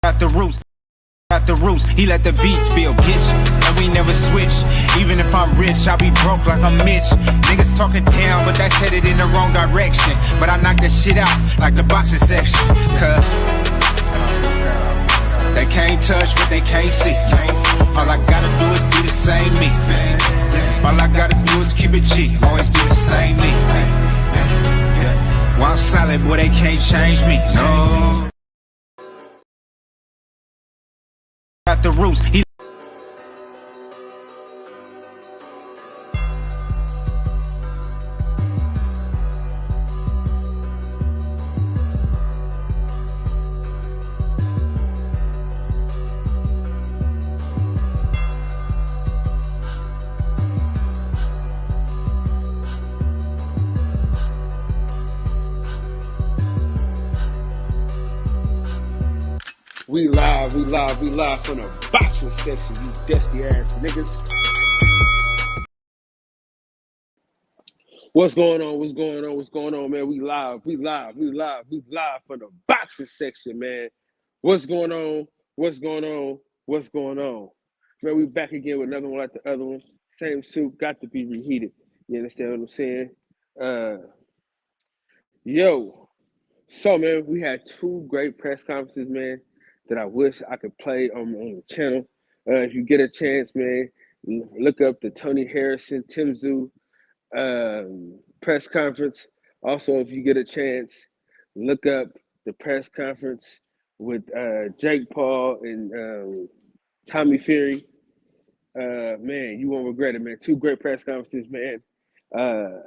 Out the roots, he let the beats build, bitch. And we never switch. Even if I'm rich, I'll be broke like I'm Mitch. Niggas talking down, but that's headed in the wrong direction. But I knock the shit out like the boxing section. Cause they can't touch what they can't see. All I gotta do is be the same me. All I gotta do is keep it cheap. Always be the same me. While I'm solid, boy, they can't change me. No. Out the roots. We live from the boxing section, you dusty ass niggas. What's going on, man? We live from the boxing section, man. What's going on? Man, we back again with another one like the other one. Same soup, got to be reheated. You understand what I'm saying? So man, we had two great press conferences, man, that I wish I could play on the channel. If you get a chance, man, look up the Tony Harrison, Tim Tszyu press conference. Also, if you get a chance, look up the press conference with Jake Paul and Tommy Fury. Man, you won't regret it, man. Two great press conferences, man. A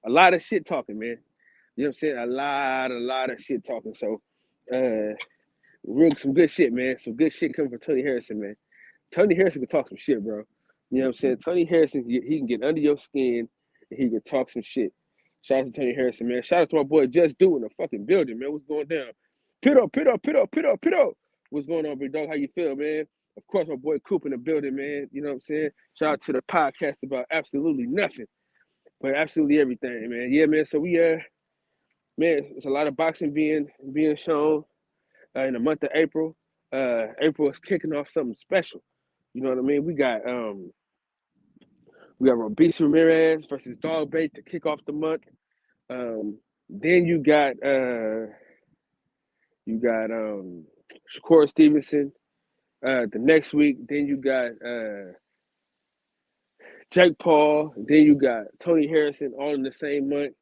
lot of shit talking, man. You know what I'm saying? A lot of shit talking. So, some good shit, man. Some good shit coming from Tony Harrison, man. Tony Harrison can talk some shit, bro. You know what I'm saying? Tony Harrison, he can get under your skin and he can talk some shit. Shout out to Tony Harrison, man. Shout out to my boy Just Do in the fucking building, man. What's going down? Pit up. What's going on, big dog? How you feel, man? Of course, my boy Coop in the building, man. You know what I'm saying? Shout out to the podcast about absolutely nothing, but absolutely everything, man. Yeah, man. So we man, there's a lot of boxing being shown in the month of April. April is kicking off something special. You know what I mean? We got Robeisy Ramirez versus Dog Bate to kick off the month. Then you got Shakur Stevenson the next week. Then you got Jake Paul. Then you got Tony Harrison all in the same month,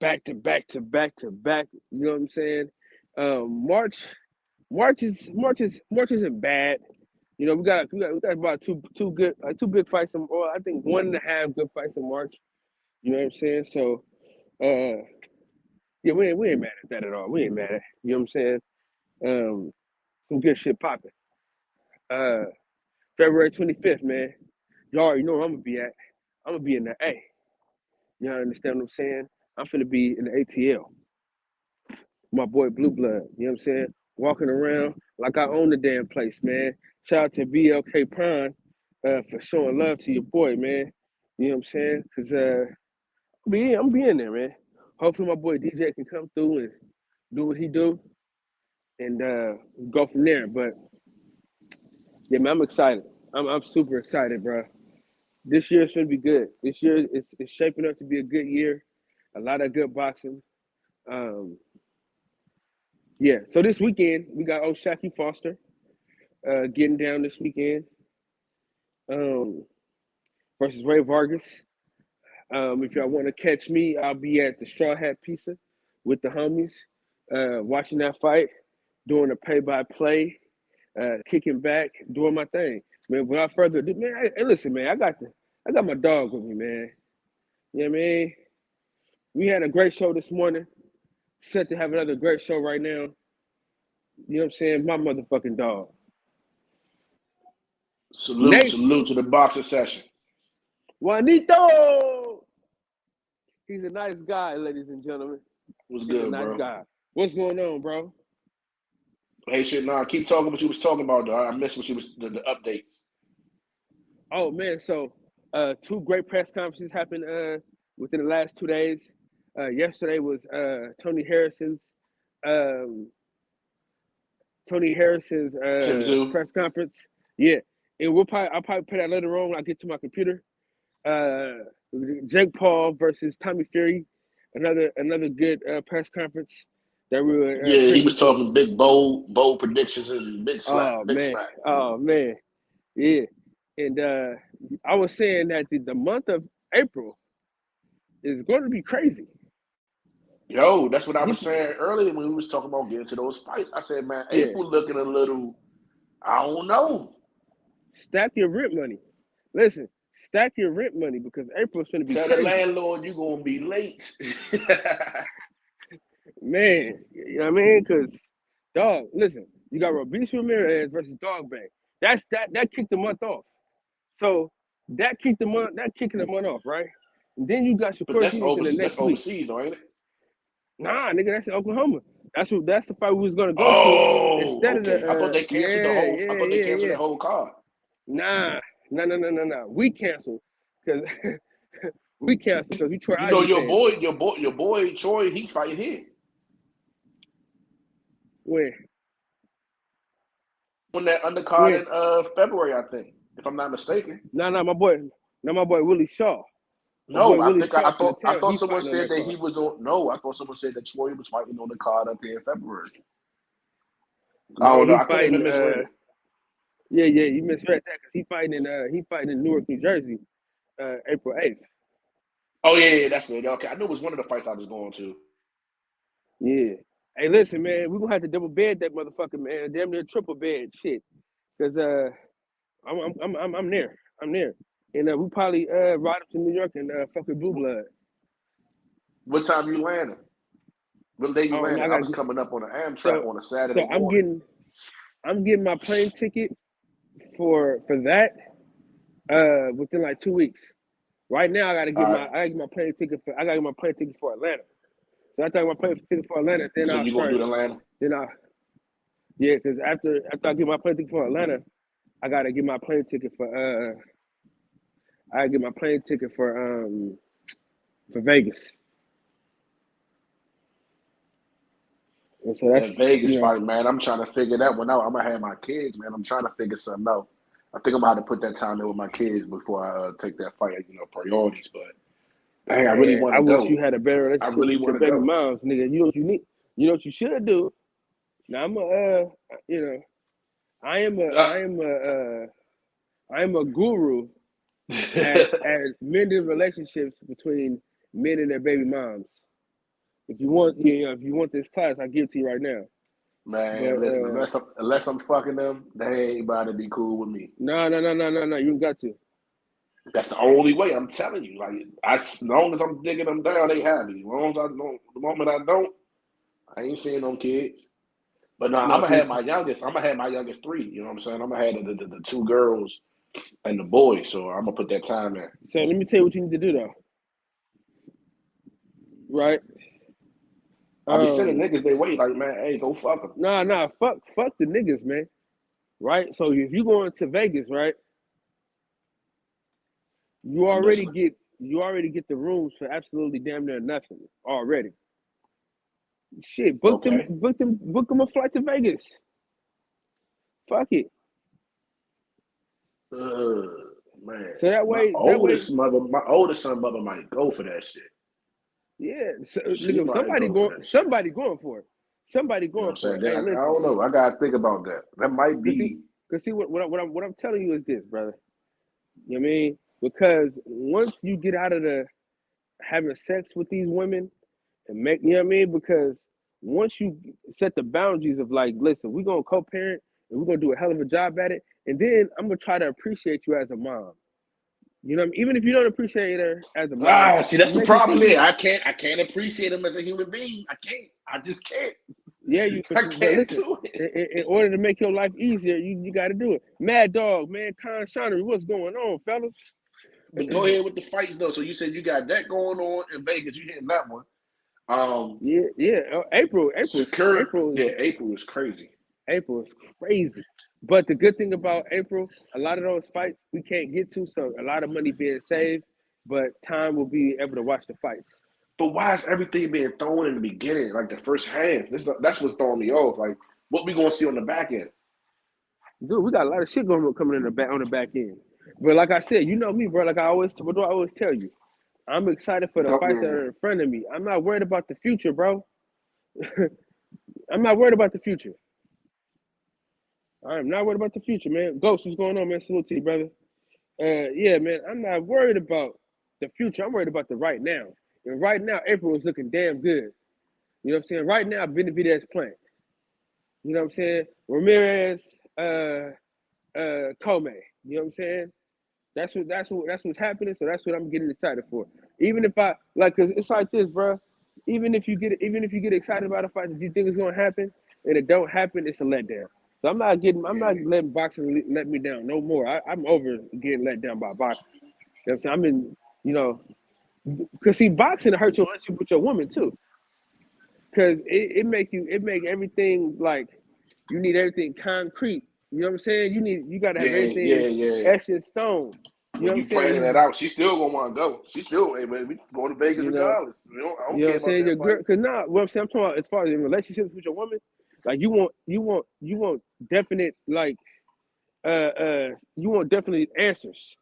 back to back. You know what I'm saying? March isn't bad. You know, we got about two big fights or I think 1.5 good fights in March. You know what I'm saying? So yeah, we ain't mad at that at all. We ain't mad at it. You know what I'm saying? Some good shit popping. February 25th, man. Y'all already know where I'm gonna be at. I'm gonna be in the A. You understand what I'm saying? I'm finna be in the ATL. My boy Blue Blood, you know what I'm saying? Walking around like I own the damn place, man. Shout out to BLK Prime for showing love to your boy, man. You know what I'm saying? Because I'm being there, man. Hopefully my boy DJ can come through and do what he do and go from there. But yeah, man, I'm excited. I'm super excited, bro. This year should be good. This year it's shaping up to be a good year. A lot of good boxing. Yeah, so this weekend we got old Shaquille Foster getting down this weekend versus Ray Vargas. If y'all want to catch me, I'll be at the Straw Hat Pizza with the homies, watching that fight, doing a play-by-play, kicking back, doing my thing. Man, without further ado, man, hey, listen, man, I got my dog with me, man. You know what I mean? We had a great show this morning. Set to have another great show right now. You know what I'm saying? My motherfucking dog. Salute to the boxing session. Juanito! He's a nice guy, ladies and gentlemen. What's good, nice bro? Guy. What's going on, bro? Hey, shit, nah, keep talking what you was talking about, though. I missed what you was the updates. Oh man, so two great press conferences happened within the last 2 days. Yesterday was Tony Harrison's Tony Harrison's Tzu. press conference. Yeah, and I'll probably play that later on when I get to my computer. Jake Paul versus Tommy Fury, another good press conference that we were Yeah, he privy was to. talking big bold predictions and big Oh man, smack. oh man, yeah. And I was saying that the month of April is going to be crazy. Yo, that's what I was saying earlier when we was talking about getting to those fights. I said, man, Yeah. April looking a little, I don't know. Stack your rent money. Listen, stack your rent money because April's going to be Tell crazy. the landlord you're going to be late. Man, you know what I mean? Because, dog, listen, you got Robeisy Ramirez versus Dog Bang. That kicked the month off. So that kicking the month off, right? And then you got But Shakur that's Stevenson the next week. overseas, though, ain't it? Nah, nigga, that's in Oklahoma. That's the fight we was gonna go Oh, to instead okay. of the. I thought they canceled the whole. I thought they canceled the whole card. Nah. We canceled because we Troy You know Ivy your boy Troy. He fighting here. Where? On that undercard in February, I think, if I'm not mistaken. No, my boy Willie Shaw. No, I thought someone said that he was on. No, I thought someone said that Troy was fighting on the card up here in February. No, I could have been misread. Yeah, you misread that because he fighting in Newark, New Jersey, April 8th. Oh yeah, that's it. Okay, I knew it was one of the fights I was going to. Yeah. Hey, listen, man, we're gonna have to double bed that motherfucker, man. Damn near triple bed shit. Cause I'm there. I'm there. And we probably ride up to New York and fuck with Blue Blood. What time you landing? What day you landing? I was coming up on an Amtrak on a Saturday morning. I'm getting my plane ticket for that within like 2 weeks. Right now I gotta get my plane ticket for Atlanta. So I thought my plane ticket for Atlanta, then so you gonna do Atlanta? Yeah, because after I get my plane ticket for Atlanta, I gotta get my plane ticket for Vegas. And so that's that Vegas fight, man. I'm trying to figure that one out. I'm gonna have my kids, man. I'm trying to figure something out. I think I'm gonna have to put that time in with my kids before I take that fight. Priorities. But dang, I really want to go. I wish you had a better relationship with your baby moms, nigga. You know what you need. You know what you should do. Now I am a guru at mending relationships between men and their baby moms. If you want this class, I give it to you right now. Man, but, listen, unless I'm fucking them, they ain't about to be cool with me. No. You got to. That's the only way. I'm telling you. Like, as long as I'm digging them down, they happy. As long as I don't, the moment I don't, I ain't seeing them kids. But I'm gonna have my youngest. I'm gonna have my youngest 3. You know what I'm saying? I'm gonna have the 2 girls and the boy. So I'm gonna put that time in. So let me tell you what you need to do though. Right? I be sending niggas they way like, man, hey, go fuck them. Nah, fuck the niggas, man. Right? So if you going to Vegas, right? You already get the rooms for absolutely damn near nothing already. Shit, book them a flight to Vegas. Fuck it. Man. So that way, my oldest son mother might go for that shit. Yeah, so, somebody going for it. Somebody going for it. Hey, I don't know. I gotta think about that. That might be. Cause see what I'm telling you is this, brother. You know what I mean? Because once you get out of the having sex with these women and make, you know what I mean? Because once you set the boundaries of like, listen, we're gonna co-parent and we're gonna do a hell of a job at it, and then I'm gonna try to appreciate you as a mom. You know what I mean? Even if you don't appreciate her as a mom. See, that's the problem here. I can't appreciate him as a human being. I can't. I just can't. Yeah, I can't do it. In order to make your life easier, you got to do it. Mad Dog, man, Con Shonery, what's going on, fellas? But go ahead with the fights, though. So you said you got that going on in Vegas. You hitting that one. April. April is crazy. April is crazy. But the good thing about April, a lot of those fights we can't get to, so a lot of money being saved, but time will be able to watch the fights. But why is everything being thrown in the beginning, like the first half? That's what's throwing me off. Like, what we gonna see on the back end? Dude, we got a lot of shit coming in the back on the back end. But like I said, you know me, bro. Like what do I always tell you? I'm excited for the fights that are in front of me. I'm not worried about the future, bro. I'm not worried about the future. I'm not worried about the future, man. Ghost, what's going on, man? Salute to you, brother. Yeah, man. I'm not worried about the future. I'm worried about the right now. And right now, April is looking damn good. You know what I'm saying? Right now, Benavidez playing. You know what I'm saying? Ramirez, Comey. You know what I'm saying? That's what's happening. So that's what I'm getting excited for. Even if I like, cause it's like this, bro. Even if you get excited about a fight that you think is gonna happen and it don't happen, it's a letdown. So I'm not letting boxing let me down no more. I'm over getting let down by boxing. You know what I'm saying? I'm in, you know, cause see, boxing hurts your relationship with your woman too. Cause it make everything like you need everything concrete. You know what I'm saying? You gotta have everything etched in stone. You know When what you I'm saying? planning that out, she's still gonna want to go. She's still, hey man, we go to Vegas regardless. I don't you know care what I'm saying? about that fight. Cause nah, what I'm saying, I'm talking about as far as in relationships with your woman, like you want definite like you want definite answers.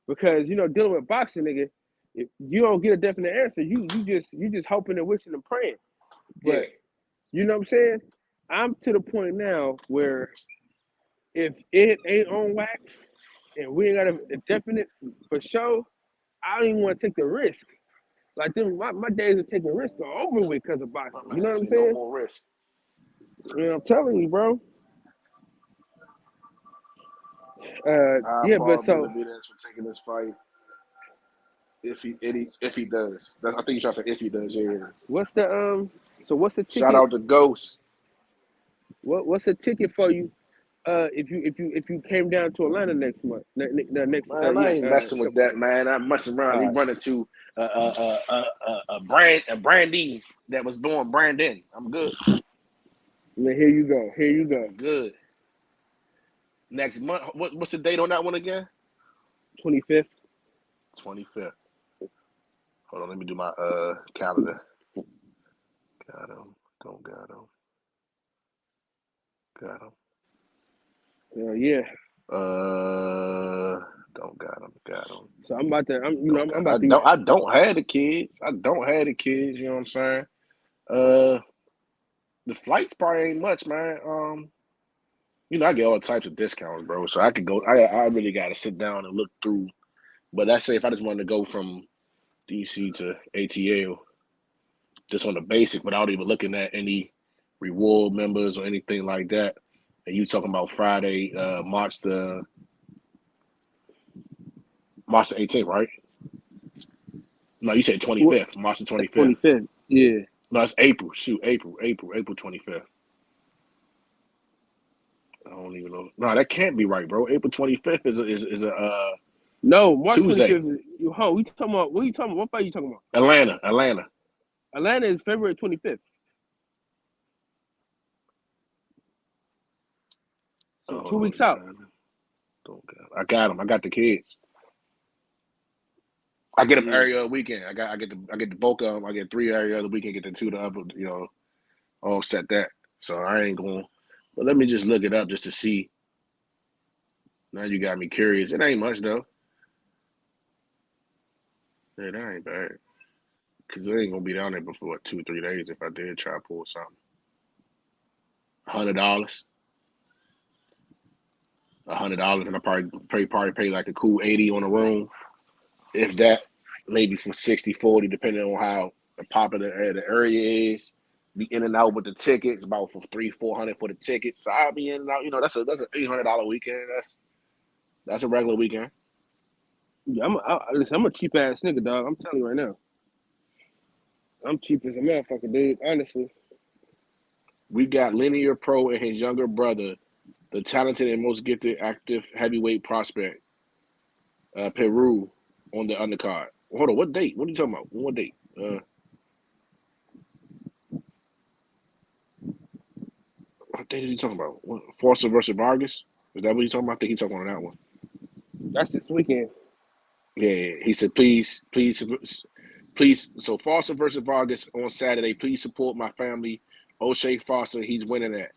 Because dealing with boxing, nigga, if you don't get a definite answer, you just hoping and wishing and praying. But you know what I'm saying? I'm to the point now where if it ain't on wax and we ain't got a definite for sure, I don't even want to take the risk. Like them, my days of taking risk are over with because of boxing. You know what I'm saying? No more risk. I'm telling you, bro. Yeah, but so Benavidez for taking this fight. If he does, I think you trying to say if he does. Yeah. what's the what's the ticket? Shout out to Ghost. What's the ticket for you? If you came down to Atlanta next month, next Man, I ain't messing with that, man. I'm messing around. They run into a Brandy that was doing Brandon. I'm good. Man, here you go. Good. Next month, what's the date on that one again? 25th. 25th. Hold on, let me do my calendar. Got him. Don't got him. Got him. Yeah. Don't got him. Got him. So I'm about to. I don't have the kids. You know what I'm saying? The flights probably ain't much, man. I get all types of discounts, bro. So I could go. I really got to sit down and look through. But let's say if I just wanted to go from DC to ATL, just on the basic, without even looking at any reward members or anything like that. And you talking about Friday, March the 18th, right? No, you said 25th, March the 25th. 25th, yeah. No, it's April. Shoot, April 25th. I don't even know. No, that can't be right, bro. April 25th is a no, March Tuesday. 25th. What you talking about? What fight you talking about? Atlanta. Atlanta is February 25th. So 2 weeks out. I got them. I got the kids. I get them every other weekend. I get the bulk of them. I get 3 every other weekend. Get the 2 the other. All set that. So I ain't going. But let me just look it up just to see. Now you got me curious. It ain't much though. Yeah, that ain't bad. Cause I ain't gonna be down there before 2-3 days if I did try to pull something. $100. $100, and I probably pay like a cool 80 on the room. If that, maybe from 60-40, depending on how popular the area is. Be in and out with the tickets, about for $300-400 for the tickets. So I'll be in and out. That's an $800 weekend. That's a regular weekend. Yeah, I'm a cheap ass nigga, dog. I'm telling you right now. I'm cheap as a motherfucker, dude. Honestly. We got Linear Pro and his younger brother, the talented and most gifted active heavyweight prospect, Peru, on the undercard. Hold on, what date? What are you talking about? What date? What date is he talking about? Forster versus Vargas? Is that what he's talking about? I think he's talking on that one. That's this weekend. Yeah, he said, please Please, so Foster versus Vargas on Saturday. Please support my family. O'Shea Foster, he's winning that.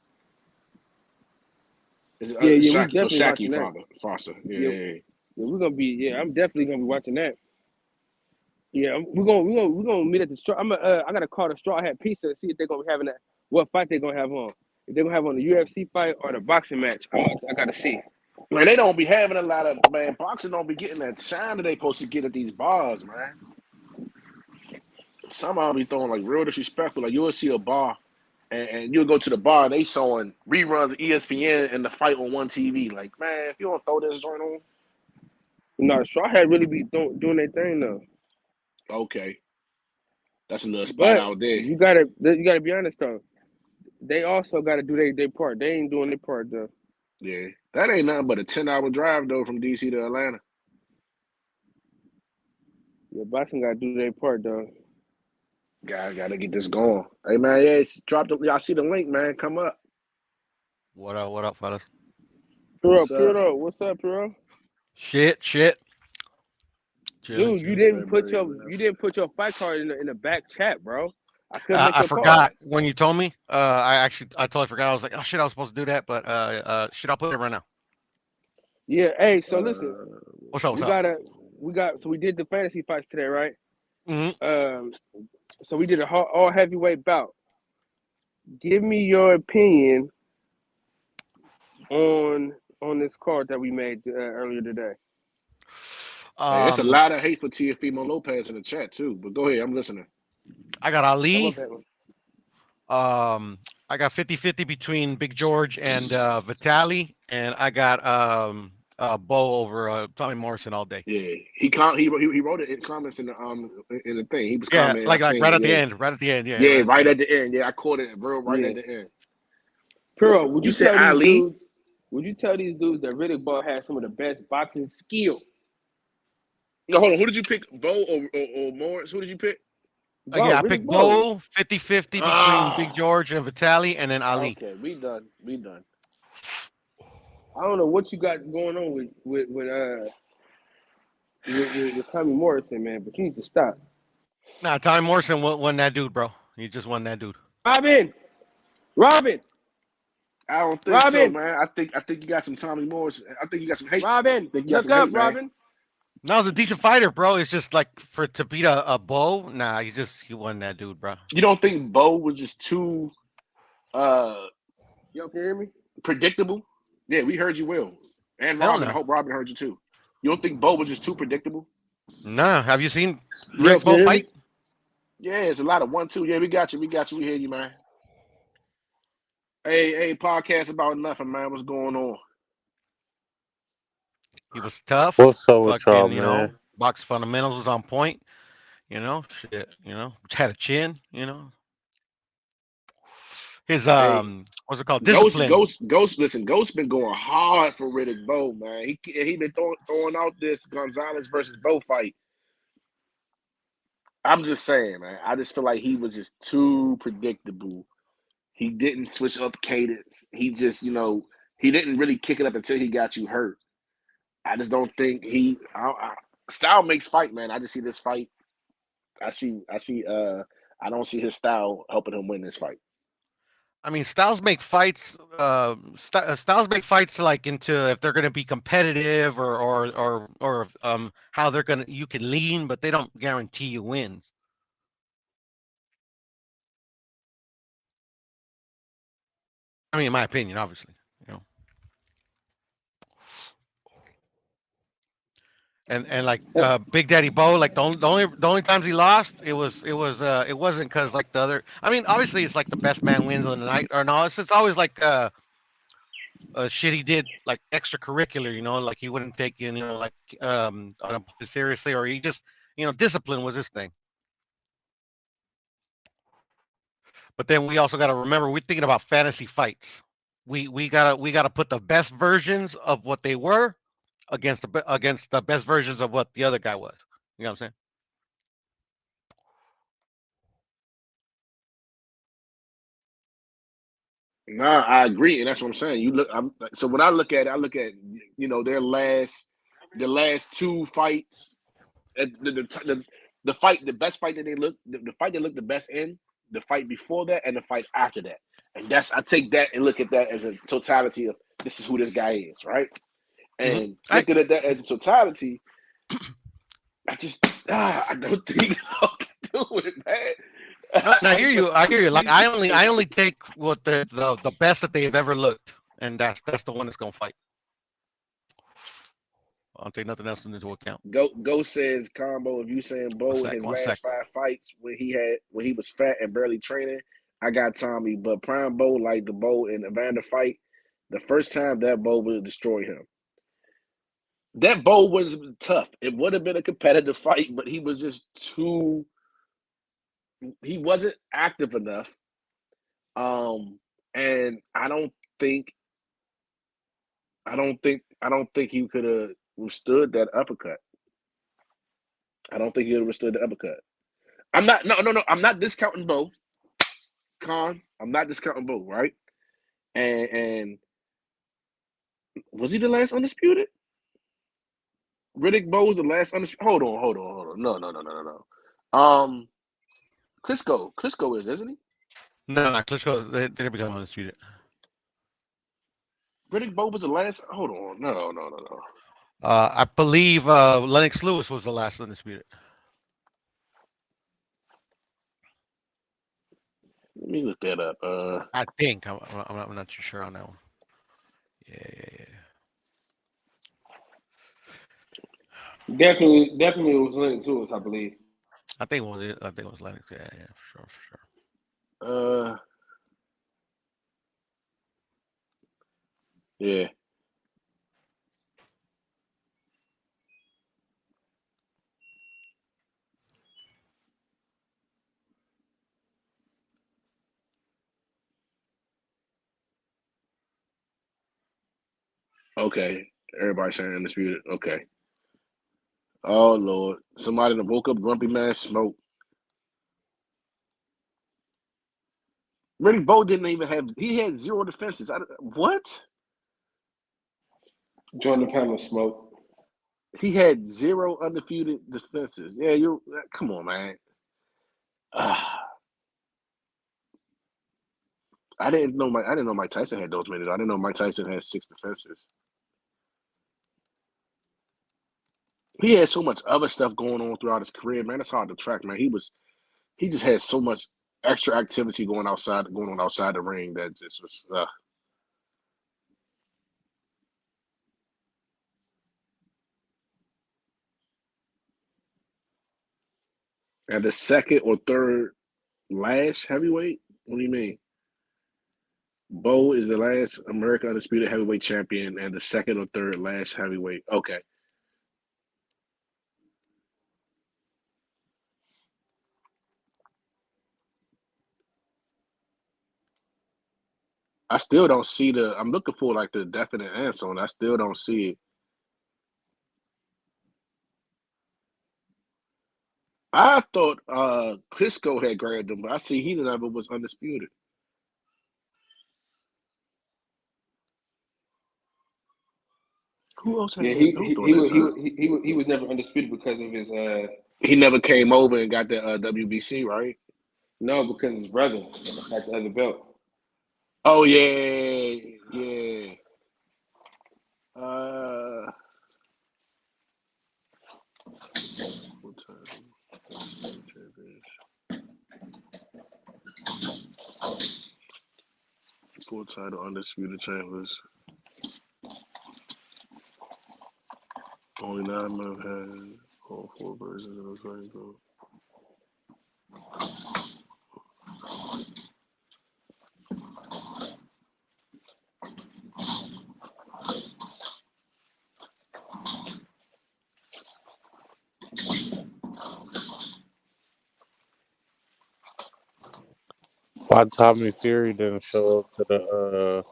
We definitely watching that. Foster. Yeah, we're gonna be. Yeah, I'm definitely gonna be watching that. Yeah, we're gonna meet at the straw. I gotta call the Straw Hat Pizza and see if they're gonna be having that. What fight they're gonna have on? If they're gonna have on the UFC fight or the boxing match? I gotta see. Man, they don't be having a lot of boxing don't be getting that shine that they supposed to get at these bars, man. Somehow be throwing like real disrespectful. Like you'll see a bar, and you'll go to the bar and they showing reruns of ESPN and the fight on one TV. Like, man, if you don't throw this joint on, no, Straw Hat really be doing their thing though. Okay, that's a little spot out there. You gotta be honest though. They also gotta do their part. They ain't doing their part though. Yeah, that ain't nothing but a 10-hour drive though from DC to Atlanta. Yeah, boxing gotta do their part though. Gotta get this going. Hey man, yeah, y'all see the link, man. Come up. What up, fellas? Puro, what's up, Puro? Shit. Dude, you didn't put your fight card in the back chat, bro. I forgot when you told me. I totally forgot. I was like, oh shit, I was supposed to do that, but shit, I'll put it right now. Yeah, hey, so listen. What's up? So we did the fantasy fights today, right? Mm-hmm. So we did a all heavyweight bout. Give me your opinion on this card that we made earlier today. There's a lot of hate for Teofimo Lopez in the chat too, but go ahead, I'm listening. I got Ali. I got 50-50 between Big George and Vitali, and I got Bo over Tommy Morrison all day. Yeah, he wrote it in comments in the thing. He was commenting like right at the end. Right at the end. Yeah, right at the end. Yeah, I caught it right at the end. Puro, would you tell these dudes? Would you tell these dudes that Riddick Bowe has some of the best boxing skill? No, hold on. Who did you pick, Bo or Morris? Who did you pick? I picked Bo 50-50 between Big George and Vitali, and then Ali. Okay, we done. I don't know what you got going on with Tommy Morrison, man, but you need to stop. Nah, Tommy Morrison won that dude, bro. He just won that dude. Robin. I don't think so, man. I think you got some Tommy Morrison. I think you got some hate. Robin, look up, Robin. No, he's a decent fighter, bro. It's just like to beat a Bo. Nah, he won that dude, bro. You don't think Bo was just too Yo, can you hear me? Predictable? Yeah, we heard you well. And Robin, I hope Robin heard you too. You don't think Bo was just too predictable? Nah. Have you seen Rick Bo fight? Yeah, it's a lot of 1-2. Yeah, we got you. We hear you, man. Hey, podcast about nothing, man. What's going on? He was tough. What's up with y'all, man? You know, box fundamentals was on point. You know, had a chin. You know, his what's it called? Discipline. Ghost been going hard for Riddick Bowe, man. He been throwing out this Gonzalez versus Bowe fight. I'm just saying, man. I just feel like he was just too predictable. He didn't switch up cadence. He just, he didn't really kick it up until he got you hurt. I just don't think style makes fight, man. I just see this fight. I don't see his style helping him win this fight. I mean, styles make fights. Styles make fights like into if they're going to be competitive or how you can lean, but they don't guarantee you wins. I mean, in my opinion, obviously, And like Big Daddy Bo, like the only times he lost, it wasn't because like the other. I mean, obviously it's like the best man wins on the night or no. It's always like shit he did like extracurricular, like he wouldn't take seriously, or he just discipline was his thing. But then we also got to remember we're thinking about fantasy fights. We gotta put the best versions of what they were against the best versions of what the other guy was. You know what I'm saying? Nah, I agree, and that's what I'm saying. So when I look at their last two fights, the the fight, the best fight that they looked, the fight they looked the best in, the fight before that, and the fight after that. And I take that and look at that as a totality of this is who this guy is, right? And looking at that as a totality, I don't think I can do it, man. I hear you. Like I only take what the best that they've ever looked, and that's the one that's gonna fight. I don't take nothing else into account. Go says Combo. If you saying Bo in his last 5 fights when he was fat and barely training, I got Tommy. But prime Bo, like the Bo and Evander fight, the first time that Bo would destroy him. That Bo was tough. It would have been a competitive fight, but he was just too. He wasn't active enough, and I don't think he could have withstood that uppercut. I don't think he would have withstood the uppercut. I'm not discounting Bo. Con, I'm not discounting Bo, right? And was he the last undisputed? Riddick Bowe was the last undisputed. Hold on. No. Klitschko is, isn't he? No, Klitschko, they didn't become undisputed. Riddick Bowe was the last. Hold on. No. I believe Lennox Lewis was the last undisputed. Let me look that up. I think I'm not too sure on that one. Yeah. Definitely it was Lennox Lewis, I believe. I think it was Lennox. Yeah, for sure. Yeah. Okay. Everybody saying undisputed. Okay. Oh Lord. Somebody that woke up Grumpy Man Smoke. Riddick Bowe didn't even have. He had 0 defenses. What? Join the panel, Smoke. He had 0 undefeated defenses. Yeah, come on, man. I didn't know Mike Tyson had those many. I didn't know Mike Tyson had 6 defenses. He had so much other stuff going on throughout his career, man. It's hard to track, man. He just had so much extra activity going on outside the ring that just was. And the second or third last heavyweight? What do you mean? Bo is the last American Undisputed Heavyweight Champion and the second or third last heavyweight. Okay. I still don't see I'm looking for like the definite answer on it. I still don't see it. I thought Klitschko had grabbed him, but I see he never was undisputed. Who else had he was never undisputed because of his he never came over and got the WBC, right? No, because his brother had the other belt. Oh yeah. Full title undisputed champions. Only 9 men have had all 4 versions of those rainbow. Why Tommy Fury didn't show up to the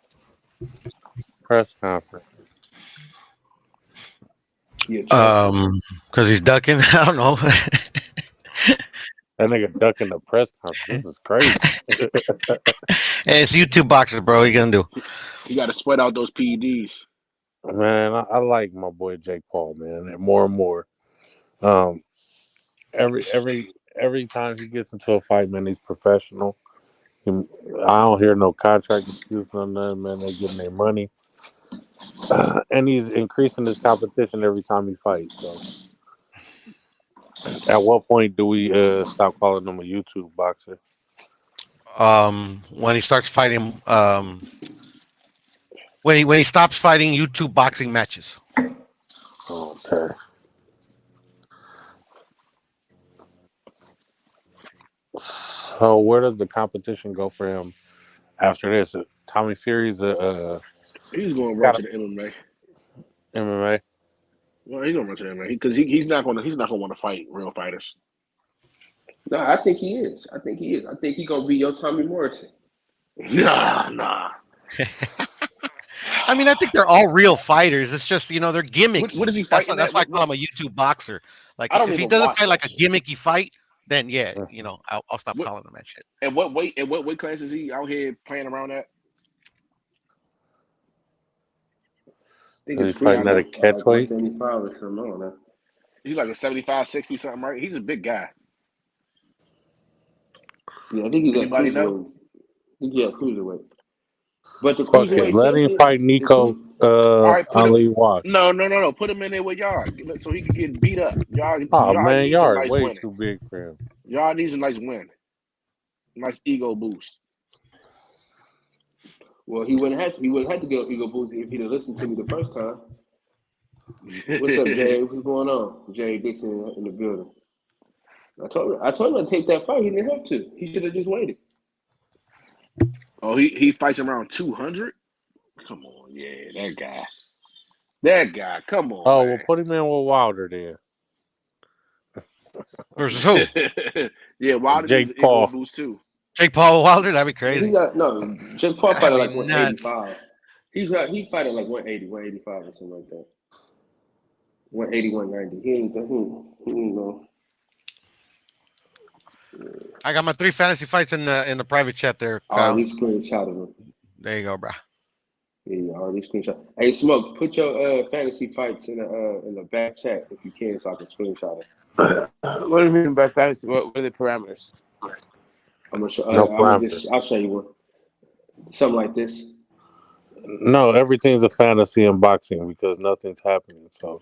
press conference? Because he's ducking. I don't know. That nigga ducking the press conference. This is crazy. Hey, it's YouTube boxers, bro. What you gonna do? You got to sweat out those PEDs. Man, I like my boy Jake Paul, man, and more. every time he gets into a fight, man, he's professional. I don't hear no contract disputes on them, man. They getting their money, and he's increasing his competition every time he fights. So, at what point do we stop calling him a YouTube boxer? When he starts fighting, when he stops fighting YouTube boxing matches. Okay. So where does the competition go for him after this? Tommy Fury's He's going to run got to the MMA. a MMA. Well, he's going to run to the MMA because he's not going to want to fight real fighters. No, I think he is. I think he he's gonna be your Tommy Morrison. Nah. I mean, I think they're all real fighters. It's just they're gimmicky. What is he That's fighting? why I call him a YouTube boxer. Like I don't if he even doesn't watch fight like a those. gimmicky fight, then yeah, I'll stop What- calling him that shit. And what weight class is he out here playing around at? I think He's it's fighting at a catch weight? 175 or something. I don't know. He's like a 75, 60 something, right? He's a big guy. Yeah, I think he's at Anybody know? cruiserweight. I think he's at cruiserweight. But the Fuck it. cruiserweight Let him champion fight Nico right, put him- Ali Watch. No. Put him in there with Yard so he can get beat up. Yard Oh Yard man, needs y'all a are nice way win. too big for him. Yard needs a nice win. Nice ego boost. Well, he wouldn't have to get an ego boost if he'd have listened to me the first time. What's up, Jay? What's going on? Jay Dixon in the building. I told him to take that fight. He didn't have to. He should have just waited. Oh, he fights around 200? Come on, yeah, that guy. That guy, come on. Oh, man. well, put him in with Wilder then. Versus who? Yeah, Wilder Jake needs an Paul. ego boost too. Jake Paul Wilder? That'd be He crazy. Jake Paul fighting like That'd be nuts. 185. He fighting like 180, 185 or something like that. 180, 190. He ain't know. I got my 3 fantasy fights in the private chat there, I Kyle. already screenshotted him. There you go, bro. Yeah, I already screenshot. Hey, Smoke, put your fantasy fights in the back chat if you can, so I can screenshot it. What do you mean by fantasy? What are the parameters? I'm gonna show. No parameters. I'll show you one. Something like this. No, everything's a fantasy in boxing because nothing's happening. So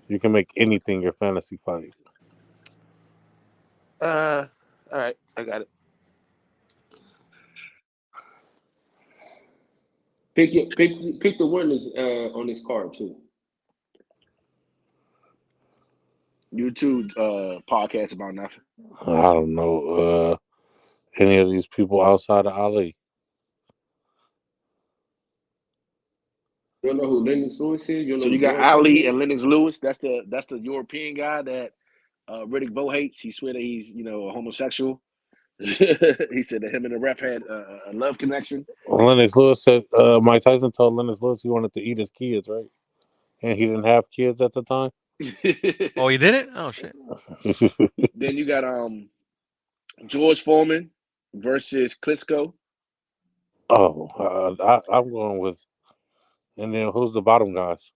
you can make anything your fantasy fight. All right, I got it. Pick the winners on this card too. YouTube podcast about nothing. I don't know any of these people outside of Ali. You don't know who Lennox Lewis is? You don't So know you who got George Ali Foreman is? and Lennox Lewis. That's the European guy that Riddick Bowe hates. He swear that he's a homosexual. He said that him and the ref had a love connection. Lennox Lewis said Mike Tyson told Lennox Lewis he wanted to eat his kids, right? And he didn't have kids at the time. Oh, you did it? Oh shit. Then you got George Foreman versus Klitschko. Oh, I'm going with. And then who's the bottom guys?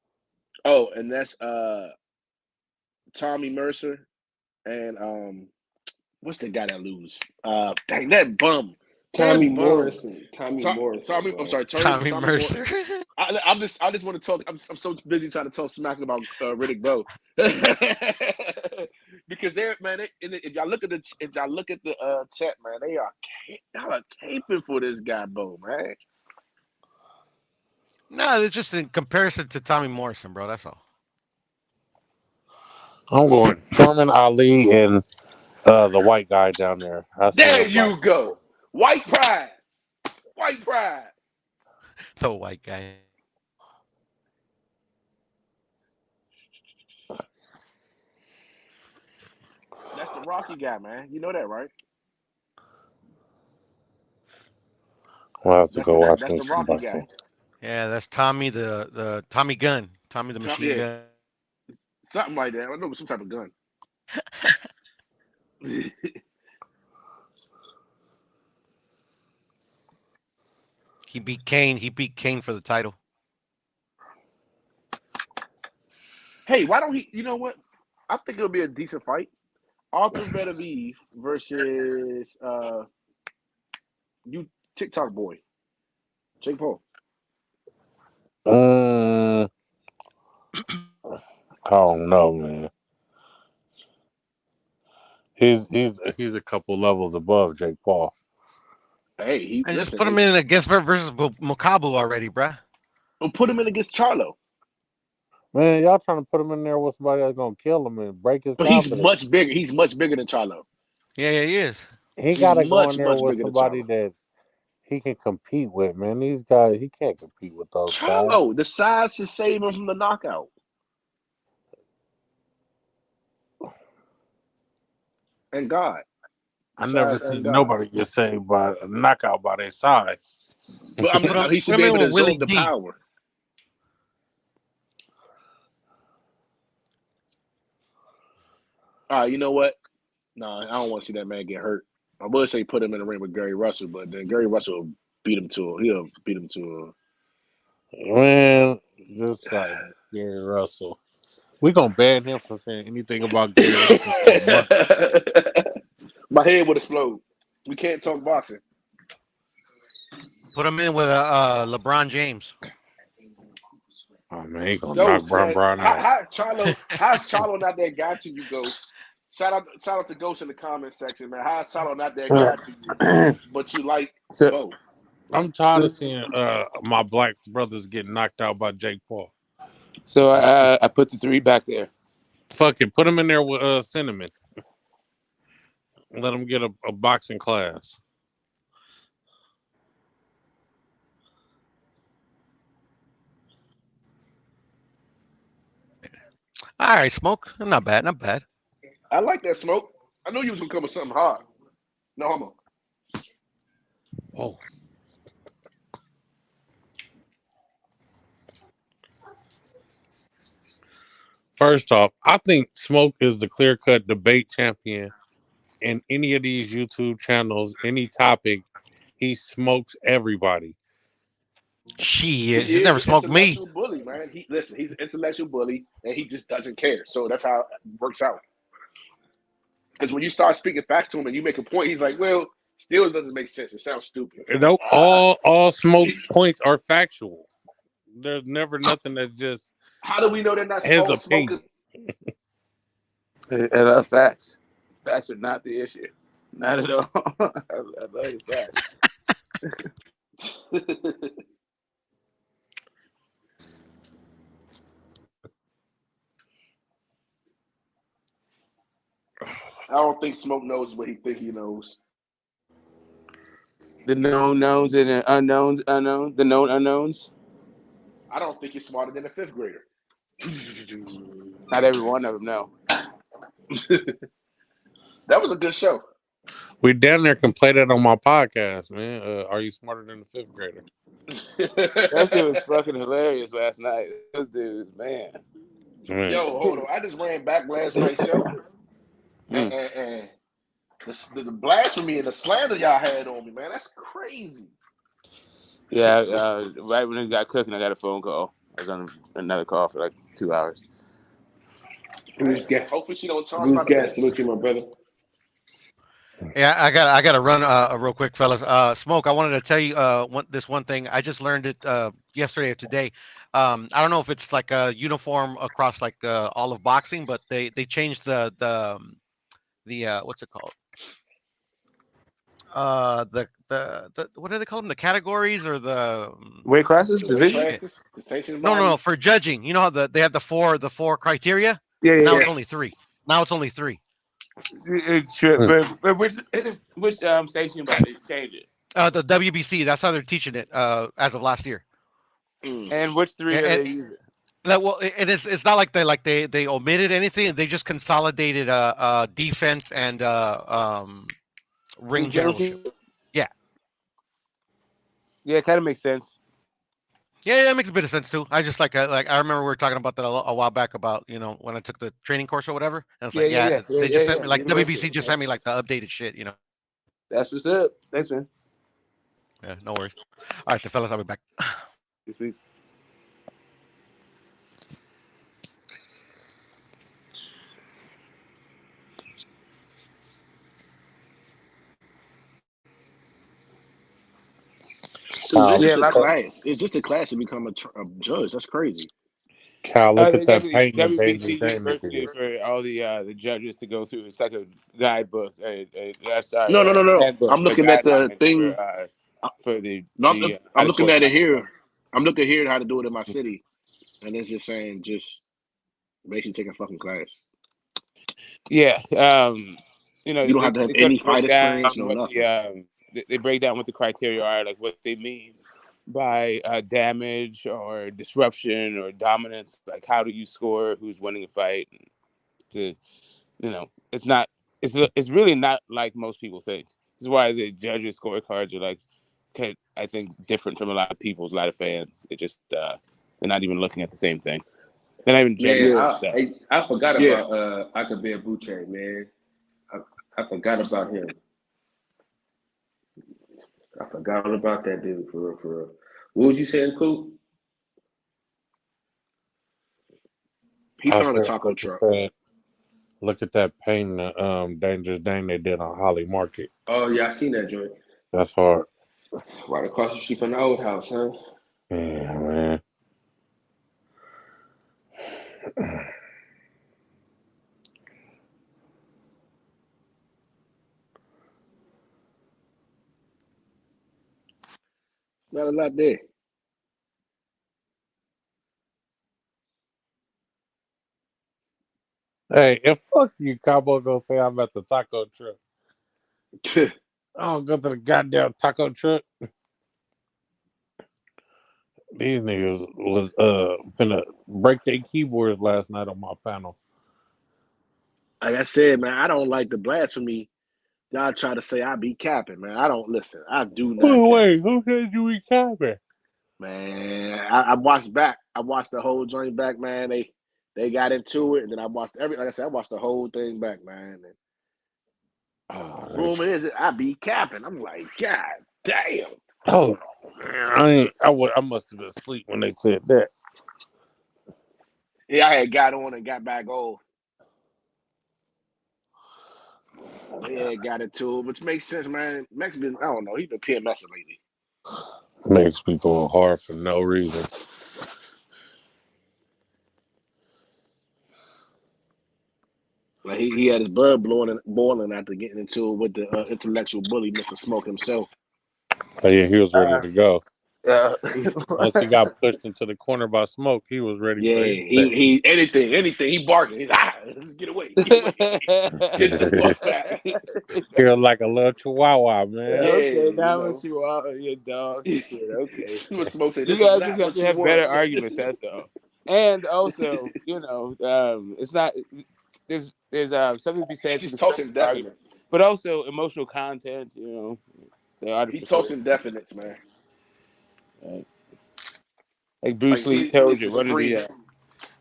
Oh, and that's Tommy Mercer and what's the guy that lose? Dang, that bum. Tommy That bum. Morrison. Tommy Morrison. Tommy, bro. I'm sorry, Tommy Mercer. I just want to talk. I'm so busy trying to talk smack about Riddick Bowe because if y'all look at the chat, man, y'all are caping for this guy Bowe, man. No, it's just in comparison to Tommy Morrison, bro. That's all. I'm going Sherman Ali and the white guy down there. There you go, white pride, white pride. The white guy. That's the Rocky guy, man. You know that, right? We'll have to go watch That's me the some Rocky guy. boxing. Yeah, that's Tommy the Tommy gun. Tommy the machine yeah. gun. Something like that. I know, some type of gun. He beat Kane. He beat Kane for the title. Hey, why don't he? You know what? I think it'll be a decent fight. Arthur Beterbiev versus you TikTok boy, Jake Paul. I don't know, man. He's a couple levels above Jake Paul. Hey, And just listen. put him in against versus Mukabu already, bruh. We'll put him in against Charlo. Man, y'all trying to put him in there with somebody that's gonna kill him and break his But he's confidence. much bigger. He's much bigger than Charlo. Yeah, he is. He He's gotta go much, in there much with bigger than somebody Charlo. that he can compete with, man. These guys, he can't compete with those guys. Charlo, the size should save him from the knockout. And God. I never Size and seen God. nobody get saved by a knockout by their size. But he should be able to absorb the power. All right, you know what? No, I don't want to see that man get hurt. I would say put him in the ring with Gary Russell, but then Gary Russell will beat him to Man, just like Gary Russell. We gonna ban him from saying anything about Gary Russell for a month. My head would explode. We can't talk boxing. Put him in with LeBron James. Oh man, he gonna knock Brown out. How's Charlo not that guy to you, Ghost? Shout out to Ghost in the comment section, man. How's Charlo not that guy to you? But you like both. I'm tired of seeing my black brothers getting knocked out by Jake Paul. So I put the 3 back there. Fucking put him in there with Cinnamon. Let him get a boxing class. All right, Smoke. Not bad, not bad. I like that, Smoke. I knew you was gonna come with something hard. No homo. Oh. First off, I think Smoke is the clear-cut debate champion in any of these YouTube channels, any topic. He smokes everybody. Shit, he's never smoked me. Bully, man. He's an intellectual bully, and he just doesn't care. So that's how it works out. Because when you start speaking facts to him and you make a point, he's like, "Well, still doesn't make sense. It sounds stupid." No, all Smoke points are factual. There's never nothing that just. How do we know they're not his smoking? Facts. Facts are not the issue. Not at all. I love the facts. I don't think Smoke knows what he think he knows. The known knowns and the unknowns, the known unknowns. I don't think he's smarter than a 5th grader. Not every one of them, no. That was a good show. We down there can play that on my podcast, man. Are you smarter than a 5th grader? That shit was fucking hilarious last night. Those dudes, man. Yo, hold on. I just ran back last night's show. And the blasphemy and the slander y'all had on me, man, that's crazy. Yeah, right when it got cooking, I got a phone call. I was on another call for like 2 hours. Hopefully she don't charge my gas. Salute you, my brother. Yeah, I got to run real quick, fellas. Smoke, I wanted to tell you this one thing. I just learned it yesterday or today. I don't know if it's like a uniform across like all of boxing, but they changed the what's it called? The what are they called? The categories or the weight classes, divisions? No. For judging, you know how they have the four criteria. Yeah. It's only 3. Now it's only 3. It's true. But which station body changed it? The WBC. That's how they're teaching it as of last year. And which 3 are they using? Well, it's not like they omitted anything. They just consolidated defense and ring generalship. Yeah. Yeah, it kind of makes sense. Yeah, it makes a bit of sense too. I just like I remember we were talking about that a while back about when I took the training course or whatever. And it's like they just sent me like WBC just sent me like the updated shit. That's what's up. Thanks, man. Yeah, no worries. All right, the fellas, I'll be back. Peace. Cal. it's Yeah, just a like class. It's just a class to become a judge. That's crazy. Cal, look at that painting that Dangerous WBC Danny University did. for all the judges to go through. It's like a guidebook. Sorry, No. handbook, I'm a looking at the guideline thing. for the No, how I'm to looking score at it black here. belts. I'm looking here how to do it in my city, and it's just saying just basically take a fucking class. Yeah, You don't have to have they sort any of break fight down experience, no what nothing. they break down what the criteria are, like what they mean by damage or disruption or dominance. Like how do you score? Who's winning a fight? To it's not. It's really not like most people think. This is why the judges' scorecards are like, I think, different from a lot of fans. It just they're not even looking at the same thing. They're not even judging. Man, stuff. I forgot Yeah. about Akabir Boucher, man. I forgot about him. I forgot all about that dude, for real, for real. What was you saying, Coop? He I found a said, taco truck. look at that painting Dangerous Danny they did on Holly Market. Oh, yeah, I seen that joint. That's hard. Right across the street from the old house, huh? Yeah, man. Not a lot there. Hey, if fuck you, Cabo gonna say I'm at the taco truck. I don't go to the goddamn taco truck. These niggas was finna break their keyboards last night on my panel. Like I said, man, I don't like the blasphemy. Y'all try to say I be capping, man. I don't listen. I do not. Wait, who said you be capping? Man, I watched back. I watched the whole joint back, man. They got into it, and then I watched like I said, I watched the whole thing back, man. And boom, it is. I be capping. I'm like, God damn. Oh man, I must have been asleep when they said that. Yeah, I had got on and got back off. They had got into it, which makes sense, man. Max been, I don't know, he's been PMSing lately. Makes me going hard for no reason. Like he had his blood boiling after getting into it with the intellectual bully, Mr. Smoke himself. Oh yeah, he was ready to go. Once he got Yeah. pushed into the corner by Smoke, he was ready Yeah, for anything. he anything, he barking. He's let's get away. Get the fuck back. He was like a little chihuahua, man. Okay, Yeah, now what you want, your dogs and shit. Okay, Smoke said, you this is guys not just have what to you have want. better arguments. That's all. And also, it's not. There's something to be said. He just talks in definites. But also emotional content. He talks in definites, man. Right. Like Bruce Lee he tells needs you, to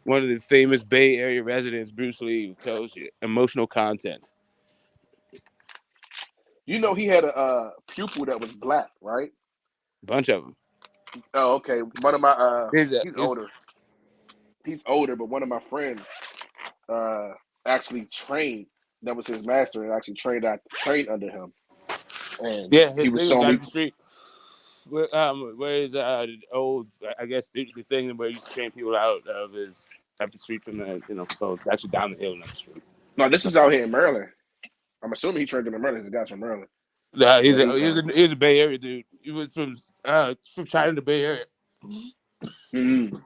one of the famous Bay Area residents, Bruce Lee, tells you emotional content. You know, he had a pupil that was black, right? Bunch of them. Oh, okay. One of my He's older. He's older, but one of my friends actually trained. That was his master, and actually trained under him. And yeah, he his was name showing was me. out the street. Where is old? I guess the thing where you used to train people out of is up the street from the it's actually down the hill, not the street. No, this is out here in Maryland. I'm assuming he trained in Maryland. The guy's from Maryland. Nah, he's a Bay Area dude. He was from China, the Bay Area. Mm-hmm.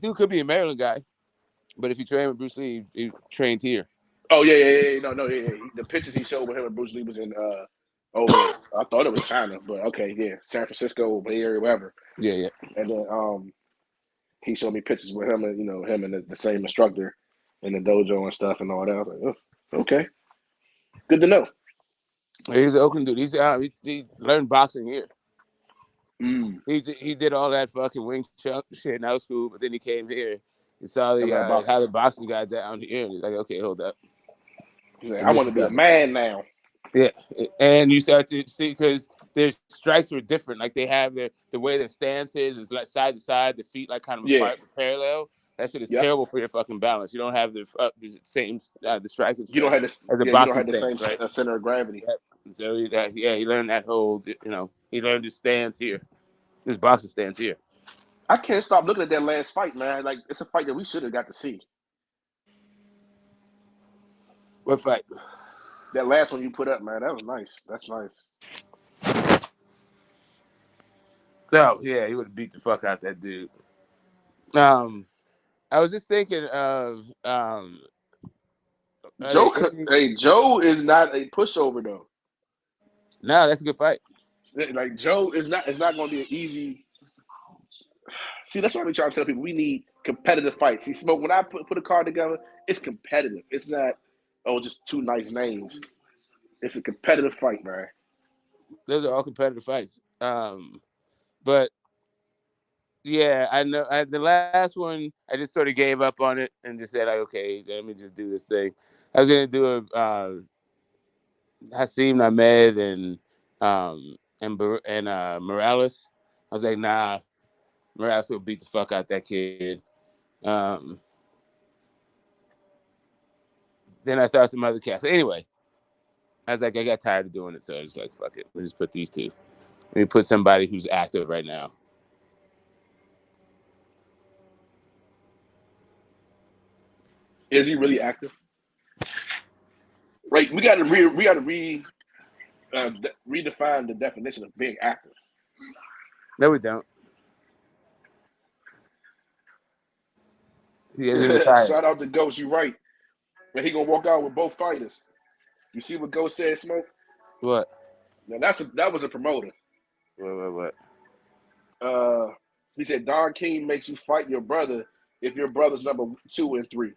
Dude could be a Maryland guy, but if you train with Bruce Lee, he trained here. Oh yeah. No, yeah. The pictures he showed with him and Bruce Lee was in over. I thought it was China, but okay, yeah, San Francisco, Bay Area, wherever. Yeah. And then he showed me pictures with him and him and the same instructor in the dojo and stuff and all that. I was like, oh, okay, good to know. He's an Oakland dude. He learned boxing here. Mm. He did all that fucking Wing Chun shit in high school, but then he came here. He saw how the boxing got down here, and he's like, okay, hold up. Like, I want to be a man now. Yeah, and you start to see because their strikes were different. Like they have the way their stance is like side to side, the feet like kind of apart, parallel. That shit is terrible for your fucking balance. You don't have the same the striking. You don't have the as a you boxing don't have the stance, same right? center of gravity. So he learned that whole He learned his stance here. His boxing stance here. I can't stop looking at that last fight, man. Like, it's a fight that we should have got to see. What fight? That last one you put up, man, that was nice. That's nice. Oh, yeah, he would have beat the fuck out that dude. I was just thinking of Joe. Hey, Joe is not a pushover though. No, that's a good fight. Like Joe is not. It's not going to be an easy. See, that's why we try to tell people we need competitive fights. See, Smoke. When I put a card together, it's competitive. It's not just two nice names. It's a competitive fight, man. Those are all competitive fights. But yeah, I know. The last one, I just sort of gave up on it and just said, like, okay, let me just do this thing. I was gonna do a Hasim Ahmed and Morales. I was like, nah, Morales will beat the fuck out that kid. Then I thought some other cats. So anyway, I was like, I got tired of doing it, so I was like, fuck it. Let me just put these two. Let me put somebody who's active right now. Is he really active? Right, we got to redefine the definition of being active. No, we don't. He isn't retired. Shout out to Ghost. You right. And he gonna walk out with both fighters. You see what Ghost said, Smoke? What? Now that was a promoter. What? He said Don King makes you fight your brother if your brother's number 2 and 3.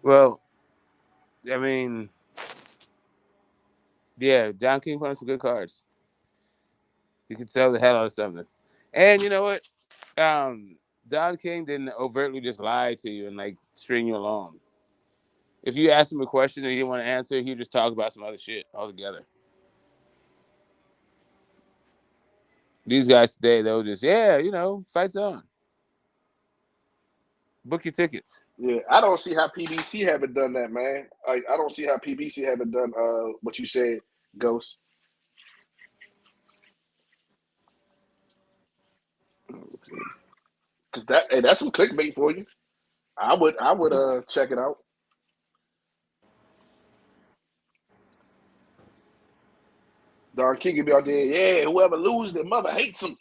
Well, I mean, yeah, Don King put on some good cards. You can sell the hell out of something. And you know what? Don King didn't overtly just lie to you and like string you along. If you asked him a question and he didn't want to answer, he'd just talk about some other shit altogether. These guys today, they'll just, fight's on. Book your tickets. Yeah, I don't see how PBC haven't done that, man. I don't see how PBC haven't done what you said, Ghost. Because that's some clickbait for you. I would check it out. Don King could be out there, yeah, whoever loses, their mother hates him.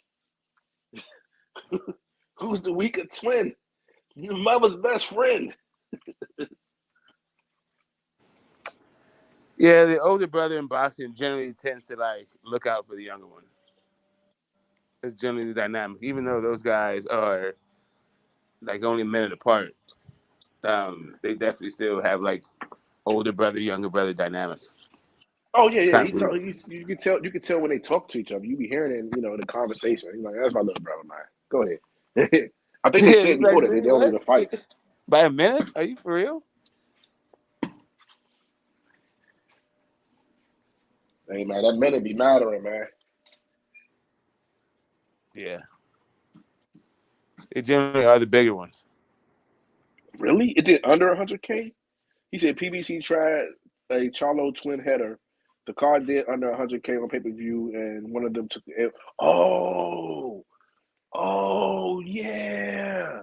Who's the weaker twin? Your mother's best friend. Yeah, the older brother in boxing generally tends to like look out for the younger one. It's generally the dynamic, even though those guys are like only a minute apart. They definitely still have like older brother, younger brother dynamic. Oh yeah. You can tell when they talk to each other. You be hearing it, in the conversation. He's like, "That's my little brother, man. Go ahead." I think they said before that they don't need to fight. By a minute? Are you for real? Hey man, that minute be mattering, man. Yeah. They generally are the bigger ones. Really? It did under 100K? He said PBC tried a Charlo twin header. The card did under 100K on pay-per-view, and one of them took the L. Oh, yeah.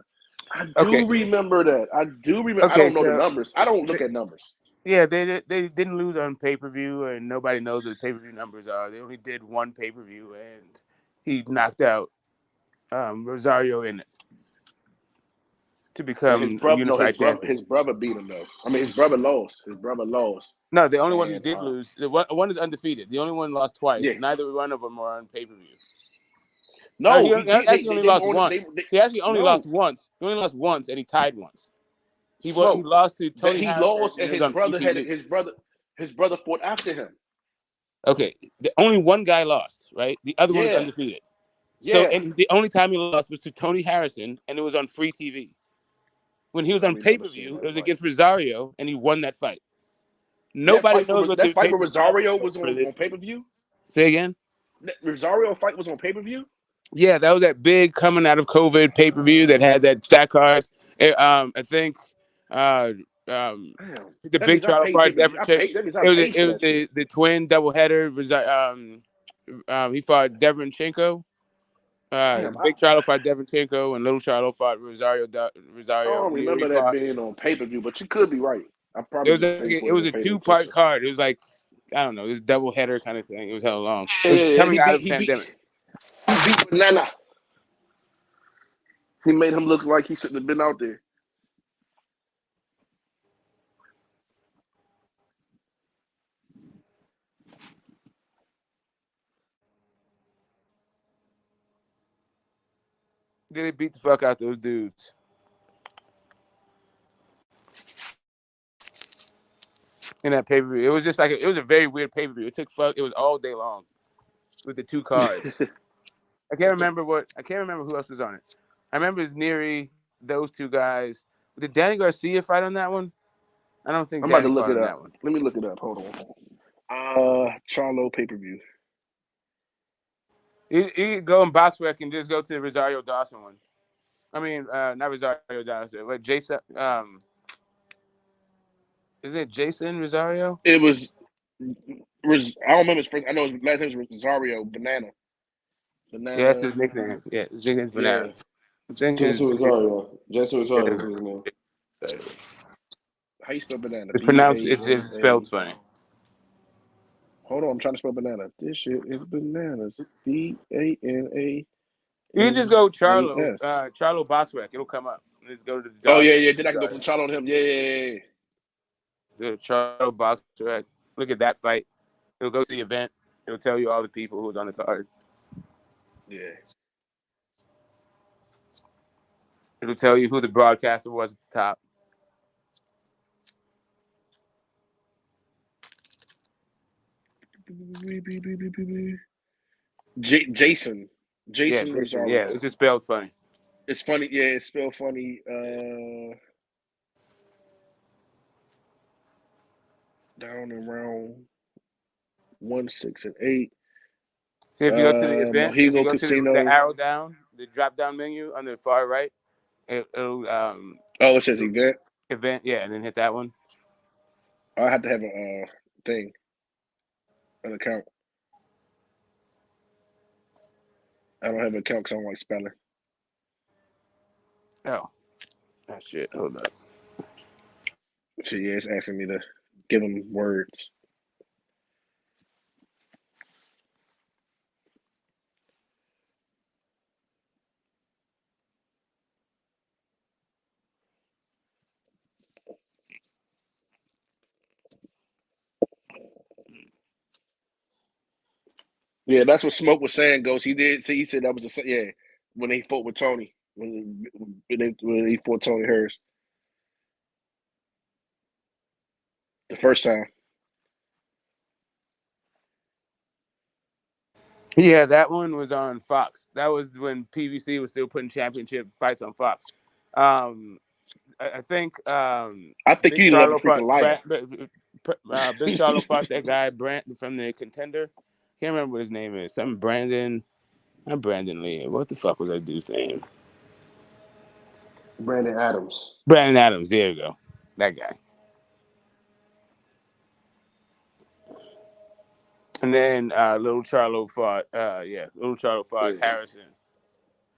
I do remember that. I do remember. Okay, I don't know the numbers. I don't look at numbers. Yeah, they didn't lose on pay-per-view, and nobody knows what the pay-per-view numbers are. They only did one pay-per-view, and he knocked out Rosario in it to become unified champion. His brother beat him, though. I mean, his brother lost. No, the only one who did lose, the one is undefeated. The only one lost twice. Yeah. Neither one of them are on pay-per-view. No, he actually only lost once. He actually only lost once. He only lost once, and he tied once. He lost to Tony. He lost, and his brother fought after him. Okay, the only one guy lost, right? The other one was undefeated. Yeah. So, and the only time he lost was to Tony Harrison, and it was on free TV. When he was on pay-per-view, it was against Rosario, and he won that fight. Nobody knows what that fight with Rosario was on pay-per-view. Say again. That Rosario fight was on pay-per-view. Yeah, that was that big coming out of COVID pay-per-view that had that stack cards. I think Damn. The That Big means I Charlo paid fought pay-per-view. Devin Chenko. That means I It was paid for that shit. the twin doubleheader. He fought Devenchenko. Damn, Big Charlo fought Devenchenko, and Little Charlo fought Rosario. I don't remember Neri that fought. being on pay-per-view, but you could be right. I probably just paid for It it was on a pay-per-view. 2-part card. It was like, I don't know, this double header kind of thing. It was hella long. It was Yeah, coming out of the pandemic. He beat Banana. He made him look like he shouldn't have been out there. Then they beat the fuck out those dudes. In that pay-per-view. It was just like, it was a very weird pay-per-view. It was all day long with the 2 cards. I can't remember who else was on it. I remember it's Neri, those 2 guys. Did Danny Garcia fight on that one? I don't think I'm about to Danny look fought it on up. that one. Let me look it up. Hold on. Charlo pay-per-view. You could go in BoxRec and just go to the Rosario Dawson one. I mean, not Rosario Dawson, but Jason. Is it Jason Rosario? It was. I don't remember his first. I know his last name was Rosario Banana. Yeah, that's his nickname. Yeah, his nickname's Banana. Yeah. I think Jesse Rosario. Jesse Rosario is Yeah. his name. How you spell banana? It's pronounced. It's B-A-N-A. spelled funny. Hold on, I'm trying to spell banana. This shit is bananas. B-A-N-A. You can just go Charlo, N-A-S. Charlo BoxRec. It'll come up. Let's go to the. Oh Dawson. yeah. Then I can go from Charlo to him. Yeah. The Charlo BoxRec. Look at that fight. It'll go to the event. It'll tell you all the people who was on the card. Yeah. It'll tell you who the broadcaster was at the top. Jason. Jason Rosario. Yeah, it's just spelled funny. It's funny. Yeah, it's spelled funny. Down around 1, 6, and 8. See, if you go to the event, if you Mohegan go Casino. to the arrow down, the drop down menu on the far right, it'll it says event. Event, yeah, and then hit that one. I have to have a thing, an account. I don't have an account because I don't like spelling. Oh, that shit. Hold up. So yeah, it's asking me to give them words. Yeah, that's what Smoke was saying. Goes, he did. See, he said that was when they fought with Tony when he fought Tony Hurst the first time. Yeah, that one was on Fox. That was when PBC was still putting championship fights on Fox. I think. I think you love a freaking life. Big Charlo fought that guy Brand from the Contender. Can't remember what his name is. Something Brandon. Not Brandon Lee. What the fuck was that dude's name? Brandon Adams. Brandon Adams. There you go. That guy. And then Little Charlo fought. Little Charlo fought Harrison.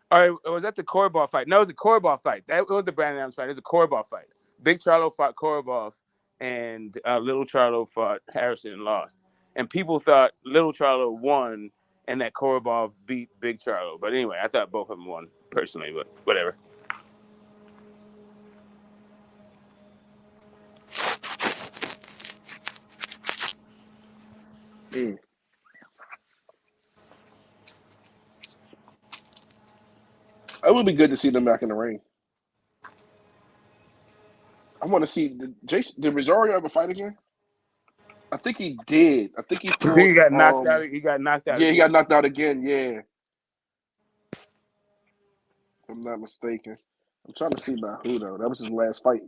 All right, was that the Korobov fight? No, it was a Korobov fight. That was the Brandon Adams fight. It was a Korobov fight. Big Charlo fought Korobov, and Little Charlo fought Harrison and lost. And people thought Little Charlo won, and that Korobov beat Big Charlo. But anyway, I thought both of them won personally. But whatever. Mm. It would be good to see them back in the ring. I want to see did Rosario ever fight again? I think he did. I think he fought, he got knocked out. He got knocked out. Yeah, he got knocked out again. Yeah, if I'm not mistaken. I'm trying to see by who though. That was his last fight.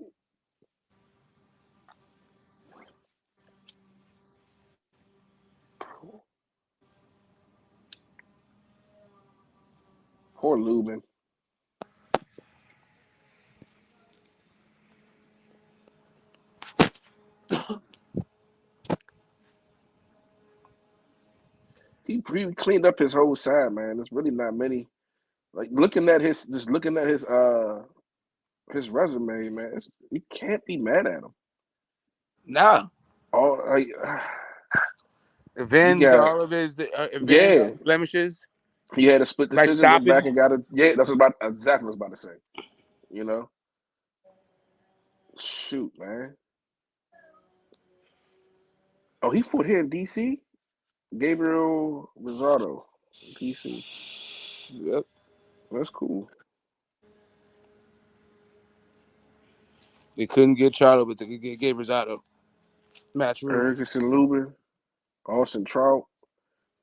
Poor Lubin. he cleaned up his whole side, man. There's really not many. Like looking at his resume, man. You can't be mad at him. Nah. All like, avenged all of his blemishes. He had a split By decision, went back stoppage? and got it. Yeah, that's exactly what I was about to say. You know, shoot, man. Oh, he fought here in DC. Gabriel Rosado, DC. Yep. That's cool. They couldn't get Charlo, but they could get Gabe Rosado. Match room. Ferguson Lubin, Austin Trout,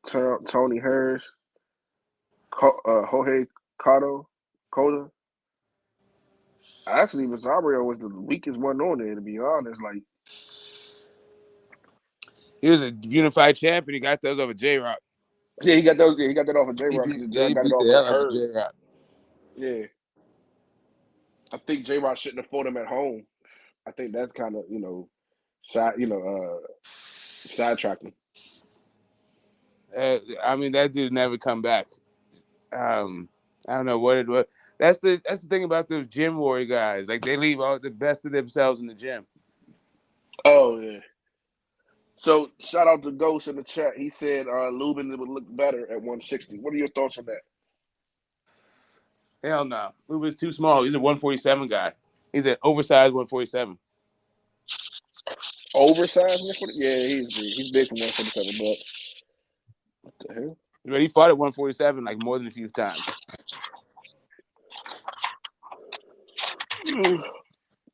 Tony Harris, Jorge Cota. Actually, Rosario was the weakest one on there, to be honest. Like, he was a unified champion. He got those over J-Rock. Yeah, he got those. Yeah, he got that off of J-Rock. He beat the hell out of J-Rock. Yeah. I think J-Rock shouldn't have fought him at home. I think that's kind of, sidetracking. I mean, that dude never come back. I don't know what it was. That's the thing about those gym warrior guys. Like, they leave all the best of themselves in the gym. Oh, yeah. So, shout out to Ghost in the chat. He said Lubin would look better at 160. What are your thoughts on that? Hell no. Lubin's too small. He's a 147 guy. He's an oversized 147. Oversized 147? Yeah, he's big. He's big for 147, but what the hell? But he fought at 147 like more than a few times.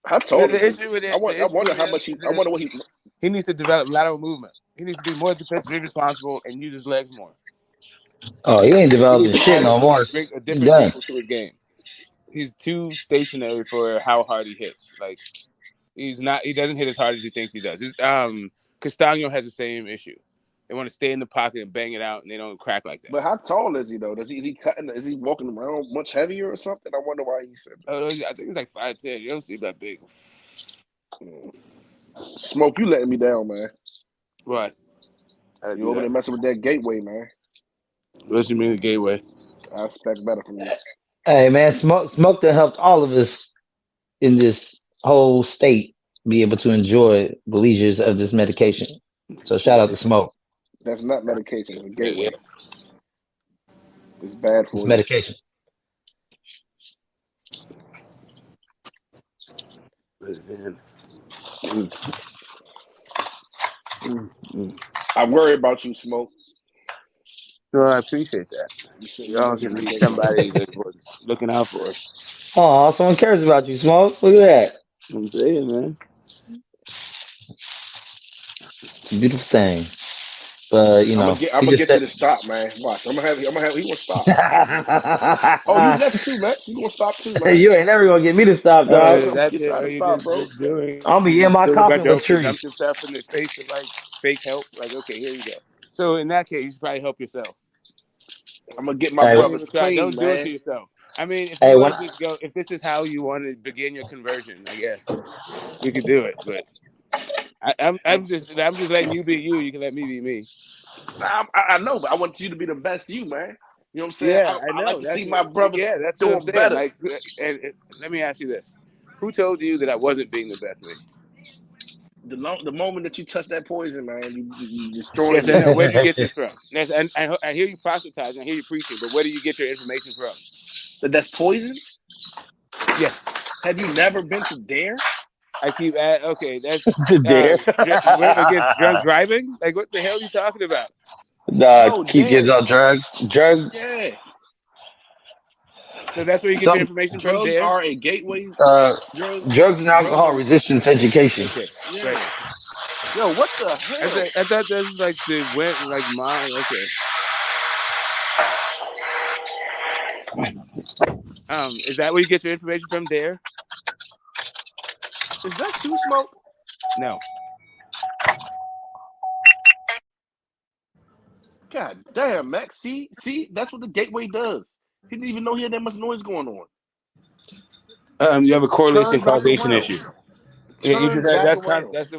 How tall is he? I wonder how much I wonder what he. He needs to develop lateral movement. He needs to be more defensively responsible and use his legs more. Oh, he ain't developing shit no more. Bring a different angle to his game. He's too stationary for how hard he hits. Like, he's not. He doesn't hit as hard as he thinks he does. Castaño has the same issue. They want to stay in the pocket and bang it out, and they don't crack like that. But how tall is he though? Is he cutting? Is he walking around much heavier or something? I wonder why he said that. I think he's like 5'10". You don't see that big. Smoke, you letting me down, man. What? You over there messing with that gateway, man. What do you mean the gateway? I expect better from you. Hey, man, Smoke that helped all of us in this whole state be able to enjoy the leisures of this medication. So shout out to Smoke. That's not medication. It's a gateway. It's bad for it's you. Medication. I worry about you, Smoke. Well, I appreciate that. You all should be somebody that's looking out for us. Oh, someone cares about you, Smoke. Look at that. I'm saying, man. It's a beautiful thing. But I'm gonna get you to stop, man. Watch. I'm gonna have he gonna stop. Oh, you next too, Max. You gonna stop too, man. You ain't never gonna get me to stop, dog. That's it. How stop, bro. I'll be in my coffin with trees. Stuff in the face of like fake help. Like, okay, here you go. So in that case, you should probably help yourself. I'm gonna get my brothers clean, Don't do it to yourself. I mean, if you want to just go, if this is how you want to begin your conversion, I guess you could do it. But I'm just letting you be you. You can let me be me. I know, but I want you to be the best you, man. You know what I'm saying? Yeah, I know. I like to see my brothers doing better. Like, and let me ask you this: who told you that I wasn't being the best me? The moment that you touch that poison, man, you just throw it. Yes, where do you get this from? And I hear you proselytizing, I hear you preaching, but where do you get your information from? That's poison? Yes. Have you never been to Dare? I keep at okay. That's Dare against drunk driving. Like, what the hell are you talking about? Keep kids on drugs. Drugs. Yeah. So that's where you get your information from. Drugs are a gateway. Drugs and alcohol resistance education. Okay. Yeah. Right. Yo, what the hell? I thought that was like the okay. Is that where you get your information from? Dare? Is that too Smoke? No. God damn, Max. See, that's what the gateway does. He didn't even know he had that much noise going on. You have a correlation causation issue. That's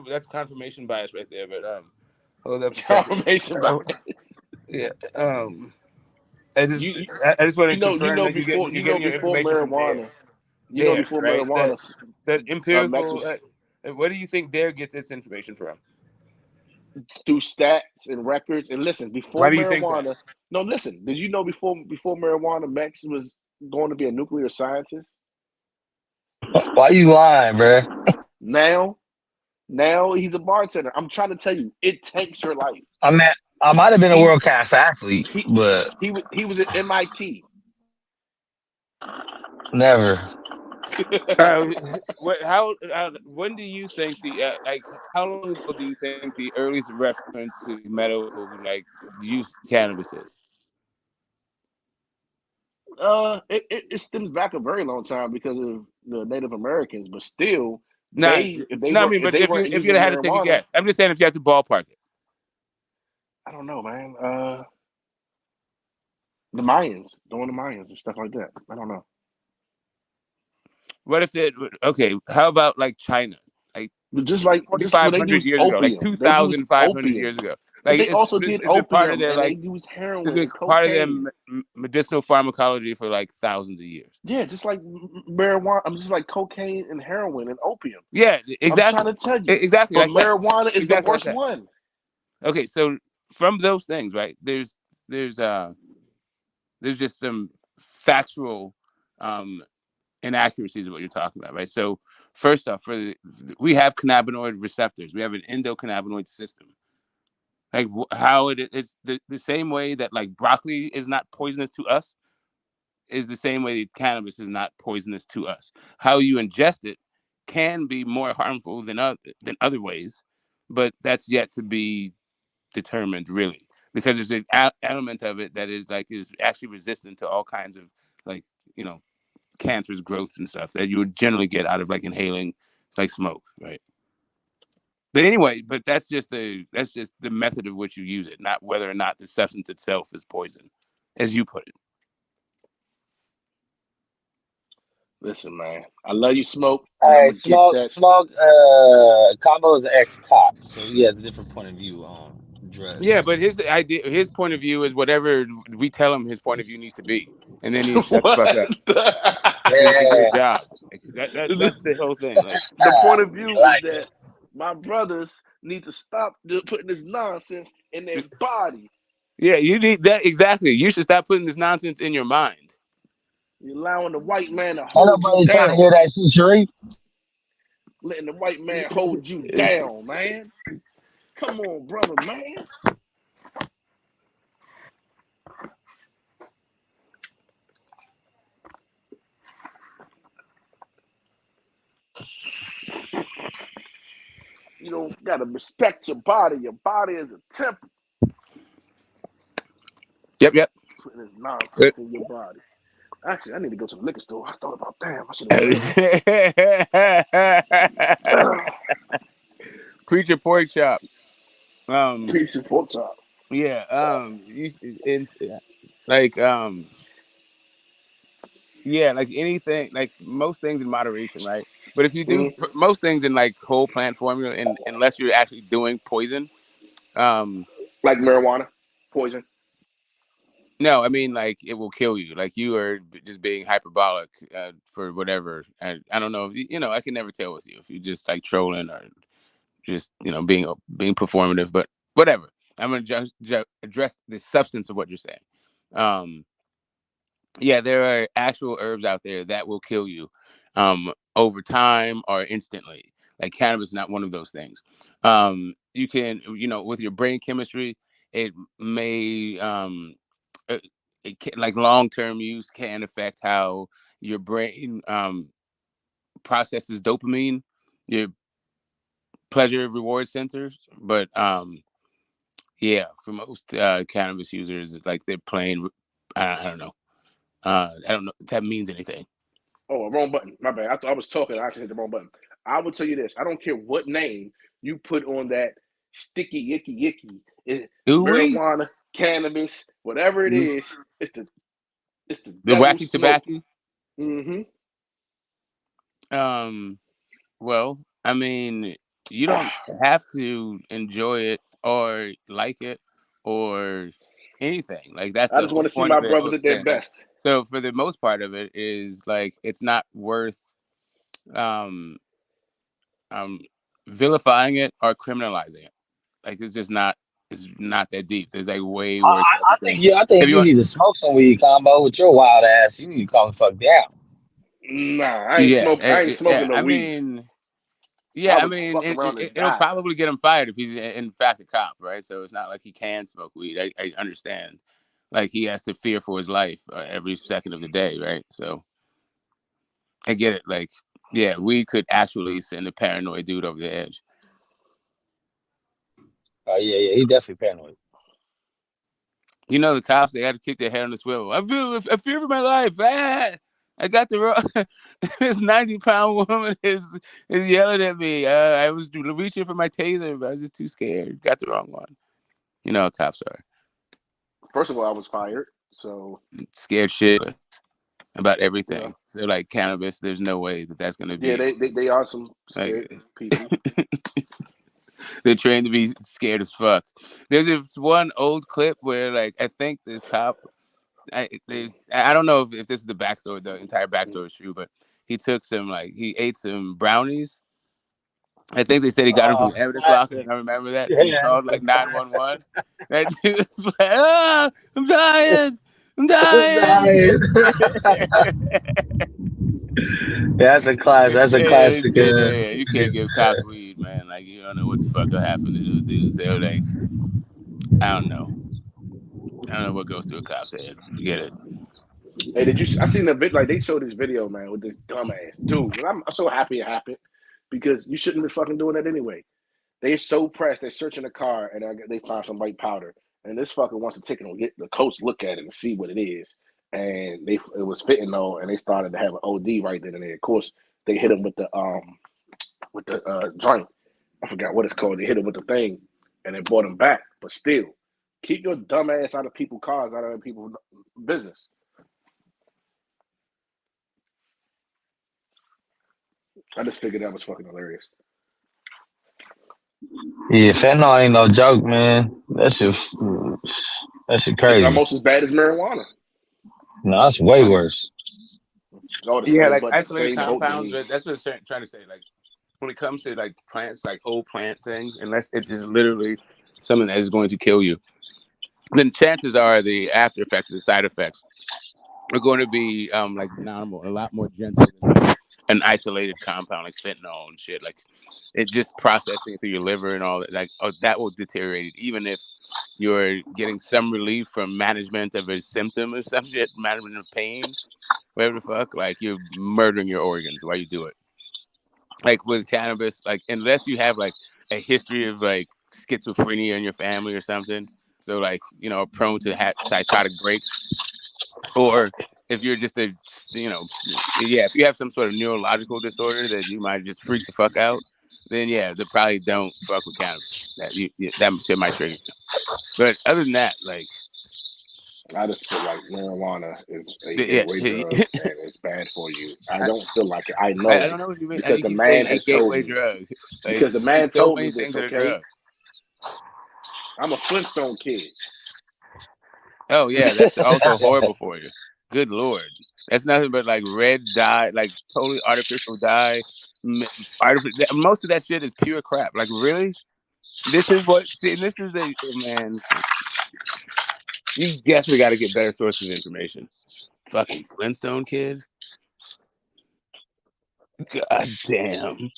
that's confirmation bias right there. But hold up. Confirmation bias. Yeah. I just You I just want to you confirm know that before you're getting your before information from marijuana, there, before right? marijuana, That Max empirical. was Where do you think Dare gets its information from? through stats and records. And listen, Why before do you think that? marijuana, no, listen. Did you know before marijuana, Max was going to be a nuclear scientist? Why you lying, bro? Now, now he's a bartender. I'm trying to tell you, it takes your life. I mean, I might have been a He world class athlete, he but he was at MIT. never. What? How? When do you think the like? How long ago do you think the earliest reference to medical like use cannabis is? It stems back a very long time because of the Native Americans, but still, No, no. I mean, if but they if weren't you using had to take a marijuana, guess, I'm just saying if you had to ballpark it. I don't know, man. The Mayans, doing the Mayans and stuff like that. I don't know. What if it? Okay, how about like China? Like But just when they 2,500 used years ago, like opium, they used 2,500 opium, years ago. but Like they also did it's been part of opium their and they like used it's heroin been and part of their cocaine. medicinal pharmacology for like thousands of years. Yeah, just like marijuana. I'm just like cocaine and heroin and opium. Yeah, I'm trying exactly, to tell you, exactly but like that, marijuana is the exactly like worst that. one. Okay, so from those things, right? There's just some factual inaccuracies of what you're talking about, right? So first off, we have cannabinoid receptors. We have an endocannabinoid system. Like how it's the same way that like broccoli is not poisonous to us is the same way that cannabis is not poisonous to us. How you ingest it can be more harmful than other ways, but that's yet to be determined really because there's an element of it that is actually resistant to all kinds of like you know cancerous growths and stuff that you would generally get out of like inhaling like smoke, right? But anyway, that's just the method of which you use it, not whether or not the substance itself is poison, as you put it. Listen, man, I love you, Smoke, and All I'm right, gonna get that. Smoke. Combo is an ex-cop, so he has a different point of view on Yeah, but drugs. his point of view is whatever we tell him his point of view needs to be, and then he shut the fuck What? up so he can do his Yeah, job. Like, that's the whole thing. Like, The point of I view is like that my brothers need to stop putting this nonsense in their body. yeah, you need that exactly. You should stop putting this nonsense in your mind. You're allowing the white man to Ain't hold you nobody trying to down, hear that shit, Sharif. letting the white man hold you down, man. Come on, brother, man. You don't gotta respect your body. Your body is a temple. Yep. Putting this nonsense in your body. Actually, I need to go to the liquor store. I thought about damn, I should have went in. Preacher pork chop. Piece of pork chop. Yeah. Like yeah, like anything, like most things in moderation, right? But if you do most things in like whole plant formula, and unless you're actually doing poison, like marijuana, poison. no, I mean like it will kill you. Like you are just being hyperbolic for whatever. I don't know if I can never tell with you if you're just like trolling or just being performative, but whatever. I'm gonna just address the substance of what you're saying. Yeah, there are actual herbs out there that will kill you over time or instantly. Like cannabis is not one of those things. You can, with your brain chemistry, it may, like long-term use can affect how your brain processes dopamine, your pleasure reward centers. But yeah, for most cannabis users, like they're plain, I don't know. I don't know if that means anything. Oh, wrong button. My bad. I thought I was talking. I actually hit the wrong button. I will tell you this. I don't care what name you put on that sticky, icky. Marijuana, cannabis, whatever it is, it's the the devil's wacky smoke. tobacco. Mm-hmm. Well, I mean, you don't have to enjoy it or like it or anything. Like that's I the just whole want to see point my of the brothers whole at their thing. Like, best. so for the most part of it is like it's not worth vilifying it or criminalizing it. Like it's just not. It's not that deep. There's like way worse I fucking think things. I If think you you want, need to smoke some weed combo with your wild ass. You need to calm the fuck down. Nah, I ain't yeah, smoke. I ain't yeah. smoking no I weed. mean, I yeah. I would mean, fuck around and it'll die. probably get him fired if he's in fact a cop, right? So it's not like he can smoke weed. I understand. Like he has to fear for his life every second of the day, right? So I get it. Like, yeah, we could actually send a paranoid dude over the edge. Oh yeah, he definitely paranoid. You know, the cops, they had to kick their head on the swivel. I fear for my life. Ah! I got the wrong. This 90-pound woman is yelling at me. I was reaching for my taser, but I was just too scared. Got the wrong one. You know how cops are. First of all, I was fired, so Scared shitless about everything. yeah, So like cannabis, there's no way that's gonna yeah. be They are some scared like. people. They're trained to be scared as fuck. There's this one old clip where like I think this cop. I don't know if this is the backstory, the entire backstory is true, but he took he ate some brownies. I think they said he got them from the evidence locker. Classic. I remember that, and he Yeah, called that's like a classic. 911. That dude was like, "Ah, I'm dying, I'm dying." Nice. That's a class. That's a Yeah, classic. yeah, you can't give cops weed, man. Like you don't know what the fuck will happen to those dudes. They're like, I don't know what goes through a cop's head. Forget it. Hey, I seen the video? Like they showed this video, man, with this dumbass dude. And I'm so happy it happened because you shouldn't be fucking doing that anyway. They're so pressed. They're searching the car and they find some white powder. And this fucker wants to take it and get the coach look at it and see what it is. And it was fentanyl, and they started to have an OD right then and there. Of course, they hit him with the joint. I forgot what it's called. They hit him with the thing, and they brought him back. But still, keep your dumb ass out of people's cars, out of people's business. I just figured that was fucking hilarious. Yeah, fentanyl ain't no joke, man. That shit It's crazy. almost as bad as marijuana. No, that's way worse. All the Yeah, same, like but isolated same compounds. potency. That's what I'm trying to say. Like when it comes to like plants, like whole plant things, unless it is literally something that is going to kill you, then chances are the after effects, the side effects, are going to be like normal, a lot more gentle than like an isolated compound like fentanyl and shit. Like it just processing through your liver and all that. Like that will deteriorate it, even if you're getting some relief from management of a symptom or some shit, management of pain. Whatever the fuck, like you're murdering your organs while you do it. Like with cannabis, like unless you have like a history of like schizophrenia in your family or something, so like prone to psychotic breaks, or if you're just if you have some sort of neurological disorder that you might just freak the fuck out, then yeah, they probably don't fuck with cannabis. That shit might trigger you. But other than that, like. I just feel like marijuana is a gateway drug and it's bad for you. I don't feel like it. I know. I don't know what you mean. Because You the keep saying man a has told gateway me. drug. Like, Because the man there's so told many me this. things that are Okay, drugs. I'm a Flintstone kid. Oh yeah, that's also horrible for you. Good Lord, that's nothing but like red dye, like totally artificial dye. Most of that shit is pure crap. Like really, this is the man. You definitely got to get better sources of information. Fucking Flintstone kid. God damn.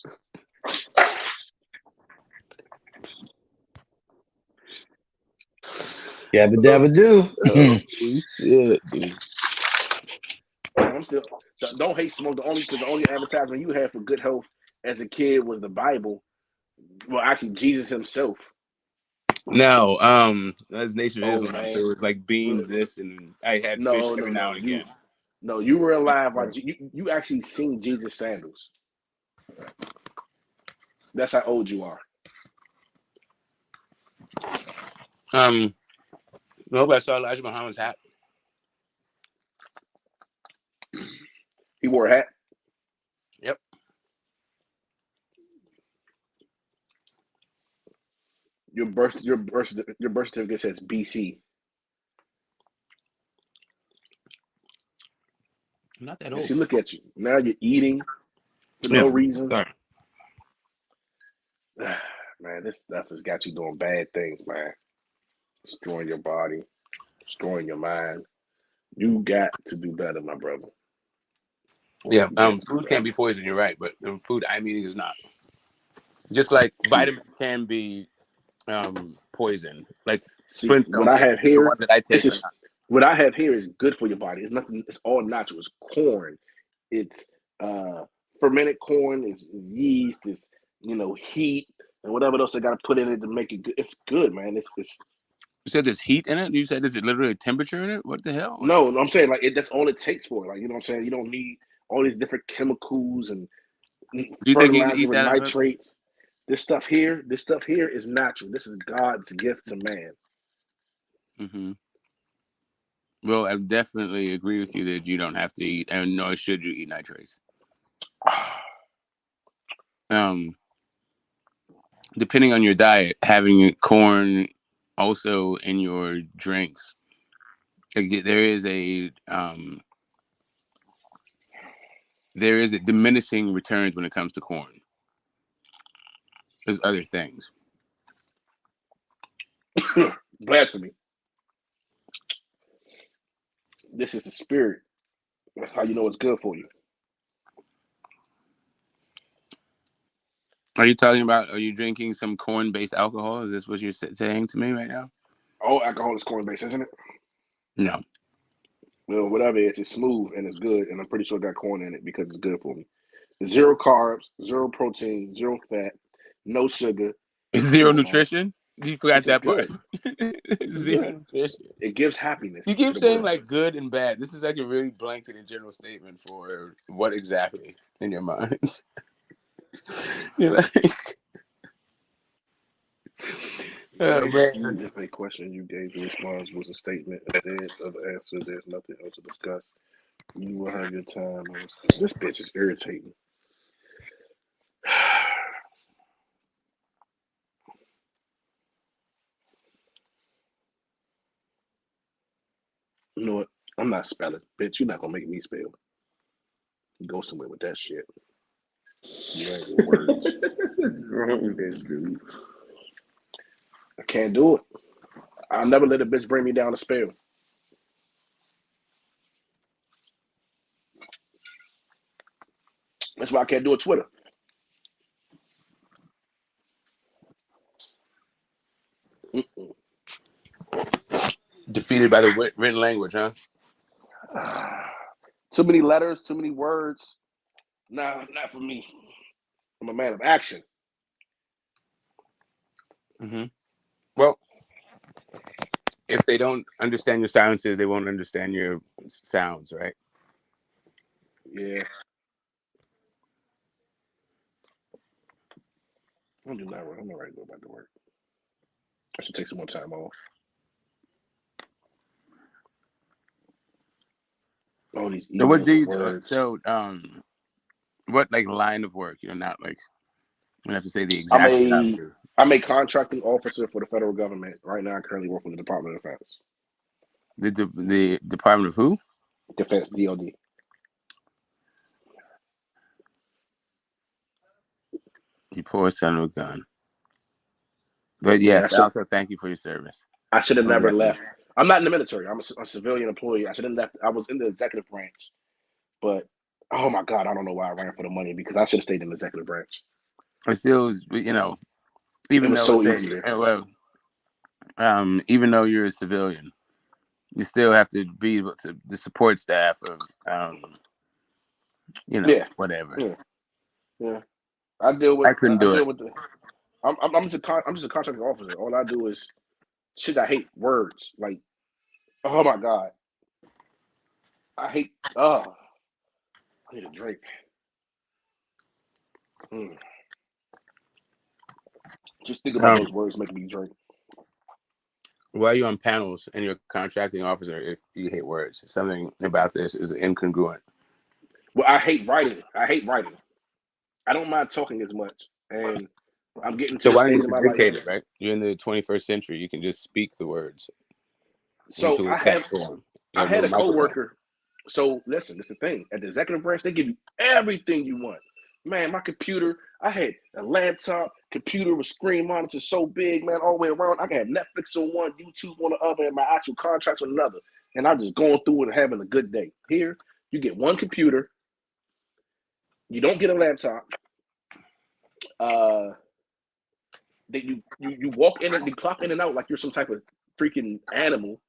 Yabba dabba do. Holy shit, dude. I'm still don't hate smoke. The only advertisement you had for good health as a kid was the Bible. Well, actually, Jesus himself. No, that's Nation of Islam. Man. So it's like beans this, and I had fish every now and again. No, you were alive. You actually seen Jesus sandals. That's how old you are. Nobody saw Elijah Muhammad's hat. He wore a hat. Yep. Your birth certificate says BC. I'm not that And old. see, look at you. Now you're eating for no reason. Sorry. Man, this stuff has got you doing bad things, man. Destroying your body, destroying your mind. You got to do better, my brother. Yeah, You got to do food better. can be poison. You're right, but the food I'm eating is not. Just like vitamins can be poison. Like Flint, what I have here, the ones that I take. What I have here is good for your body. It's nothing. It's all natural. It's corn. It's fermented corn. It's yeast. It's heat and whatever else they got to put in it to make it good. It's good, man. It's. You said there's heat in it. You said there's literally temperature in it. What the hell? No, I'm saying like that's all it takes for it. Like, you know what I'm saying? You don't need all these different chemicals and fertilizer and nitrates. This stuff here is natural. This is God's gift to man. Mm-hmm. Well, I definitely agree with you that you don't have to eat, and nor should you eat nitrates. Depending on your diet, having corn also in your drinks, there is a diminishing returns when it comes to corn. There's other things. Blasphemy. This is the spirit. That's how you know it's good for you. Are you drinking some corn-based alcohol? Is this what you're saying to me right now? All alcohol is corn-based, isn't it? No. Well, whatever it is, it's smooth and it's good, and I'm pretty sure it got corn in it because it's good for me. 0 carbs, 0 protein, 0 fat, no sugar. Zero nutrition? You forgot that part. Zero nutrition. It gives happiness. You keep saying like good and bad. This is like a really blanket and general statement for what exactly in your mind. You're like, if a question you gave the response was a statement instead of the answer, there's nothing else to discuss. You will have your time. This bitch is irritating. You know what? I'm not spelling. Bitch, you're not going to make me spell. Go somewhere with that shit. You ain't words. I can't do it. I'll never let a bitch bring me down to spell. That's why I can't do it Twitter. Defeated by the written language, huh? Too many letters, too many words. Nah, not for me. I'm a man of action. Mm-hmm. Well, if they don't understand your silences, they won't understand your sounds, right? Yeah. I'm not ready to go back to work. I should take some more time off. All these emails. So what do you do? So, what like line of work? You're not like you have to say the exact. I'm a contracting officer for the federal government. Right now, I currently work for the Department of Defense. The Department of who? Defense, DOD. You poor son of a gun. But yes, also thank you for your service. I should have never left. I'm not in the military. I'm a civilian employee. I should have left. I was in the executive branch. But, oh my God, I don't know why I ran for the money because I should have stayed in the executive branch. It still, even though it's so easy. Well, even though you're a civilian, you still have to be the support staff of, whatever. Yeah. I deal with. I couldn't do it. I'm just a contracting officer. All I do is shit. I hate words. Like, oh my God, I hate. I need a drink. Just think about those words making me drink. Why are you on panels and you're a contracting officer if you hate words? Something about this is incongruent. Well, I hate writing. I don't mind talking as much, and I'm getting to the stage in my life. Right? You're in the 21st century. You can just speak the words. So I had a coworker. So listen, it's the thing. At the executive branch, they give you everything you want. Man, my computer, I had a laptop, computer with screen monitor so big, man, all the way around. I can have Netflix on one, YouTube on the other, and my actual contracts on another. And I'm just going through it and having a good day. Here, you get one computer. You don't get a laptop. You walk in and you clock in and out like you're some type of freaking animal.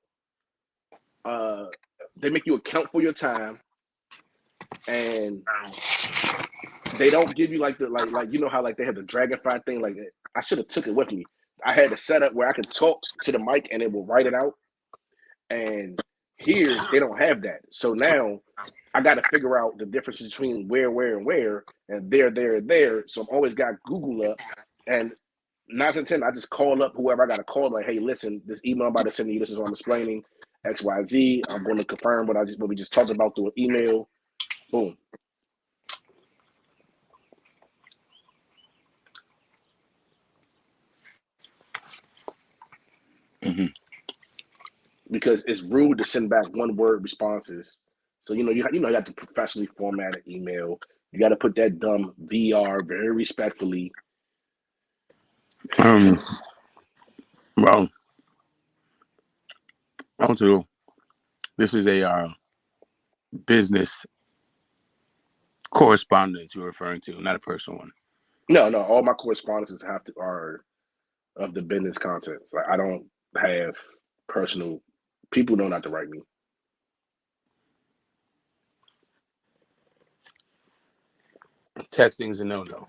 They make you account for your time, and they don't give you like you know how like they had the Dragonfly thing. Like I should have took it with me. I had a setup where I could talk to the mic and it will write it out. And here they don't have that. So now I got to figure out the difference between where, and there. So I'm always got Google up, and 9 out of 10, I just call up whoever I got to call. Like, hey, listen, this email I'm about to send you. This is what I'm explaining. XYZ. I'm going to confirm what we just talked about through an email. Boom. Mm-hmm. Because it's rude to send back one-word responses. So you have to professionally format an email. You got to put that dumb VR very respectfully. Well, also, this is a business correspondence you're referring to, not a personal one. No, all my correspondences are of the business content. Like I don't have personal. People know not to write me. Texting's a no-no.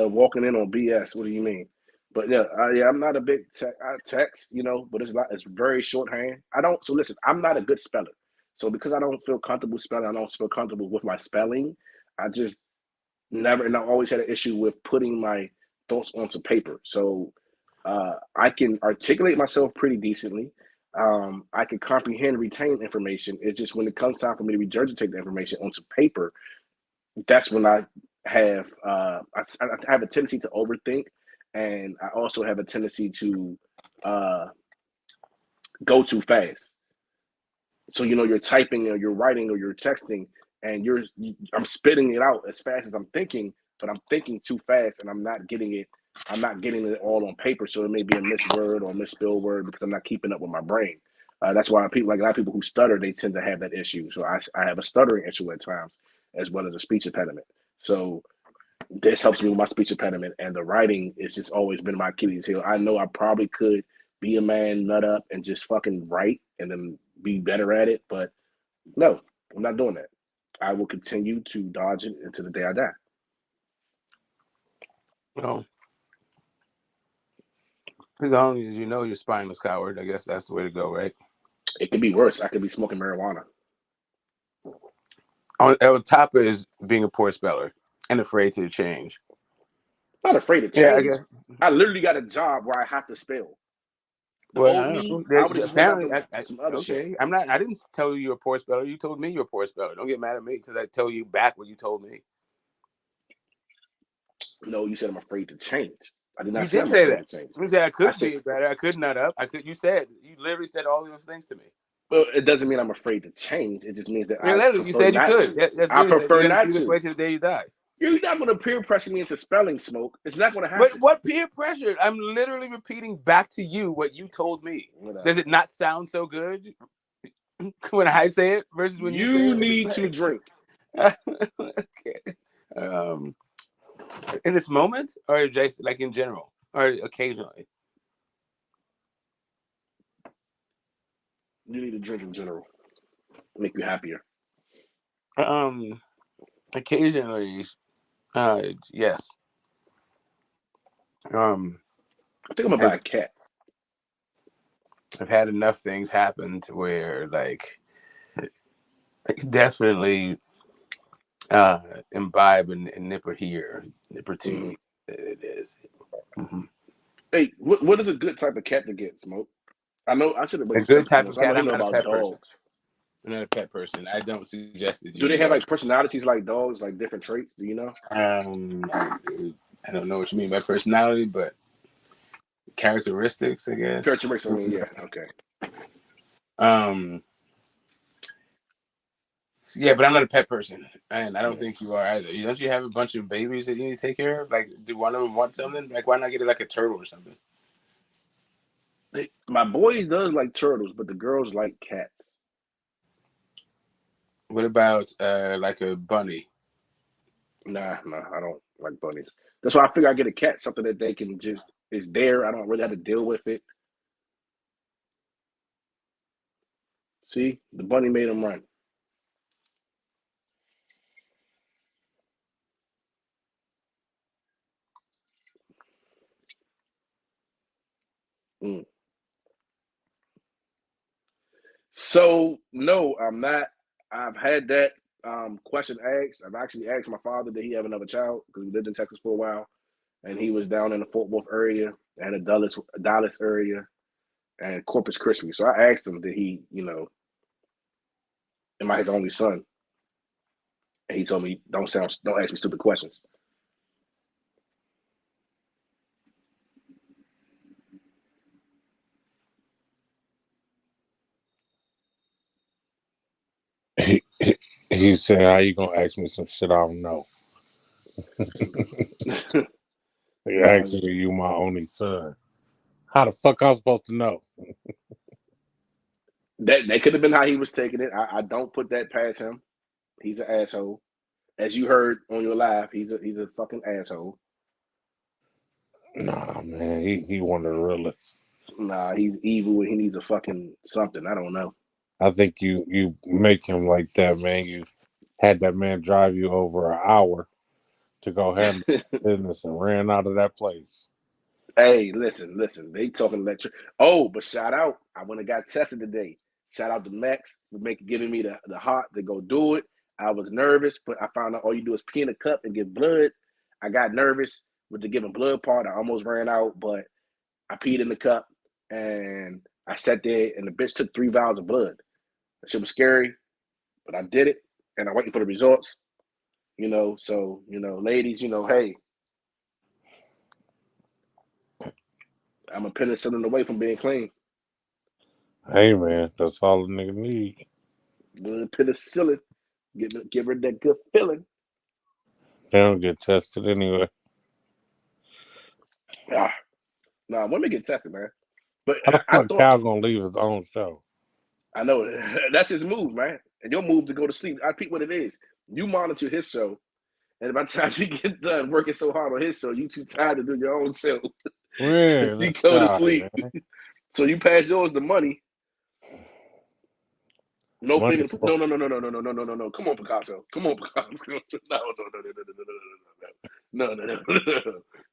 Walking in on BS. What do you mean? But yeah, I'm not a big text, but it's very shorthand. So listen, I'm not a good speller. So because I don't feel comfortable spelling, I don't feel comfortable with my spelling. I just never, and I always had an issue with putting my thoughts onto paper. So I can articulate myself pretty decently. I can comprehend, retain information. It's just when it comes time for me to regurgitate the information onto paper, that's when I have I have a tendency to overthink, and I also have a tendency to go too fast. So you're typing or you're writing or you're texting, and I'm spitting it out as fast as I'm thinking, but I'm thinking too fast, and I'm not getting it all on paper. So it may be a misword or a misspelled word because I'm not keeping up with my brain. That's why a lot of people who stutter, they tend to have that issue. So I have a stuttering issue at times, as well as a speech impediment. So this helps me with my speech impediment, and the writing has just always been my Achilles heel. I know I probably could be a man, nut up, and just fucking write and then be better at it, but no, I'm not doing that. I will continue to dodge it until the day I die. Well, as long as you know you're spineless coward, I guess that's the way to go, right? It could be worse. I could be smoking marijuana. On top is being a poor speller and afraid to change. Not afraid to change. Yeah, I guess. I literally got a job where I have to spell. Apparently, okay. Shit. I didn't tell you you're a poor speller. You told me you're a poor speller. Don't get mad at me because I tell you back what you told me. No, you said I'm afraid to change. I did not. You did say that. You said I could be better. I could nut up. You literally said all those things to me. Well, it doesn't mean I'm afraid to change. It just means that you said you could. I prefer not to. Wait till the day you die. You're not going to peer pressure me into spelling, Smoke. It's not going to happen. But what peer pressure? I'm literally repeating back to you what you told me. Whatever. Does it not sound so good when I say it versus when you say it? You need to drink. Okay. In this moment, or just like in general, or occasionally? You need to drink in general. Make you happier. Occasionally, yes. I think I'm gonna buy a cat. I've had enough things happen to where, like, I definitely imbibe and nipper here, nipper two. It is. Mm-hmm. Hey, what is a good type of cat to get, Smoke? I know I should have. A good type of cat. I'm not a pet person. I'm not a pet person. I don't suggest that. Do they have like personalities like dogs, like different traits? Do you know? I don't know what you mean by personality, but characteristics, I guess. Characteristics, I mean, yeah, okay. Yeah, but I'm not a pet person, and I don't think you are either. Don't you have a bunch of babies that you need to take care of? Like, do one of them want something? Like, why not get it like a turtle or something? My boy does like turtles, but the girls like cats. What about like a bunny? Nah, I don't like bunnies. That's why I figure I get a cat, something that they can just is there. I don't really have to deal with it. See, the bunny made him run. So no, I'm not. I've had that question asked. I've actually asked my father, did he have another child? Because we lived in Texas for a while, and he was down in the Fort Worth area and the Dallas area and Corpus Christi. So I asked him, did he, am I his only son? And he told me, don't ask me stupid questions. He said, "How you gonna ask me some shit I don't know?" He asked me, "You my only son? How the fuck I'm supposed to know?" That could have been how he was taking it. I don't put that past him. He's an asshole. As you heard on your live, he's a fucking asshole. Nah, man, he one of the realest. Nah, he's evil and he needs a fucking something. I don't know. I think you make him like that, man. You had that man drive you over an hour to go handle business and ran out of that place. Hey, listen. They talking electric. Oh, but shout out. I went and got tested today. Shout out to Max for giving me the heart to go do it. I was nervous, but I found out all you do is pee in a cup and give blood. I got nervous with the giving blood part. I almost ran out, but I peed in the cup and I sat there and the bitch took 3 vials of blood. That shit was scary, but I did it and I'm waiting for the results. So, ladies, hey, I'm a penicillin away from being clean. Hey, man, that's all a nigga need. Good penicillin. Give her that good feeling. They don't get tested anyway. Nah, women get tested, man. But how the fuck Cal gonna leave his own show? I know that's his move, man. And your move to go to sleep. I peep what it is. You monitor his show, and by the time you get done working so hard on his show, you too tired to do your own show. Yeah, so you go to sleep. So you pass yours the money. No fingers. No. Come on, Picasso. Come on, Picasso.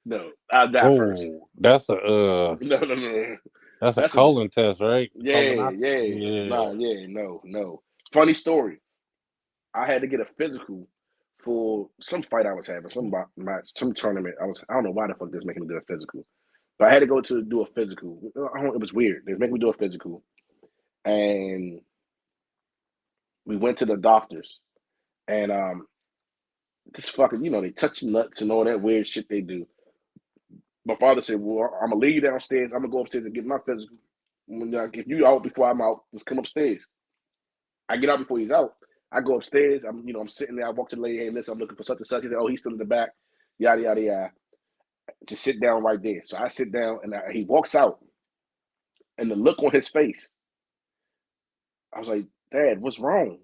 No. I'll die first. That's a No. That's a colon test, right? Yeah. No. Funny story. I had to get a physical for some fight I was having, some tournament. I don't know why the fuck they was making me do a physical, but I had to go to do a physical. It was weird. They was making me do a physical, and we went to the doctors, and this fucking, they touch your nuts and all that weird shit they do. My father said, "Well, I'm gonna leave you downstairs. I'm gonna go upstairs and get my physical. If you out before I'm out, just come upstairs." I get out before he's out. I go upstairs. I'm sitting there. I walk to the lady. Hey, listen, I'm looking for such and such. He said, "Oh, he's still in the back." Yada yada yada. Just sit down right there. So I sit down, and he walks out, and the look on his face, I was like, "Dad, what's wrong?"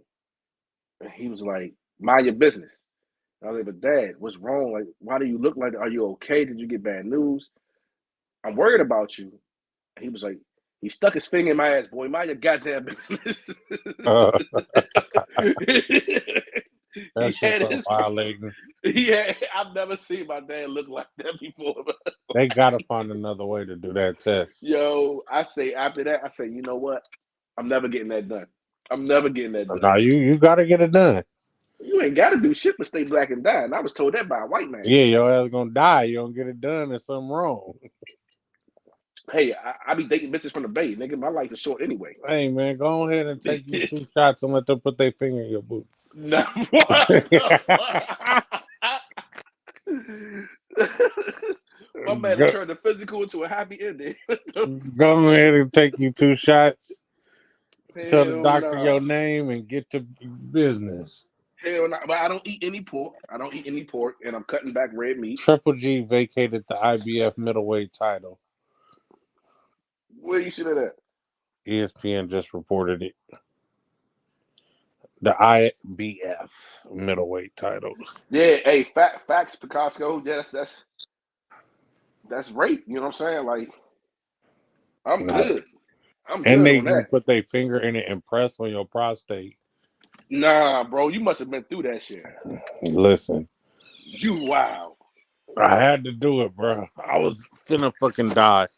And he was like, "Mind your business." I was like, "But Dad, what's wrong? Like, why do you look like that? Are you okay? Did you get bad news? I'm worried about you." And he was like, he stuck his finger in my ass, boy. Mind your goddamn business. That's so violating. Yeah, I've never seen my dad look like that before. They gotta find another way to do that test. Yo, after that, you know what? I'm never getting that done. I'm never getting that done. Now you gotta get it done. You ain't gotta do shit but stay black and die. And I was told that by a white man. Yeah, your ass gonna die. You don't get it done. There's something wrong. Hey, I be dating bitches from the Bay, nigga. My life is short anyway. Hey man, go ahead and take you 2 shots and let them put their finger in your boot. No, what? My man Go, turned the physical into a happy ending. go ahead and take you 2 shots. Tell the Hell doctor nah. your name and get to business. Hell nah. But I don't eat any pork. And I'm cutting back red meat. Triple G vacated the IBF middleweight title. Where you see that at? ESPN just reported it. The IBF middleweight title. Yeah, hey, facts, Picasso. Yeah, that's rape. You know what I'm saying? Like, I'm Nah. good. I'm And good they on gonna that. put their finger in it and press on your prostate. Nah, bro, you must have been through that shit. Listen, You wow. I had to do it, bro. I was finna fucking die.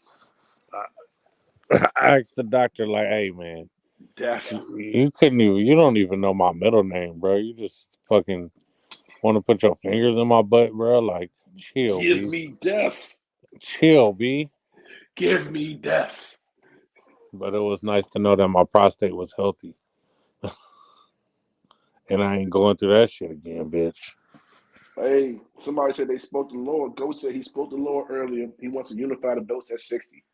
I asked the doctor, like, hey, man, you don't even know my middle name, bro. You just fucking want to put your fingers in my butt, bro. Like, chill, Give B. me death. Chill, B. Give me death. But it was nice to know that my prostate was healthy. And I ain't going through that shit again, bitch. Hey, somebody said they spoke to the Lord. Ghost said he spoke to the Lord earlier. He wants to unify the belts at 60.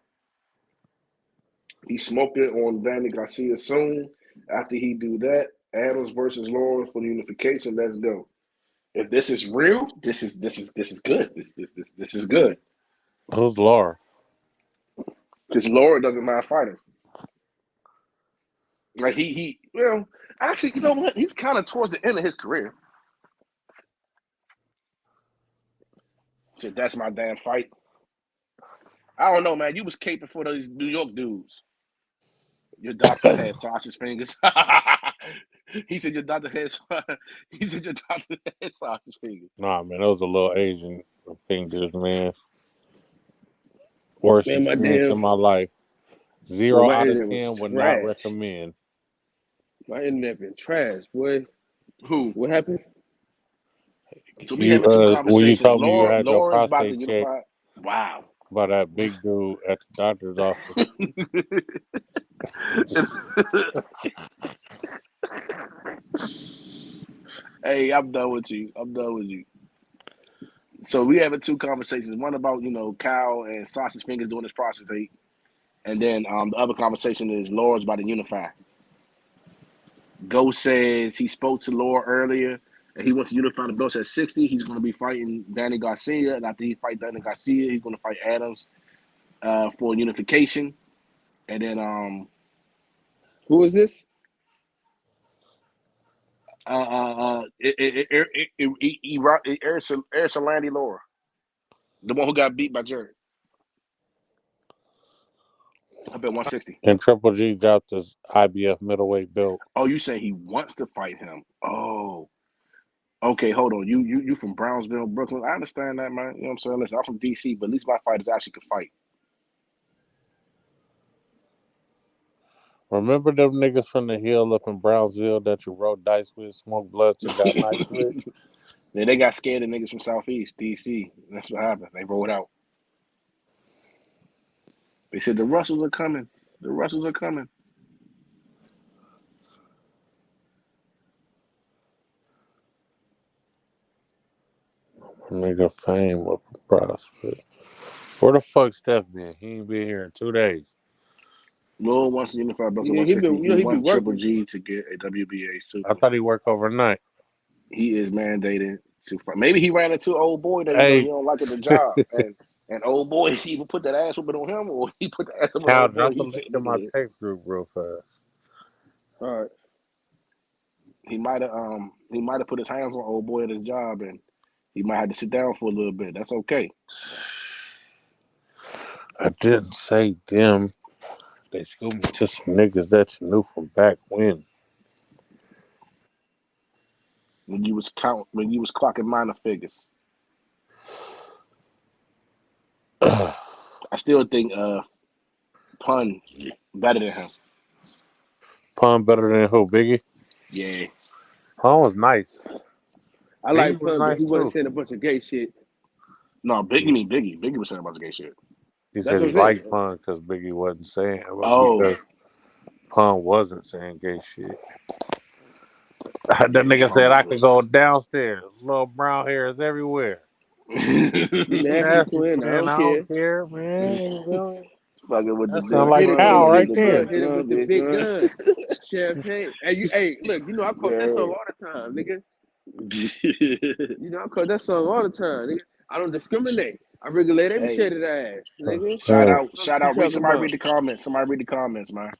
He's smoking on Danny Garcia soon. After he do that, Adams versus Lawrence for the unification. Let's go. If this is real, this is good. This is good. Who's Laura? Because Laura doesn't mind fighting. Like actually, you know what? He's kind of towards the end of his career. Said that's my damn fight. I don't know, man. You was caping for those New York dudes. Your doctor had sausage fingers. He said your doctor had. He said your doctor had sausage fingers. Nah, man, those a little Asian fingers, man. Worst Man, experience in my life. boy, 0 my out of internet was 10 would not trash. recommend. My internet been trash, boy. Who? What happened? So we having two When you conversations. told me you had your Lauren's about to prostate checked unify. Wow. by that big dude at the doctor's office. Hey, I'm done with you. So we having two conversations. One about Kyle and Sausage Fingers doing his prostate, and then the other conversation is Lord's about to unify. Ghost says he spoke to Lord earlier and he wants to unify the belts at 60. He's going to be fighting Danny Garcia, and after he fights Danny Garcia, he's going to fight Adams for unification. And then Who is this? Solandi Laura, the one who got beat by Jared. I bet 160. And Triple G dropped his IBF middleweight belt. Oh, you say he wants to fight him? Oh, okay. Hold on. You from Brownsville, Brooklyn? I understand that, man. You know what I'm saying? Listen, I'm from DC, but at least my fighters actually could fight. Remember them niggas from the hill up in Brownsville that you rode dice with, smoked blunts, and got nights with? Yeah, they got scared of niggas from Southeast DC. That's what happened. They rolled out. They said the Russells are coming. The Russells are coming. Nigga Fame up in Prospect. Where the fuck Steph been? He ain't been here in 2 days. Lord wants to unify belts at Yeah, 160. he He be wants Triple working. G to get a WBA super. I thought he worked overnight. He is mandated to fight. Maybe he ran into old boy that Hey. he don't like at the job, and old boy he even put that ass whooping on him, or he put the ass whooping on Cal, old boy. drop the He link said, in my "Nigga, text group real fast. All right. he might have put his hands on old boy at his job, and he might have to sit down for a little bit. That's okay." I didn't say them. They scooped me to some niggas that you knew from back when. When you was clocking minor figures. I still think Pun better than him. Pun better than who? Biggie? Yeah. Pun was nice. I like Biggie was Pun, but nice he wasn't too. saying a bunch of gay shit. No, Biggie. You mean Biggie? Biggie was saying a bunch of gay shit. He That's said what he I'm saying. liked Pun because Biggie wasn't saying it, Oh. because Pun wasn't saying gay shit. That nigga said I could go downstairs. Little brown hairs everywhere. You nasty Nasty twin. I twin, don't I care. don't care, man. You know? Fucking with the That big sound Hit like him with Cal the gun, right big the there. gun. big Hit him gun, with the big big gun. gun. Champagne. Hey, look, you know I quote that song all the time, nigga. You know I quote that song all the time, nigga. I don't discriminate. I regulate every Hey, shade of the ass, nigga. shout Mm. out, Fuck shout you out. Read talking somebody about? read the comments. Somebody read the comments, man.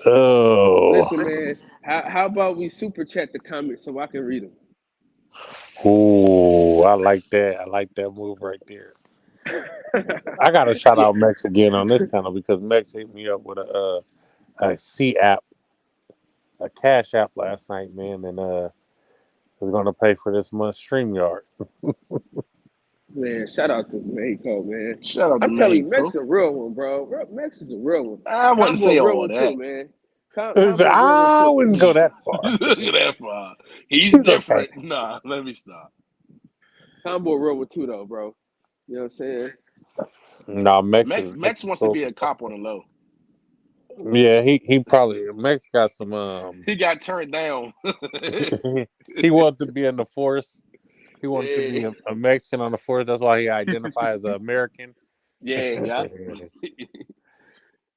Oh, Listen, man. How about we super chat the comments so I can read them? ooh, I like that. I like that move right there. I gotta shout out Mex again on this channel because Mex hit me up with a C app, a Cash app last night, man, and is gonna pay for this month's StreamYard. Man, shout out to Mexico, man. Shout out to I'm telling you, Mexico. Mex is a real one, bro. Mex is a real one. I wouldn't Combo a say real all one too, that. man. Combo a real one I too. wouldn't go that far. Look at that far. He's He's okay. different. Nah, let me stop. Combo a real one too, though, bro. You know what I'm saying? No, Mex Mex is Mex wants to cool. be a cop on the low. Yeah, he probably Mex got some He got turned down. he wanted to be in the force. He wanted to be Yeah, a Mexican on the force. That's why he identifies as an American. yeah.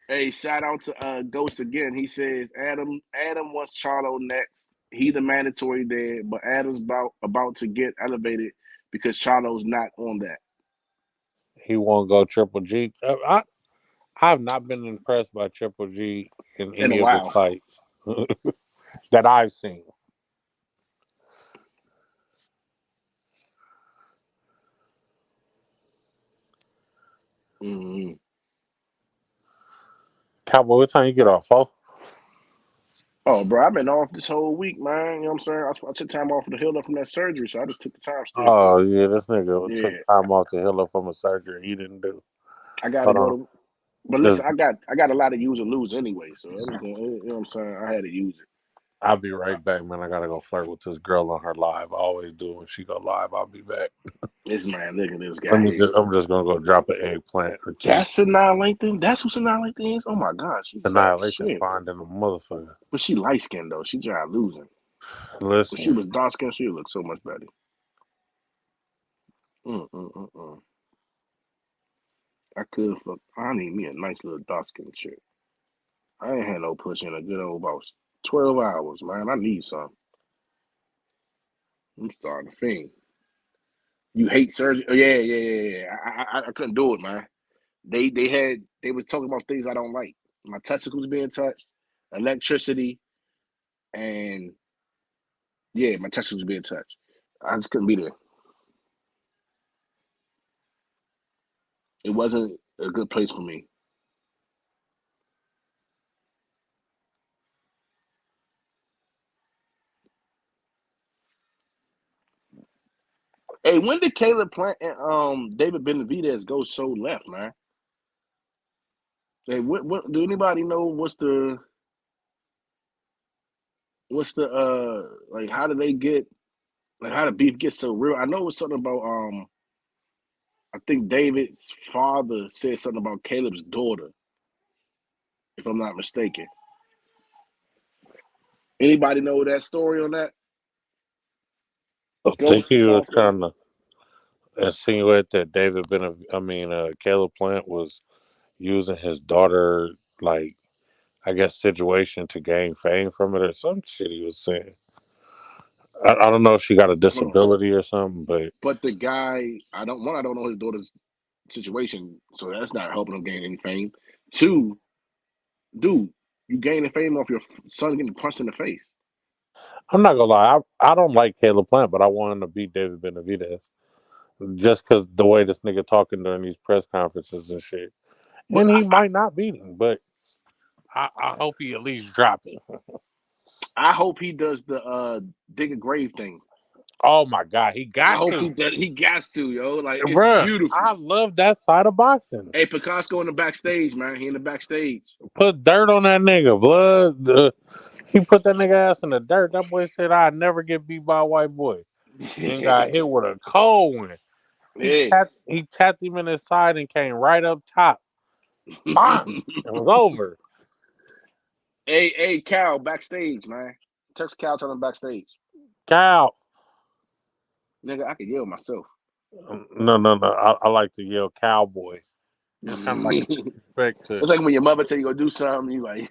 Hey, shout out to Ghost again. He says Adam wants Charlo next. He the mandatory there, but Adam's about to get elevated because Charlo's not on that. He won't go Triple G. I've not been impressed by Triple G in In a any of his while. fights that I've seen. Mm-hmm. Cowboy, what time you get off, folks? Oh, bro, I've been off this whole week, man. You know what I'm saying? I took time off for the heal up from that surgery, so I just took the time still. Oh yeah, this nigga took Yeah, time off to heal up from a surgery he didn't do. I gotta Hold go on. to. But This, listen, I got a lot of use and lose anyway, so I was going. You know what I'm saying? I had to use it. I'll be right back, man. I gotta go flirt with this girl on her live. I always do when she go live. I'll be back. This man, look at this guy here. I'm just gonna go drop an eggplant or two. That's Annihilation. That's who Annihilation is. Oh my god, she's fat as Annihilation shit. finding a motherfucker. But she light skinned though. She tried losing. Listen, If she was dark skinned, she'd look so much better. I could fuck. I need me a nice little dark skinned chick. I ain't had no pussy in a good old about 12 hours, man. I need some. I'm starting to fiend. You hate surgery? Oh, yeah. I couldn't do it, man. They was talking about things I don't like. My testicles being touched, electricity, and yeah, my testicles being touched. I just couldn't be there. It wasn't a good place for me. Hey, when did Caleb Plant and David Benavidez go so left, man? Hey, what do anybody know what's the like how did they get like how the beef get so real? I know it was something about I think David's father said something about Caleb's daughter, if I'm not mistaken. Anybody know that story on that? I think Ghost he was Stalker. trying to insinuate that Caleb Plant was using his daughter, like, I guess, situation to gain fame from it or some shit he was saying. I don't know if she got a Hold on. disability or something, But the guy, I don't know his daughter's situation, so that's not helping him gain any fame. Two, dude, you gaining fame off your son getting punched in the face. I'm not gonna lie. I don't like Caleb Plant, but I want him to beat David Benavidez just because the way this nigga talking during these press conferences and shit. But And he might not beat him, but I hope he at least drop him. I hope he does the dig a grave thing. Oh my god, he I got hope to. he does. He got to, yo. Like it's Bruh, beautiful. I love that side of boxing. Hey, Picasso in the backstage, man. He in the backstage. Put dirt on that nigga, blood. He put that nigga ass in the dirt. That boy said, "I'd never get beat by a white boy." And got hit with a cold one. He tapped him in his side and came right up top. Bang! It was over. Hey, Cal, backstage, man. Text Cal, tell him backstage. Cal, Nigga, I can yell myself. No. I like to yell cowboy. It's kind of like respect to. It's like when your mother tell you go do something, you like,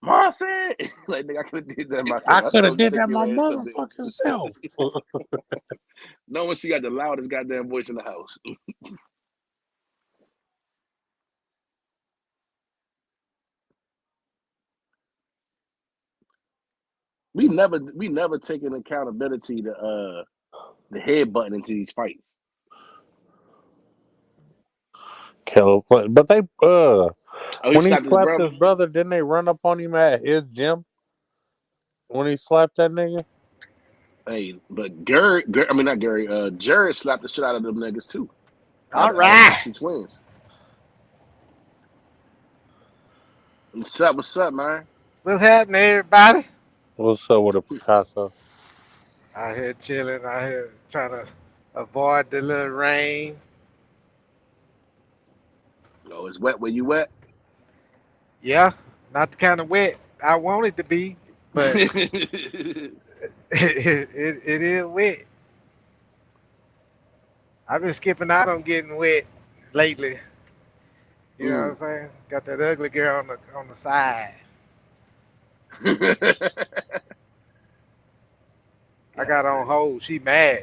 Mom said, like, nigga, I could have did that myself. I could have told you did take that my your ass up there. motherfucking self. No one she got the loudest goddamn voice in the house. We never taken accountability to the headbutting into these fights. Killer, but they he when he slapped his slapped brother. his brother, didn't they run up on him at his gym when he slapped that nigga? Hey, but not Gary. Jared slapped the shit out of them niggas too. All right. Two twins. What's up, man? What's happening, everybody? What's up with a Picasso? Out here chilling. Out here trying to avoid the little rain. Oh, it's wet where you wet? Yeah, not the kind of wet I want it to be, but it is wet. I've been skipping out on getting wet lately. You know what I'm saying? Got that ugly girl on the side. I got on hold. She mad.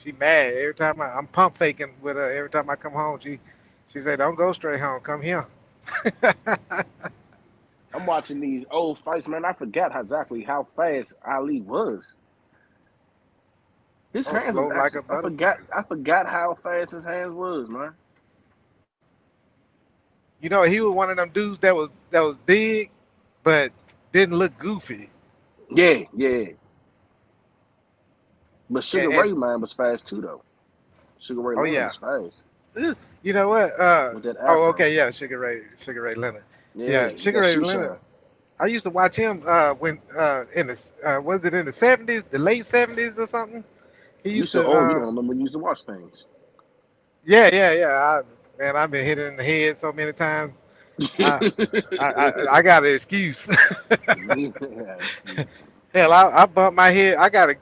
She mad every time I'm pump faking with her. Every time I come home, she said, "Don't go straight home. Come here." I'm watching these old fights, man. I forgot exactly how fast Ali was. His hands was like actually, I forgot how fast his hands was, man. You know, he was one of them dudes that was big, but didn't look goofy. Yeah. But Sugar Ray, man, was fast too, though. Sugar Ray Leonard was fast. You know what? With that afro. Okay, yeah, Sugar Ray Leonard. Yeah, Sugar Ray Leonard. I used to watch him when in the was it in the 70s, the late 70s or something? He used to. You don't remember when you used to watch things. Yeah. Man, I've been hit in the head so many times. I got an excuse. Hell, I bumped my head. I got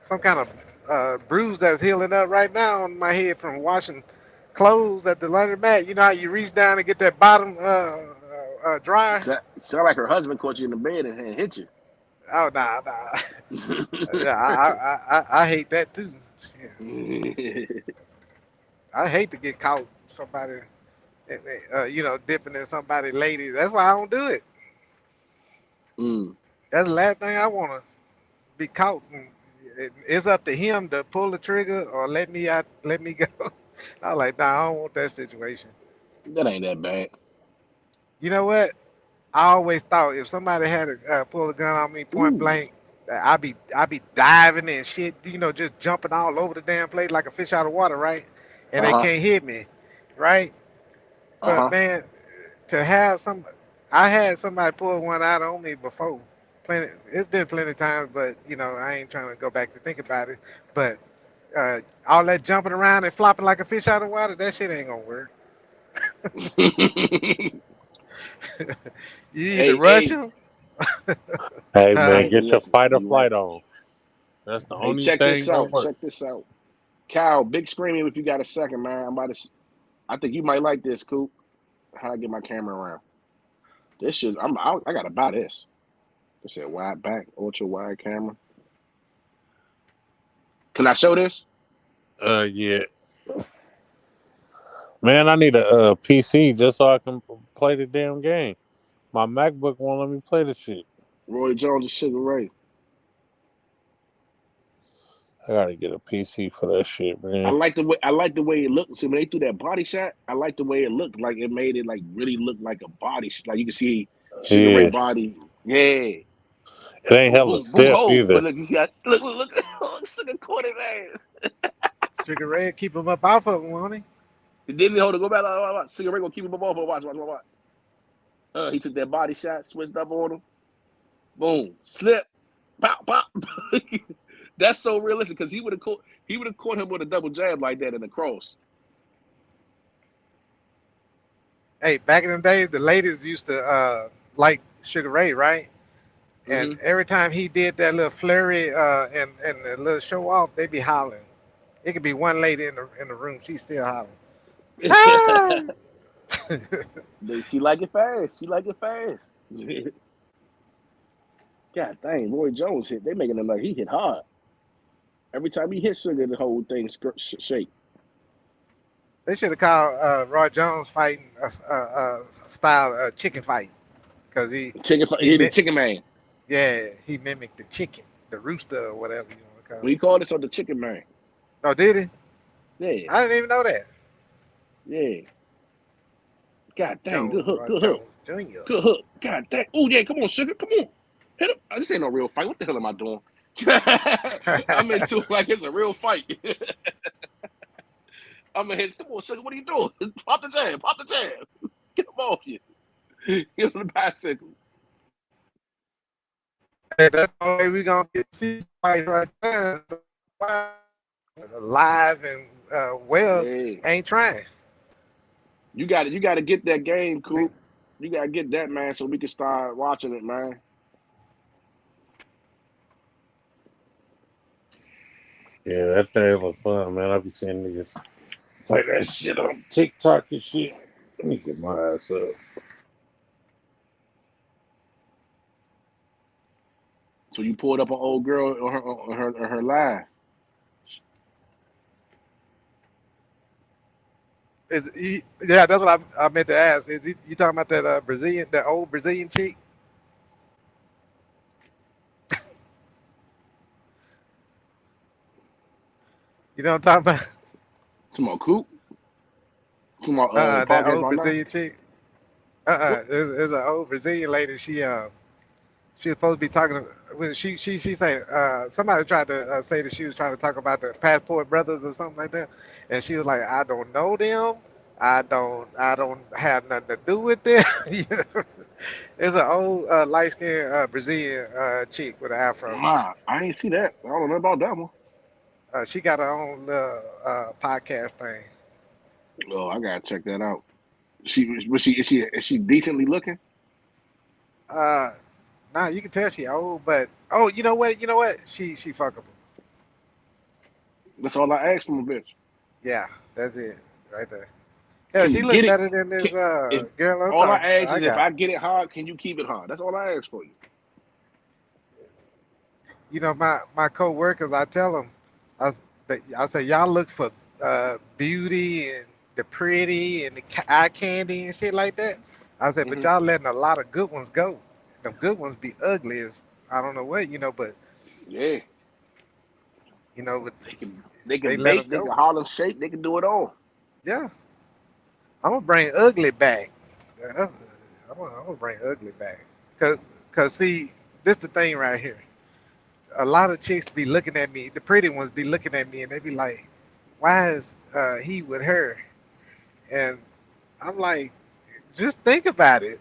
some kind of bruise that's healing up right now on my head from washing clothes at the laundromat. You know how you reach down and get that bottom dry? Sound like her husband caught you in the bed and hit you. Oh, nah. Yeah, I hate that too. Yeah. I hate to get caught somebody, dipping in somebody's lady. That's why I don't do it. That's the last thing I want to be caught. And it's up to him to pull the trigger or let me go. I was like, nah, I don't want that situation. That ain't that bad. You know what? I always thought if somebody had to pull a gun on me point blank, I'd be diving and shit, just jumping all over the damn place like a fish out of water, right? And they can't hit me, right? But man, to have I had somebody pull one out on me before. It's been plenty times, but I ain't trying to go back to think about it. But all that jumping around and flopping like a fish out of water, that shit ain't gonna work. You either rush him. Hey man, get your fight or flight on. That's the only thing. Check this out. Kyle, big screaming if you got a second, man. I think you might like this, Coop. How do I get my camera around? This shit, I gotta buy this. It's a wide back, ultra wide camera. Can I show this? Yeah. Man, I need a PC just so I can play the damn game. My MacBook won't let me play the shit. Roy Jones and Sugar Ray. I gotta get a PC for that shit, man. I like the way it looked. See, when they threw that body shot, I like the way it looked. Like it made it like really look like a body shot. Like you can see Sugar Ray body. Yeah. It ain't hella stiff either. But look, you see, look, Sugar caught his ass. Sugar Ray keep him up off of him, won't he? Didn't he hold it? Go back. Sugar Ray gonna keep him up off of him. Watch. He took that body shot, switched up on him. Boom, slip, pop. That's so realistic because he would have caught him with a double jab like that in the cross. Hey, back in the days, the ladies used to like Sugar Ray, right? And Hmm. every time he did that little flurry and the little show off, they be hollering. It could be one lady in the room, she's still hollering. Ah! She like it fast. She like it fast. God dang, Roy Jones hit. They making him like he hit hard. Every time he hit Sugar, the whole thing shake. They should have called Roy Jones fighting a style chicken fight because Chicken, he he hit the mi- Chicken Man. yeah, he mimicked the chicken, the rooster or whatever you want to call We it. called this on the Chicken Man. Oh, did he? Yeah, I didn't even know that. yeah. God dang, Jones, good hook, Roy good hook, Jones Jr. good hook. God dang. Oh yeah, come on, Sugar, come on. Hit him. This ain't no real fight. What the hell am I doing? I'm into it like it's a real fight. I'm in his. Come on, Sugar, what are you doing? Pop the jab, pop the jab. Get him off you. Get on the bicycle. Hey, that's the way we gonna get to see fights right there. Live and well Yeah, ain't trying. you got it. You got to get that game, Coop. You got to get that, man, so we can start watching it, man. Yeah, that thing was fun, man. I be seeing niggas play that shit on TikTok and shit. Let me get my ass up. So you pulled up an old girl on her live. Yeah, that's what I meant to ask. You talking about that Brazilian, that old Brazilian chick? You know what I'm talking about? Come on, Coop. Come on, That podcast old right now. Brazilian chick. What? There's an old Brazilian lady. She was supposed to be talking. When she said somebody tried to say that she was trying to talk about the Passport Brothers or something like that, and she was like, I don't know them. I don't have nothing to do with them. You know? It's an old light skinned Brazilian chick with an afro. Nah, I ain't see that. I don't know about that one. She got her own little podcast thing. Oh, I gotta check that out. Is she decently looking? Uh, Nah, you can tell she old, but oh, you know what? You know what? She fuckable. That's all I asked from a bitch. Yeah, that's it right there. Yeah, Can she you looked get it? better than Can, this if girl I'm all I talking to. ask I is if got, I get it hard, can you keep it hard? That's all I ask for you. my co-workers. I tell them, I, s- I say y'all look for beauty and the pretty and the eye candy and shit like that. I said, but Hmm. y'all letting a lot of good ones go. Them good ones be ugly as I don't know what, but Yeah, but they they can let them bake, they can go. Harlem shake, they can do it all. Yeah, I'm gonna bring ugly back. That's, I'm gonna bring ugly back. Cause see, this the thing right here. A lot of chicks be looking at me. The pretty ones be looking at me, and they be like, "Why is he with her?" And I'm like, just think about it.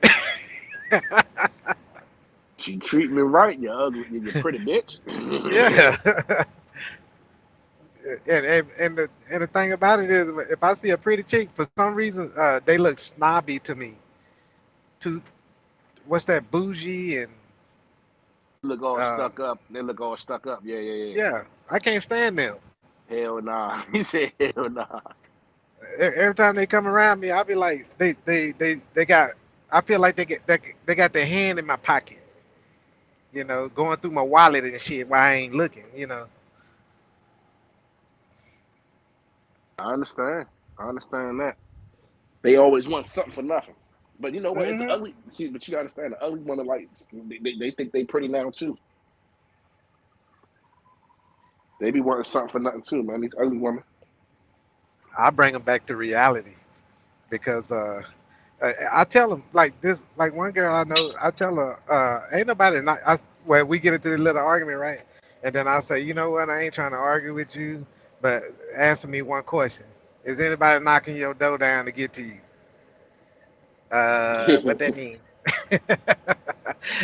She treat me right, you ugly, you pretty bitch. Yeah. And the thing about it is, if I see a pretty chick, for some reason, they look snobby to me. To what's that bougie and Look all uh, stuck up. They look all stuck up. Yeah, yeah, yeah. yeah, I can't stand them. Hell nah. He said hell nah. Every time they come around me, I'll be like, they got. I feel like they got their hand in my pocket, going through my wallet and shit while I ain't looking, I understand. I understand that. They always want something for nothing. But you know what? If the Hmm. ugly, see, but you gotta understand the ugly one are like they think they pretty now too. They be wanting something for nothing too, man. These ugly women. I bring them back to reality because I tell them like this, like one girl I know, I tell her, ain't nobody not. Well, we get into a little argument, right? And then I say, you know what? I ain't trying to argue with you, but answer me one question: is anybody knocking your door down to get to you? What that mean?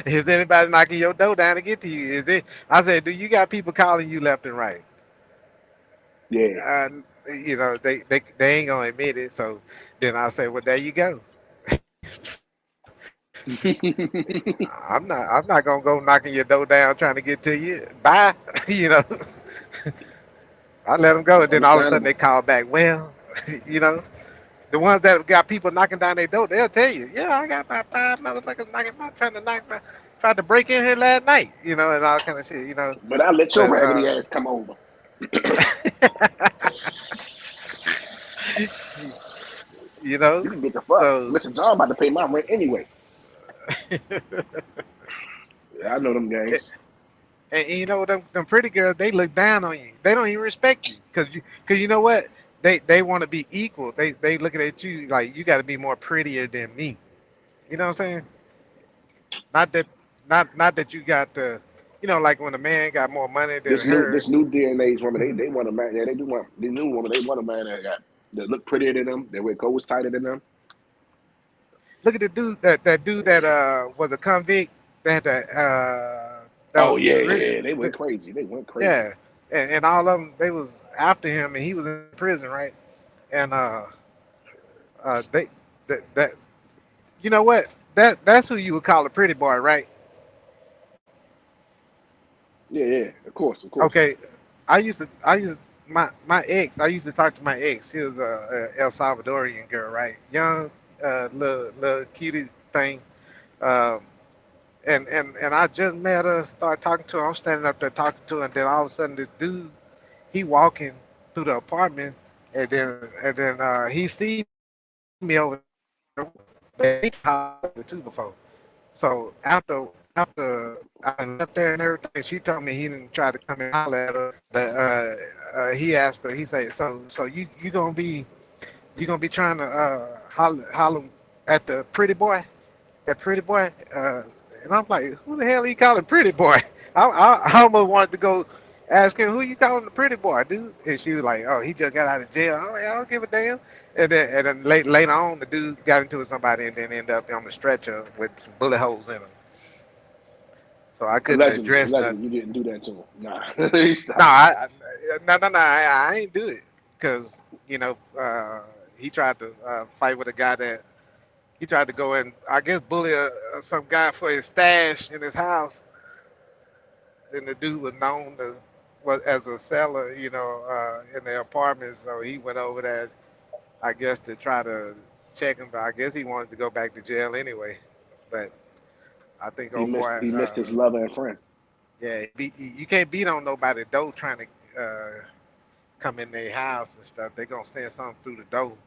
Is anybody knocking your door down to get to you? Is it? I said, do you got people calling you left and right? Yeah. Uh, they ain't gonna admit it. So then I say, well, there you go. I'm not gonna go knocking your door down trying to get to you. Bye. you know. I let them go, and then all of a sudden Understandable. they call back. Well, you know, the ones that have got people knocking down their door, they'll tell you, yeah, I got about 5 motherfuckers tried to break in here last night, and all kind of shit, But I let your But raggedy ass come over. you know, You can get the fuck. so Mr. John about to pay my rent anyway. Yeah, I know them games. and them pretty girls, they look down on you. They don't even respect you because you know what? They want to be equal. They looking at you like you got to be more prettier than me. You know what I'm saying? Not that not that you got the, like when a man got more money than This her. new day and age woman, they want a man. Yeah, they do want the new woman. They want a man that look prettier than them. That wear clothes tighter than them. Look at the dude that was a convict that Oh was yeah, really, yeah. They went crazy. They went crazy. yeah, and all of them they was after him and he was in prison, right? And they that you know what, that's who you would call a pretty boy, right? Yeah, yeah. Of course, of course. Okay, I used my ex. I used to talk to my ex. She was a El Salvadorian girl, right? Young, little cutie thing. Um, and I just met her, started talking to her. I'm standing up there talking to her, and then all of a sudden, the dude, he walking through the apartment, and then he see me over there. But he hollered too before. So after I done left there and everything, she told me he didn't try to come and holler at her. But he asked her. He said, "So you gonna be trying to holler at the pretty boy?" That pretty boy. And I'm like, who the hell he calling pretty boy? I almost wanted to go ask him, who you calling the pretty boy, dude? And she was like, oh, he just got out of jail. I'm like, I don't give a damn. And then later on, the dude got into it with somebody and then ended up on the stretcher with some bullet holes in him. So I couldn't Allegedly, address nothing. you didn't do that to him. Nah, No, stop. no, I ain't do it because you know he tried to fight with a guy that he tried to go in, I guess, bully some guy for his stash in his house. And the dude was known as a seller, in the apartment. So he went over there, I guess, to try to check him. But I guess he wanted to go back to jail anyway. But I think, He oh missed boy, he missed his lover and friend. yeah, you can't beat on nobody door trying to come in their house and stuff. They gonna send something through the door.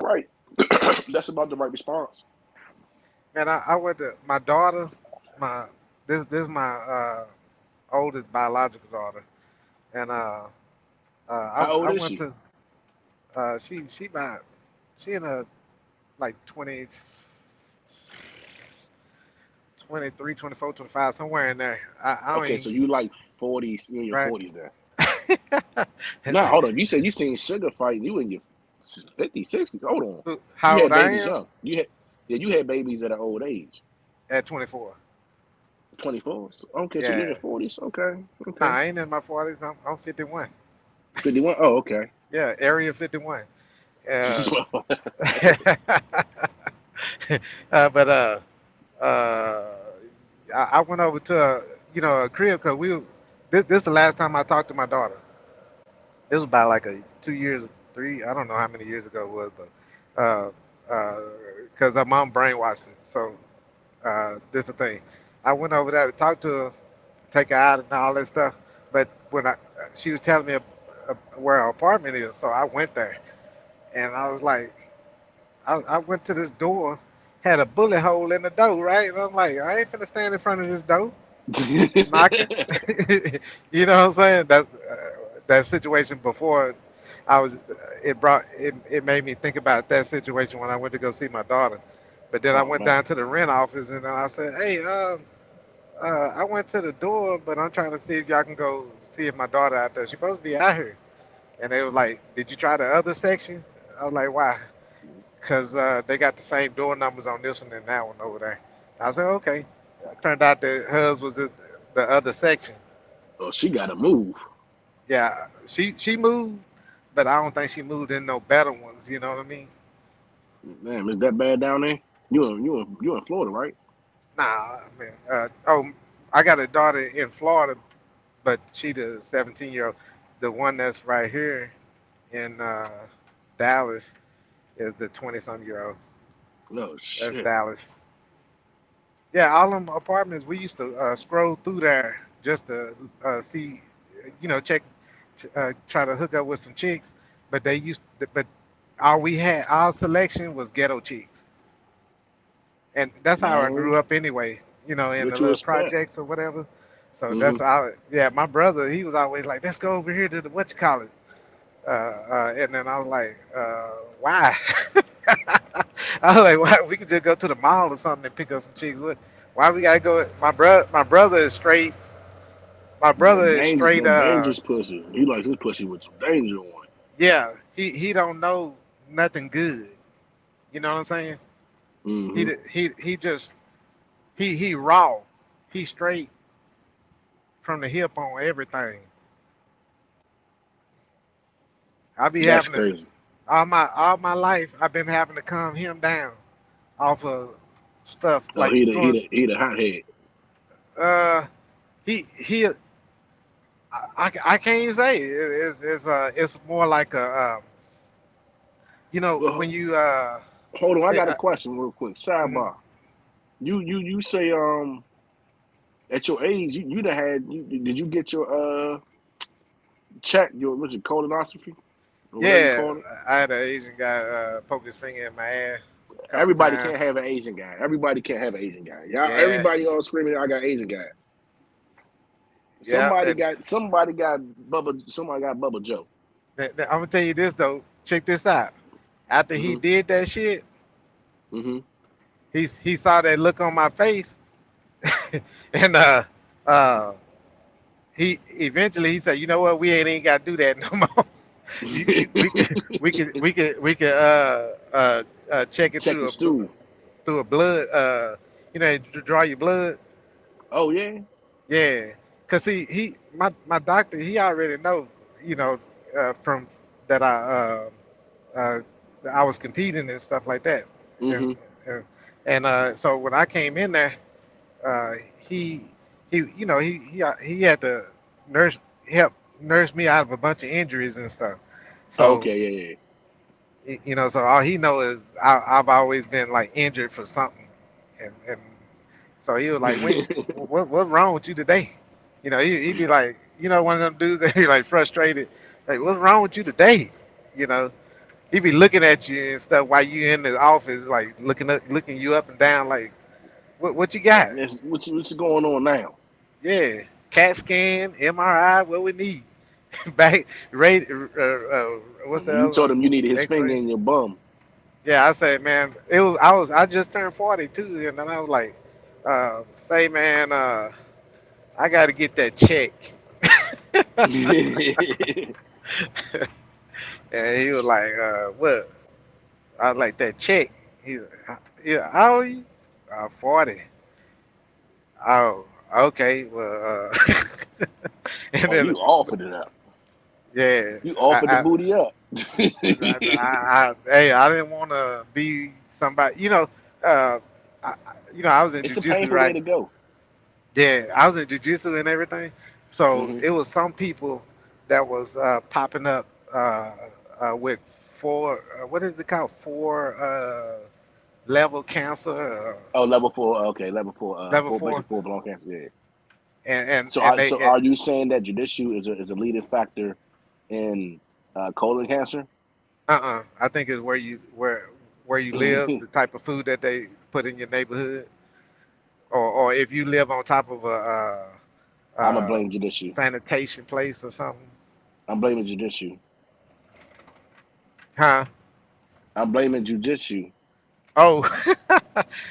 Right. That's about the right response. And I went to my daughter, my this is my oldest biological daughter, and How I old is went she? to she in a like 20, 23, 24, 25, somewhere in there. I don't Okay, so even you like 40s, you in your right. 40s then. Nah, hold on. You said you seen Sugar fight. You in your 50s, 60s. Hold on. You How old had I babies am young. You had babies at an old age. at 24. 24. Okay, so you in Yeah. your 40s. Okay, Nah, okay. I ain't in my 40s. I'm 51. 51. Oh, okay. Yeah, Area 51. Uh, Well, but uh, I went over to a crib because this the last time I talked to my daughter. It was about like a 2 years, three. I don't know how many years ago it was, but because her mom brainwashed her. So this is the thing. I went over there to talk to her, take her out and all that stuff. But when she was telling me where her apartment is, so I went there and I was like, I went to this door, had a bullet hole in the door, right? And I'm like, I ain't finna stand in front of this door knocking. You know what I'm saying? That situation before I was it made me think about that situation when I went to go see my daughter. But then I oh went man. down to the rent office and then I said, hey, I went to the door, but I'm trying to see if y'all can go see if my daughter out there. She's supposed to be out here. And they was like, did you try the other section? I was like, why? Because they got the same door numbers on this one and that one over there. I said, okay. Turned out that hers was the other section. Oh, she got to move. Yeah, she moved, but I don't think she moved in no better ones. You know what I mean? Damn, is that bad down there? You in Florida, right? Nah, man. I got a daughter in Florida, but she the 17-year-old. The one that's right here in Dallas is the 20-some-year-old. No That's shit. Dallas. Yeah, all them apartments. We used to scroll through there just to see, check, try to hook up with some chicks. But but our selection was ghetto chicks, and that's how I grew Man, up anyway. In the what you little expect? projects or whatever. So Mm-hmm. that's how. Yeah, my brother, he was always like, "Let's go over here to the what you call it," and then I was like, "Why?" I was like, "Why? We could just go to the mall or something and pick up some chicks. Why we gotta go?" My brother is straight. My brother That is danger, straight. that dangerous pussy. He likes his pussy with some danger on it. Yeah, he don't know nothing good. You know what I'm saying? Mm-hmm. He just he raw. He straight from the hip on everything. I be That's having to crazy. all my life. I've been having to calm him down off of stuff Oh, like he the he going. the he the hothead. Uh, he. I can't even say it's more like when Well, you hold on, I eh, got a question real quick. mhm. Sidebar. You say at your age you done had did you get your check your what's it colonoscopy or whatever you Yeah, call it? I had an Asian guy poke his finger in my ass a couple Everybody times. can't have an Asian guy. Everybody can't have an Asian guy. Y'all, Yeah, everybody all screaming, I got Asian guys. yeah. And Somebody got Bubba Joe. I'm gonna tell you this though. Check this out. After he Mm-hmm. did that shit, Mm-hmm. he saw that look on my face, and uh he eventually he said, you know what, we ain't got to do that no more. We could check it Check the through stool. a blood draw your blood. Oh yeah. Yeah, cause my doctor, he already know, you know from that uh I was competing and stuff like that, and Mm-hmm. uh, so when I came in there, uh, he he had to nurse help nurse me out of a bunch of injuries and stuff. So Okay, yeah, so all he know is I've always been like injured for something, and so he was like, "Wait, yeah. what's wrong with you today?" He'd be like, one of them dudes that be like frustrated, like, "What's wrong with you today?" You know, he be looking at you and stuff while you in the office, like looking you up and down, like, what you got? What's going on now? Yeah, CAT scan, MRI, what we need. Back, rate, what's the You other told one? him you needed his finger X-ray. in your bum. Yeah, I say, man, I just turned 42, and then I was like, say, man, I got to get that check. And he was like, what? I was like, that check. He, yeah, how old are you? 40. Oh, okay. Well, and Oh, then you offered it up. yeah, You offered the I, booty up. hey, I didn't want to be somebody. Uh, I was in It's a jujitsu, painful way right? to go. Yeah, I was in jujitsu and everything. So Hmm. it was some people that was popping up with four. What is it called? Four level cancer. Oh, level four. Okay, level four. Level Four four, basic four blown cancer. Yeah. and and So, and are, they. so are you saying that judicial is a leading factor in colon cancer? I think it's where you live, the type of food that they put in your neighborhood, or if you live on top of a, I'm gonna blame judicial. sanitation place or something. I'm blaming judicial. Huh? I'm blaming jujitsu. Oh,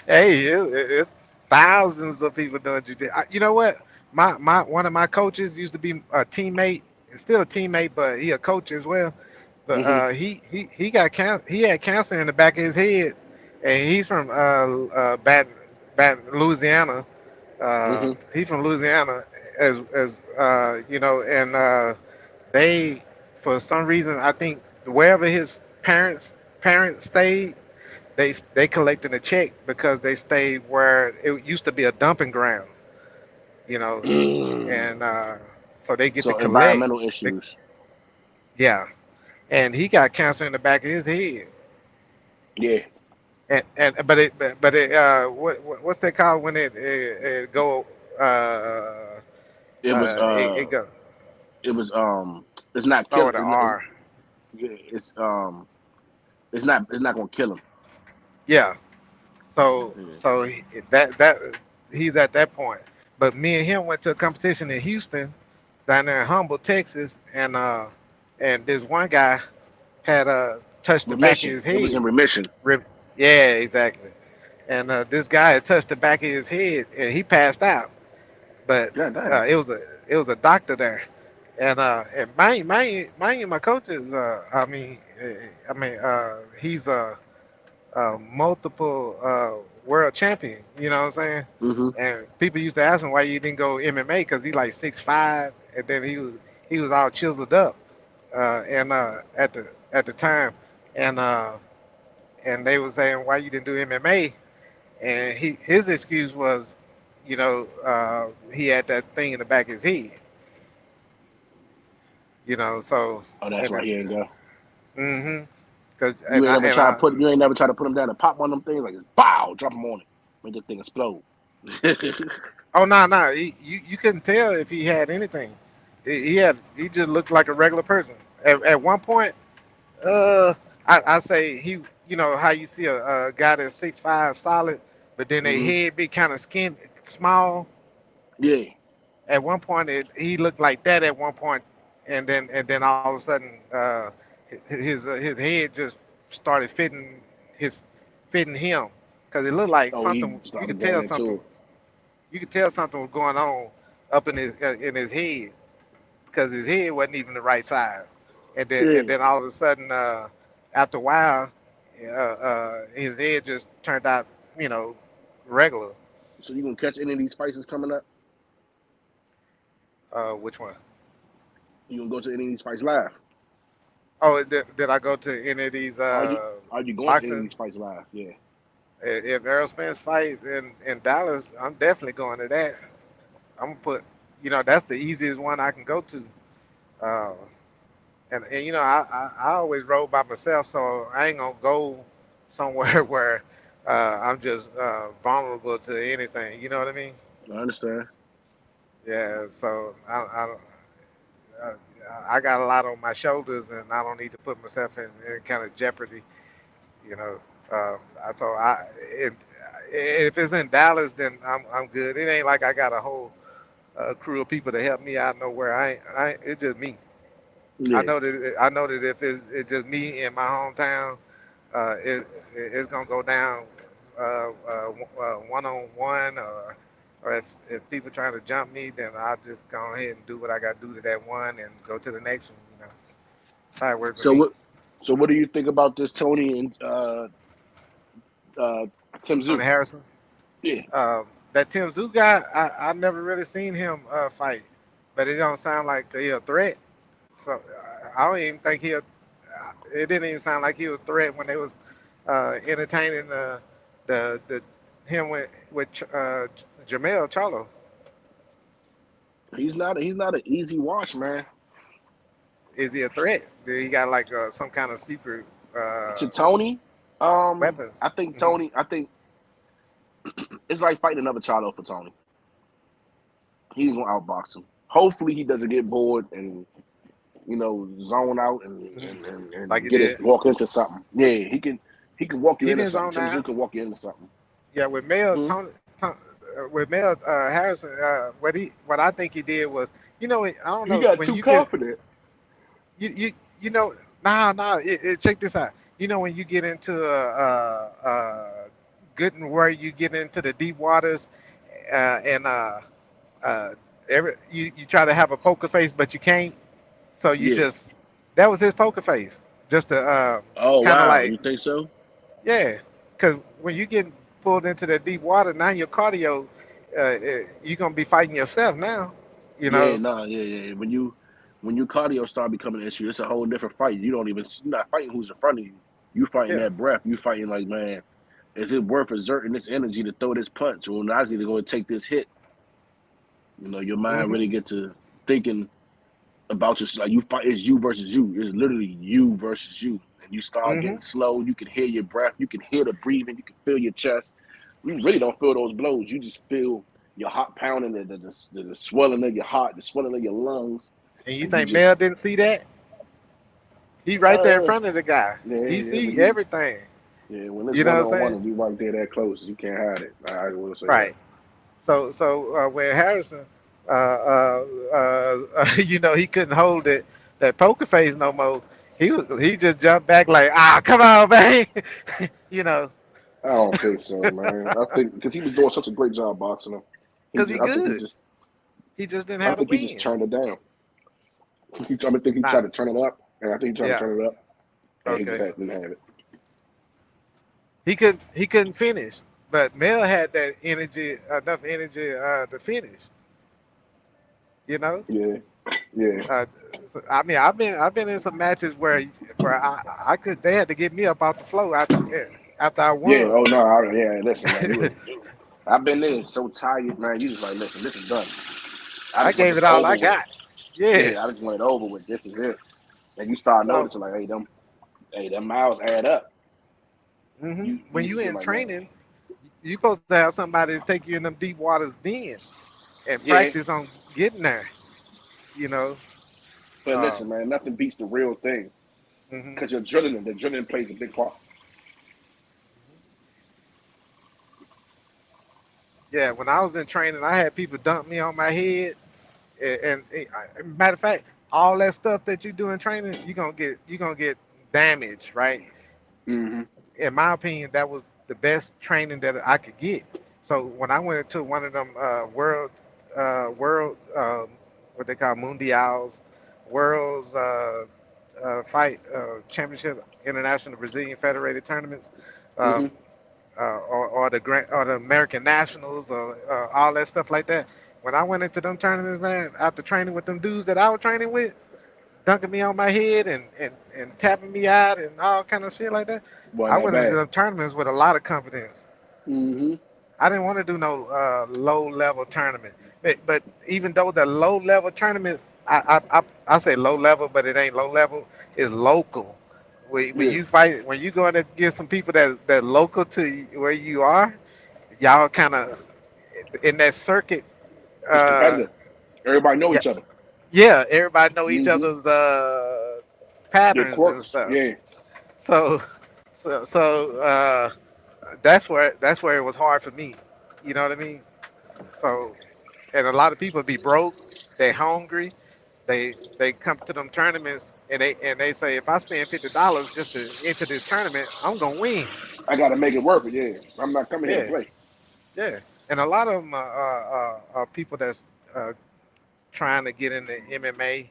hey, it's thousands of people doing jujitsu. You know what? My one of my coaches used to be a teammate, still a teammate, but he a coach as well. But Hmm. he got he had cancer in the back of his head, and he's from Baton, Louisiana. Hmm. He's from Louisiana, as and they, for some reason, I think wherever his parents stayed, they collecting a check because they stayed where it used to be a dumping ground, you know, Mm. and so they get to So collect. environmental They, issues. yeah, and he got cancer in the back of his head. Yeah, And but it what's that called when it go uh it was it go it was it's not start killing. with an R. Yeah, it's not gonna kill him. Yeah. So Yeah. that he's at that point. But me and him went to a competition in Houston, down there in Humble, Texas, and this one guy had touched the back of Remission. his It was in head. remission. Rib- Yeah, exactly. And this guy had touched the back of his head, and he passed out. But God damn. it was a doctor there, and mind you, my coach is he's a multiple world champion. You know what I'm saying? Mm-hmm. And people used to ask him why you didn't go MMA because he like 6'5", and then he was all chiseled up, and at the time, and and they were saying why you didn't do MMA, and his excuse was, he had that thing in the back of his head, so Oh, that's and why he ain't go. mm-hmm, cause You ain't never try to put. You ain't never try to put him down and pop one of them things like it's bow, drop him on it, make the thing explode. oh no, you couldn't tell if he had anything. He just looked like a regular person. At one point, uh, I say he, how you see a guy that's 6'5" solid, but then their Hmm. head be kind of small. Yeah. At one point, he looked like that at one point, and then all of a sudden, his head just started his fitting him, because it looked like Oh, he something. You started could going tell into something. it. You could tell something was going on up in his head, because his head wasn't even the right size, and Yeah. then all of a sudden, after a while, his head just turned out, you know, regular. So you gonna catch any of these fights that's coming up? Which one? You gonna go to any of these fights live? Oh, did I go to any of these Are you going to any of boxing? these fights live? Yeah. If Errol Spence fight in Dallas, I'm definitely going to that. I'm gonna put, that's the easiest one I can go to. Uh, and I always roll by myself, so I ain't gonna go somewhere where I'm just vulnerable to anything. You know what I mean? I understand. Yeah. So I, I got a lot on my shoulders, and I don't need to put myself in any kind of jeopardy. You know. So if it's in Dallas, then I'm good. It ain't like I got a whole crew of people to help me out nowhere. It's just me. Yeah. I know that if it's just me in my hometown, it's gonna go down one on one, or if people trying to jump me, then I'll just go ahead and do what I got to do to that one and go to the next one. That's how it works with So me. what? So what do you think about this Tony and uh, Tim Tony Zoo? Harrison, Yeah. that Tim Zoo guy, I never really seen him fight, but it don't sound like he a threat. So I don't even think he. It didn't even sound like he was a threat when they was entertaining the him with Jamel Charlo. He's not an easy watch, man. Is he a threat? Did he got like some kind of secret To Tony, weapons? I think Hmm. Tony. I think it's like fighting another Charlo for Tony. He's gonna outbox him. Hopefully, he doesn't get bored and zone out Hmm. Like and he get his did. walk into something. Yeah, he can walk you He into didn't something. zone Tim Zoo out. can walk you into something. Yeah, with Mel Hmm? With Mel Harrison, what I think he did was, I don't He know got when too you get confident. you you you know nah check this out. When you get into good and where you get into the deep waters, and uh you try to have a poker face but you can't, so you Yeah. just that was his poker face, just to Oh kind of wow, like, you think so? yeah, because when you get pulled into the deep water, now your cardio, you're gonna be fighting yourself now, you Yeah, know. no, yeah. When you cardio start becoming an issue, it's a whole different fight. You're not fighting who's in front of you. You fighting Yeah. that breath. You fighting like, man, is it worth exerting this energy to throw this punch? Or I need to go and take this hit. You know, your mind really get to thinking about yourself. Like you fight, it's you versus you. It's literally you versus you. And you start getting slow. You can hear your breath. You can hear the breathing. You can feel your chest. You really don't feel those blows. You just feel your heart pounding, the swelling of your heart, the swelling of your lungs. And you And think Mel didn't see that? He right there in front of the guy. He see everything. Yeah, when it's You know what I'm one-on-one saying? and we right there that close, you can't hide it. I will say Right. So when Harrison, you know, he couldn't hold it, that poker face no more. He just jumped back like, come on, man. You know, that. I don't think so, man. I think because he was doing such a great job boxing him. because he I think good. He just didn't I have to think he just win. turned it down. I think he Nah. tried to turn it up, and I think he tried to turn it up, and he Okay. just didn't have it. He couldn't finish, but Mel had that energy, enough energy to finish. You know. Yeah. I mean, I've been in some matches where I could they had to get me up off the floor after I won. Yeah. Oh no. Listen, man. I've been there so tired, man. You just like, listen, this is done. I just want gave this it all over I with. got. Yeah. I just want it over with. This is it. And you start So, noticing like, hey, them miles add up. when you in like, training, you supposed to have somebody to take you in them deep waters then and Yeah. practice on getting there. You know. But listen, man, nothing beats the real thing. Because the adrenaline plays a big part. Yeah, when I was in training, I had people dump me on my head, matter of fact, all that stuff that you do in training, you gonna get damaged, right? Mm-hmm. In my opinion, that was the best training that I could get. So when I went to one of them world what they call mundials, world's fight championship, international Brazilian federated tournaments, uh, Mm-hmm. or the American Nationals, or all that stuff like that. When I went into them tournaments, man, after training with them dudes that I was training with, dunking me on my head and tapping me out and all kind of shit like that, Wasn't I that went into bad. the tournaments with a lot of confidence. Mm-hmm. I didn't want to do no low level tournament, but even though the low level tournament, I say low level, but it ain't low level. It's local. When Yeah. you fight, when you go in there get some people that local to where you are, y'all kind of in that circuit. It's Uh, competitive. Everybody know yeah, each other. yeah. Everybody know each Mm-hmm. other's Their patterns and quirks. stuff. Yeah. So, so that's where it was hard for me. You know what I mean? So, and a lot of people be broke, they hungry, they come to them tournaments and they say if I spend $50 just to enter this tournament, I'm gonna win. I got to make it worth it. Yeah. I'm not coming here to Yeah, play. yeah. And a lot of them are people that's uh, trying to get into MMA,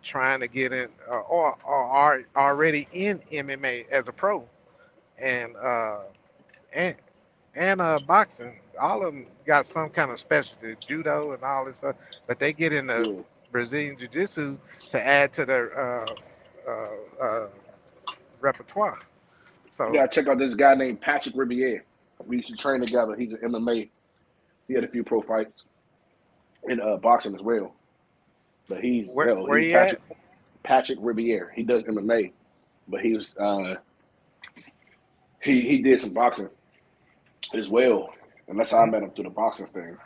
trying to get in, or are already in MMA as a pro, and and boxing. All of them got some kind of specialty, judo and all this stuff, but they get into Yeah. Brazilian jiu-jitsu to add to their repertoire. You So, got to check out this guy named Patrick Riviere. We used to train together. He's an MMA. He had a few pro fights in boxing as well. But he's where he's you at? Patrick Riviere. He does MMA, but he was he did some boxing as well, and that's how I met him through the boxing thing,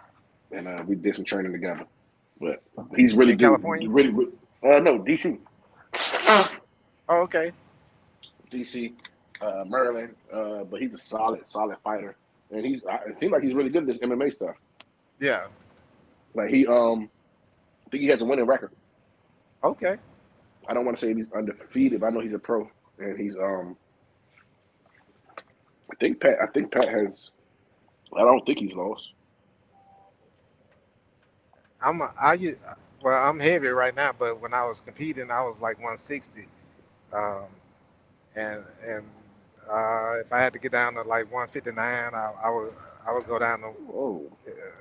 and we did some training together. But he's really In good. California? No, DC, Oh, okay. DC, Maryland. But he's a solid fighter, and it seems like he's really good at this MMA stuff. Yeah. Like I think he has a winning record. Okay. I don't want to say he's undefeated, but I know he's a pro, and he's I think Pat has. I don't think he's lost. I'm heavy right now, but when I was competing, I was like 160. Um, and if I had to get down to like 159, I would go down to Whoa.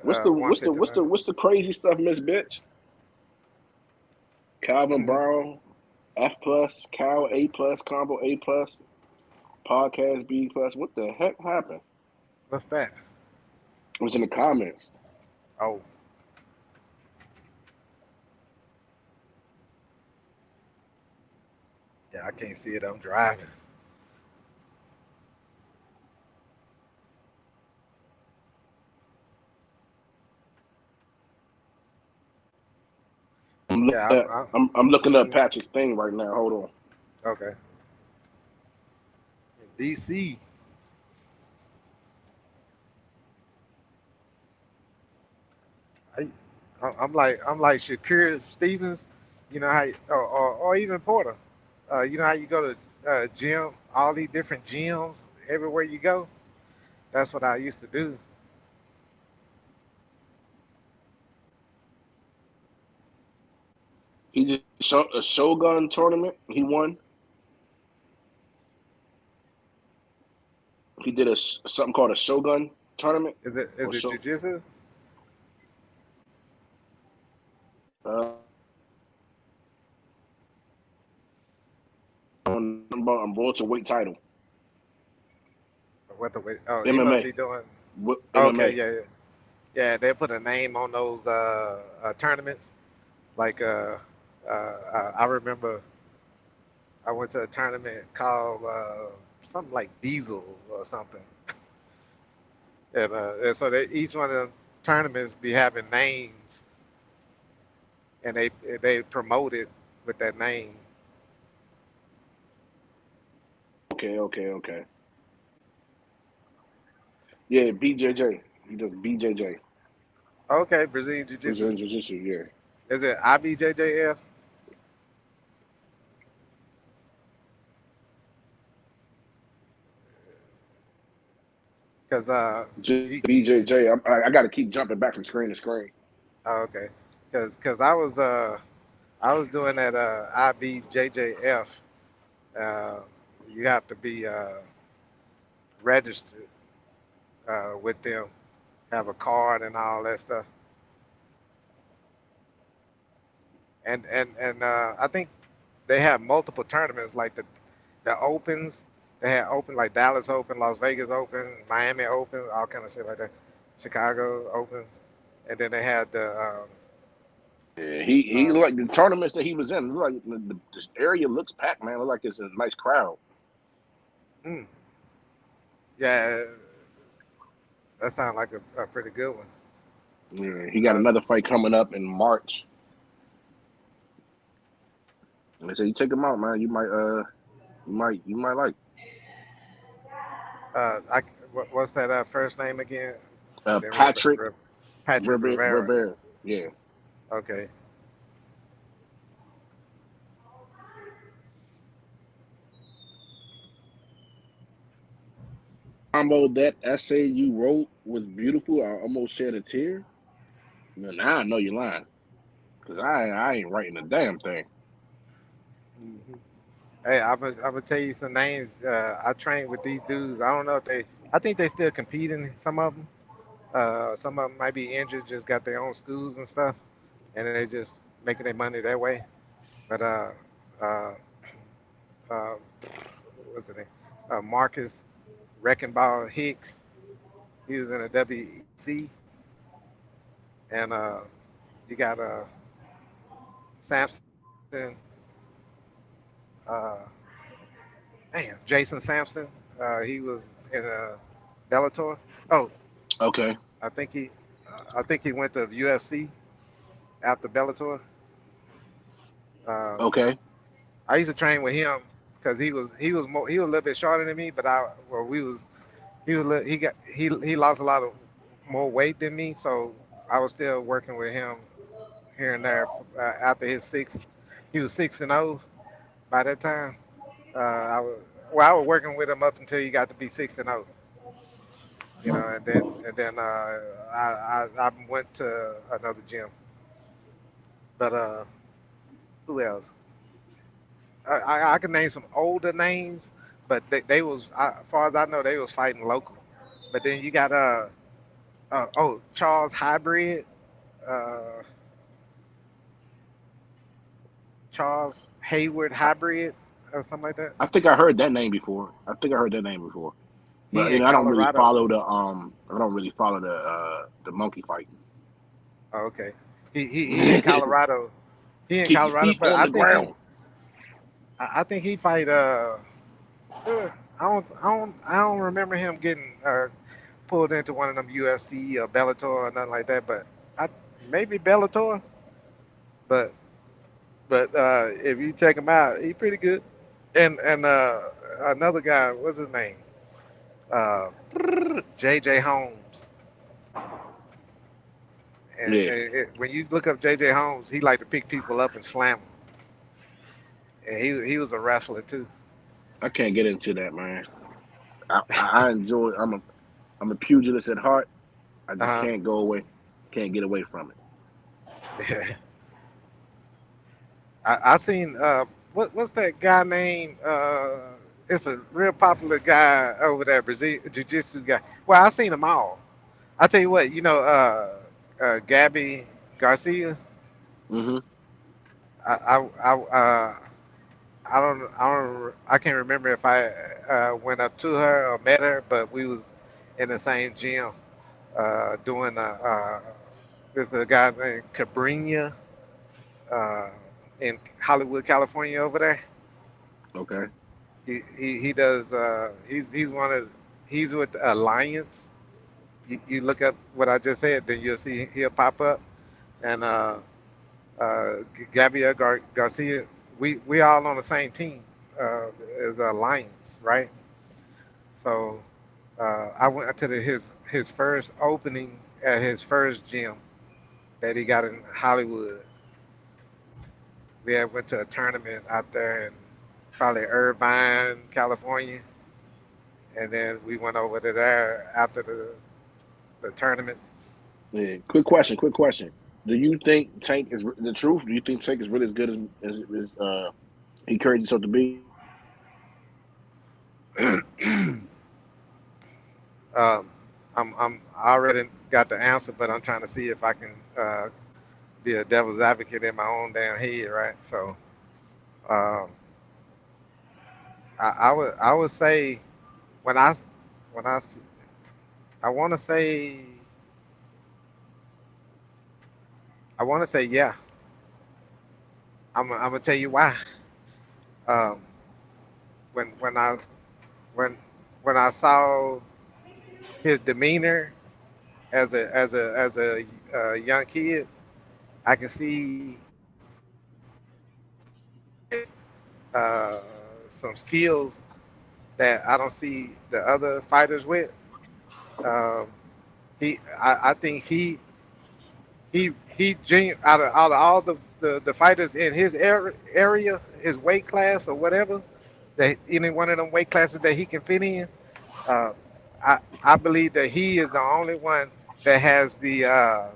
What's the what's the what's 159. the what's the crazy stuff, Miss Bitch? Calvin Hmm. Brown, F plus, Cal A plus, combo A plus. Podcast B plus. What the heck happened? What's that? It was in the comments. Oh, yeah, I can't see it. I'm driving. Yeah, I'm looking up Patrick's thing right now. Hold on. okay. In DC. I, I'm like Shakur Stevens. You know how, or even Porter. You know how you go to gym, all these different gyms everywhere you go. That's what I used to do. He just shot a Shogun tournament. He won. He did something called a Shogun tournament. Is it jujitsu? Uh, I'm welterweight title. What the way? Oh, he MMA. must be doing. MMA. Okay, yeah. They put a name on those tournaments. Like I remember I went to a tournament called something like Diesel or something, and so each one of the tournaments be having names, and they promote it with that name. Okay. Yeah, BJJ. He does BJJ. Okay, Brazilian Brazilian Jiu-Jitsu. Jiu-Jitsu, yeah. Is it IBJJF? Because BJJ. I got to keep jumping back from screen to screen. okay, because I was doing that IBJJF. Uh, you have to be registered with them, have a card and all that stuff. And I think they have multiple tournaments like the opens. They had open like Dallas Open, Las Vegas Open, Miami Open, all kind of shit like that. Chicago Open, and then they had the Yeah, he like the tournaments that he was in. Like this area looks packed, man. Look like it's a nice crowd. mm, yeah, that sounds like a pretty good one. Yeah, he got another fight coming up in March. And they say you take him out, man. You might like. What's that first name again? Patrick Rivera. Yeah. Okay. Combo, that essay you wrote was beautiful. I almost shed a tear. Now I know you're lying, cause I ain't writing a damn thing. hmm Hey, I'm gonna tell you some names. I trained with these dudes. I don't know if I think they still competing. Some of them. Some of them might be injured, just got their own schools and stuff, and they just making their money that way. But uh, uh, what's his name? Marcus Reckenbauer Hicks. He was in the WEC, and you got Samson. Uh, Jason Sampson. He was in Bellator. Oh, Okay. I think he, I think he went to UFC after Bellator. Uh, Okay. I used to train with him because he was a little bit shorter than me, but he lost a lot of more weight than me, so I was still working with him here and there. After he was 6-0 by that time. I was working with him up until he got to be 6-0. And then I went to another gym. But who else? I can name some older names, but they was as far as I know they was fighting local. But then you got Charles Hybrid, uh, Charles Hayward Hybrid. or something like that. I think I heard that name before. But He in I don't really Colorado. follow the monkey fighting. Oh, okay. He in Colorado. He in Keep your Colorado, feet but on the ground. I think he fight I don't remember him getting pulled into one of them UFC or Bellator or nothing like that, but I maybe Bellator, but if you check him out, he pretty good. And another guy, what's his name? Uh, J.J. Holmes. Yeah, When you look up J.J. Holmes, he like to pick people up and slam them, and he was a wrestler too. I can't get into that, man. I enjoy. I'm a pugilist at heart. I just Uh can't go away. Can't get away from it. huh. I seen what's that guy named it's a real popular guy over there, Brazil jiu-jitsu guy. Well, I seen them all. I tell you what, Gabby Garcia. Hmm. I I I uh, I can't remember if I went up to her or met her, but we was in the same gym doing there's a guy named Cabrinha uh, in Hollywood, California over there. Okay. He does he's one of he's with Alliance. You look up what I just said, then you'll see he'll pop up. And Gabriel Garcia, we all on the same team as Alliance, right? So I went to his first opening at his first gym that he got in Hollywood. We had went to a tournament out there in probably Irvine, California, and then we went over to there after the tournament. Yeah. Quick question. Quick question. Do you think Tank is the truth? Do you think Tank is really as good as he carries himself to be? um, I already got the answer, but I'm trying to see if I can be a devil's advocate in my own damn head, right? So um, I would say when when I s- I want to say yeah. I'm gonna tell you why. Um, when when I when when I saw his demeanor as a young kid, I can see uh, some skills that I don't see the other fighters with. Um, I think out of all the fighters in his area, his weight class or whatever, that any one of them weight classes that he can fit in, uh, I believe that he is the only one that has the uh,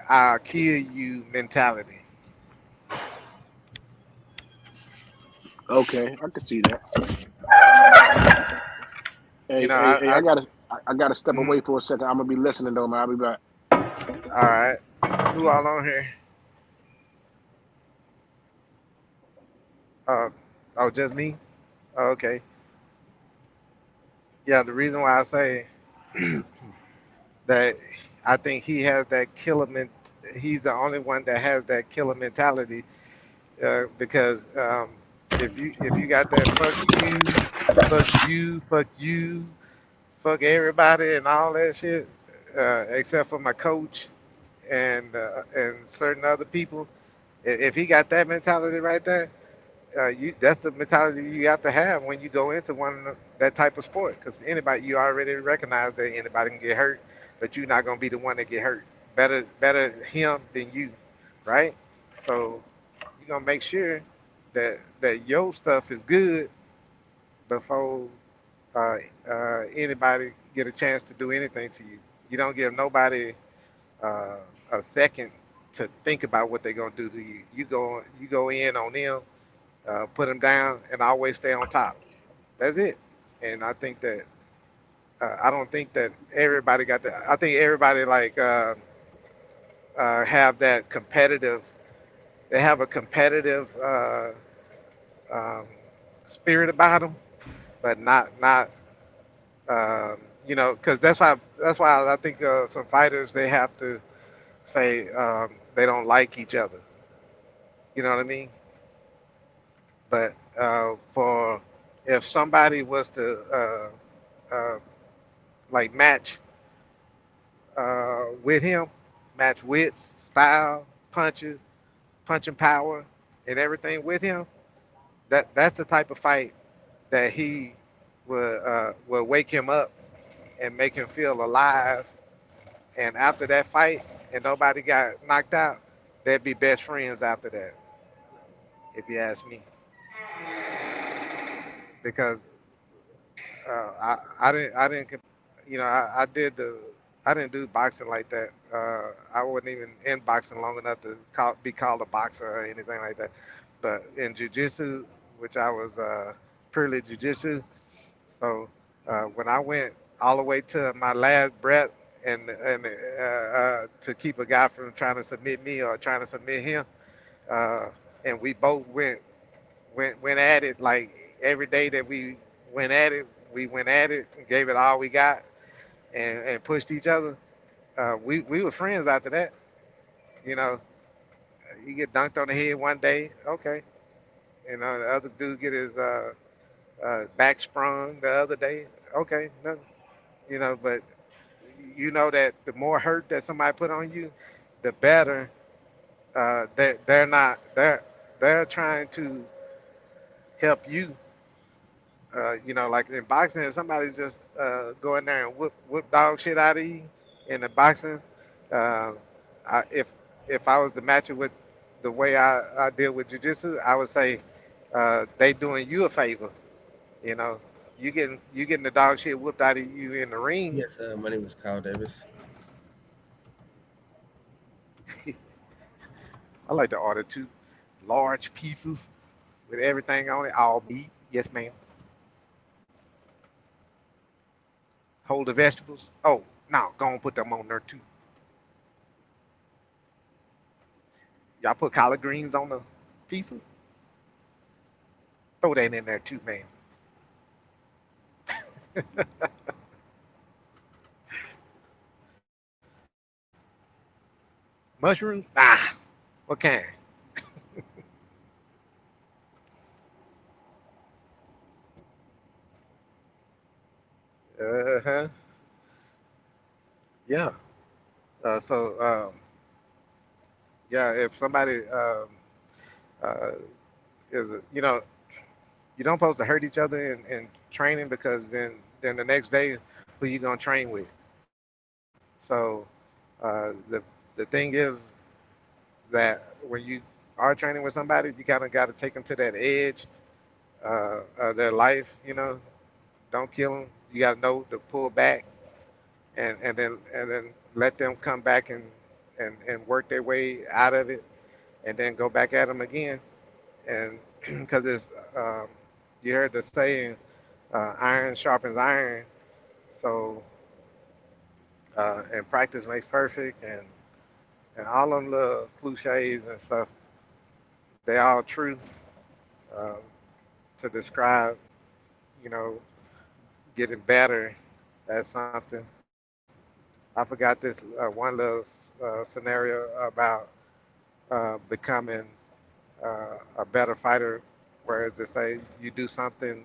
I'll kill you mentality. Okay, I can see that. You Hey, know, hey, hey! I I gotta step mhm. away for a second. I'm gonna be listening though, man. I'll be back. All right. Who all on here? Uh, oh, just me. Oh, okay. Yeah. The reason why I say that I think he has that killer he's the only one that has that killer mentality because if you got that fuck you, fuck everybody and all that shit, except for my coach and certain other people. If he got that mentality right there, that's the mentality you have to have when you go into that type of sport. Because anybody, you already recognize that anybody can get hurt, but you're not gonna be the one that get hurt. Better him than you, right? So you're gonna make sure that your stuff is good before uh, anybody get a chance to do anything to you. You don't give nobody uh, a second to think about what they're gonna do to you. You go in on them, put them down, and always stay on top. That's it. And I think that I don't think that everybody got that. I think everybody like have that competitive they have a competitive um, spirit about them, but not you know, because that's why I think some fighters they have to say they don't like each other. You know what I mean? But for if somebody was to like with him, match wits, style, punches, punching power, and everything with him, that's the type of fight that he will wake him up and make him feel alive. And after that fight, and nobody got knocked out, they'd be best friends after that, if you ask me. Because you know, I didn't do boxing like that. I wasn't even in boxing long enough to be called a boxer or anything like that. But in jujitsu, which I was purely jujitsu, so when I went all the way to my last breath and to keep a guy from trying to submit me or trying to submit him, uh, and we both went at it like every day that we went at it and gave it all we got and pushed each other. We were friends after that. You know, you get dunked on the head one day, okay. You know, the other dude get his back sprung the other day, okay. Nothing. You know, but you know that the more hurt that somebody put on you, the better. They're not they're trying to help you. You know, like in boxing, if somebody's just go in there and whoop dog shit out of you in the boxing, uh, if I was to match it with the way I deal with jujitsu, I would say they doing you a favor. You know, you getting the dog shit whooped out of you in the ring. Yes, my name is Kyle Davis. I like to order two large pieces with everything on it, all meat. Yes, ma'am. Hold the vegetables. Oh, no, go and put them on there too. Y'all put collard greens on the pizza? Throw that in there too, man. Mushrooms? Ah, what kind? Uh huh. Yeah. Yeah, if somebody uh, you know, you don't supposed to hurt each other in training because then the next day, who you gonna train with? So the thing is that when you are training with somebody, you kind of got to take them to that edge of their life. You know, don't kill them. You got to know to pull back and then let them come back and work their way out of it, and then go back at them again. And because it's you heard the saying, iron sharpens iron. So and practice makes perfect, and all them little cliches and stuff, they all true um, to describe, you know, getting better at something. I forgot this one little scenario about becoming a better fighter, whereas they say you do something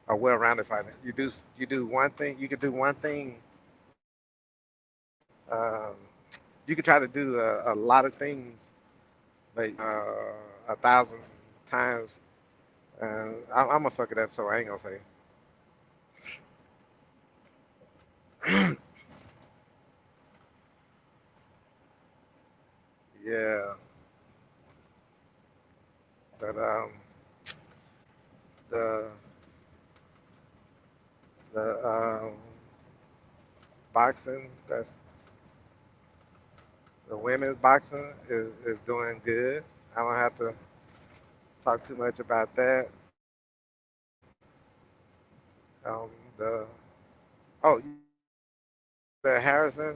a well-rounded fighter. You do one thing. You can do one thing. Um, you can try to do a lot of things, but 1,000 times. I'm gonna fuck it up, so I ain't gonna say. Yeah, but the the boxing, that's the women's boxing is doing good. I don't have to talk too much about that. The oh, the Harrison,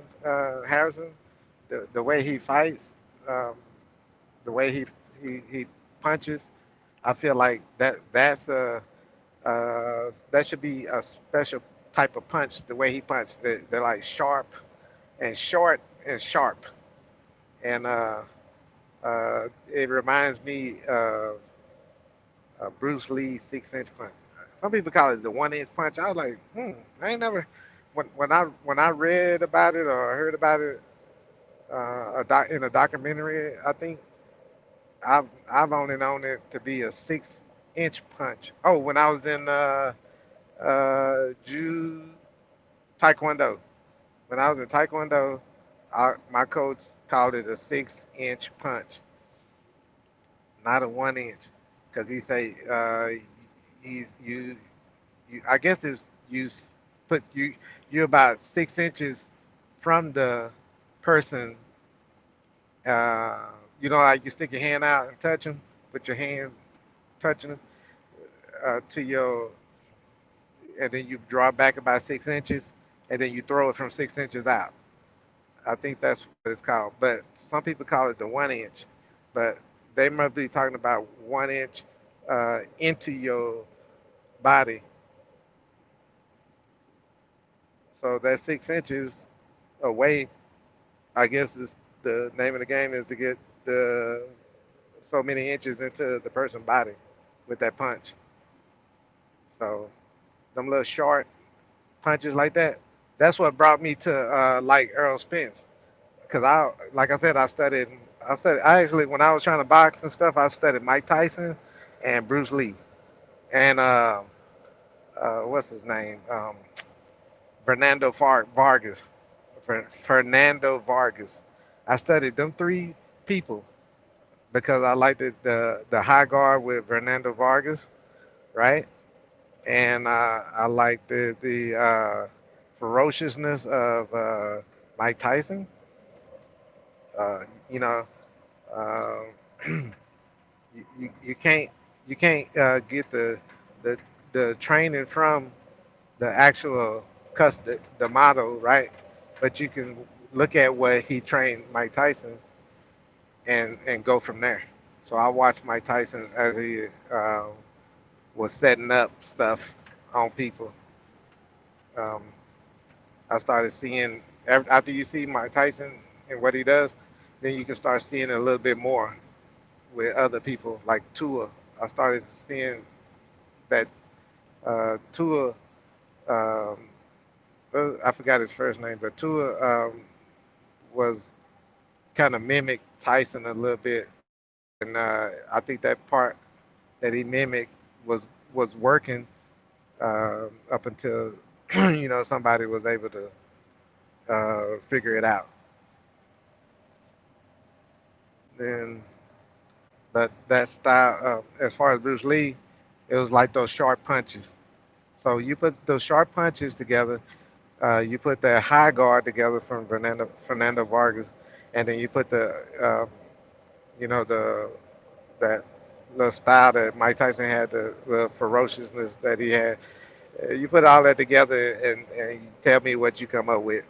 the way he fights, um, the way he he punches. I feel like that should be a special type of punch. The way he punched, they're like sharp and short and sharp, and it reminds me of Bruce Lee's 6 inch punch. Some people call it the 1 inch punch. I was like, I ain't never. When I read about it or heard about it in a documentary, I think I've only known it to be a 6 inch punch. Oh, when I was in Jiu Taekwondo. When I was in Taekwondo, my coach called it a 6 inch punch, not a 1 inch, because he say you I guess it's put you're about 6 inches from the person. Uh, like you stick your hand out and touch them, put your hand touching them to your, and then you draw back about 6 inches, and then you throw it from 6 inches out. I think that's what it's called. But some people call it the 1 inch, but they must be talking about 1 inch into your body. So that 6 inches away, I guess is the name of the game is to get the so many inches into the person's body with that punch. So them little short punches like that. That's what brought me to like Earl Spence. Cause like I said, I actually, when I was trying to box and stuff, I studied Mike Tyson and Bruce Lee and what's his name, Fernando Vargas, Fernando Vargas. I studied them three people because I liked the high guard with Fernando Vargas, right? And I liked the ferociousness of Mike Tyson. Uh, you know, uh, you can't get the the training from the actual the model, right? But you can look at what he trained Mike Tyson and go from there. So I watched Mike Tyson as he was setting up stuff on people. Um, I started seeing after you see Mike Tyson and what he does, then you can start seeing it a little bit more with other people like Tua. I started seeing that Tua, um, I forgot his first name, but Tua was kind of mimicked Tyson a little bit, and I think that part that he mimicked was working up until somebody was able to figure it out. Then, but that style, as far as Bruce Lee, it was like those sharp punches. So you put those sharp punches together. You put the high guard together from Fernando Vargas, and then you put the that little style that Mike Tyson had, the ferociousness that he had. You put all that together, and you tell me what you come up with.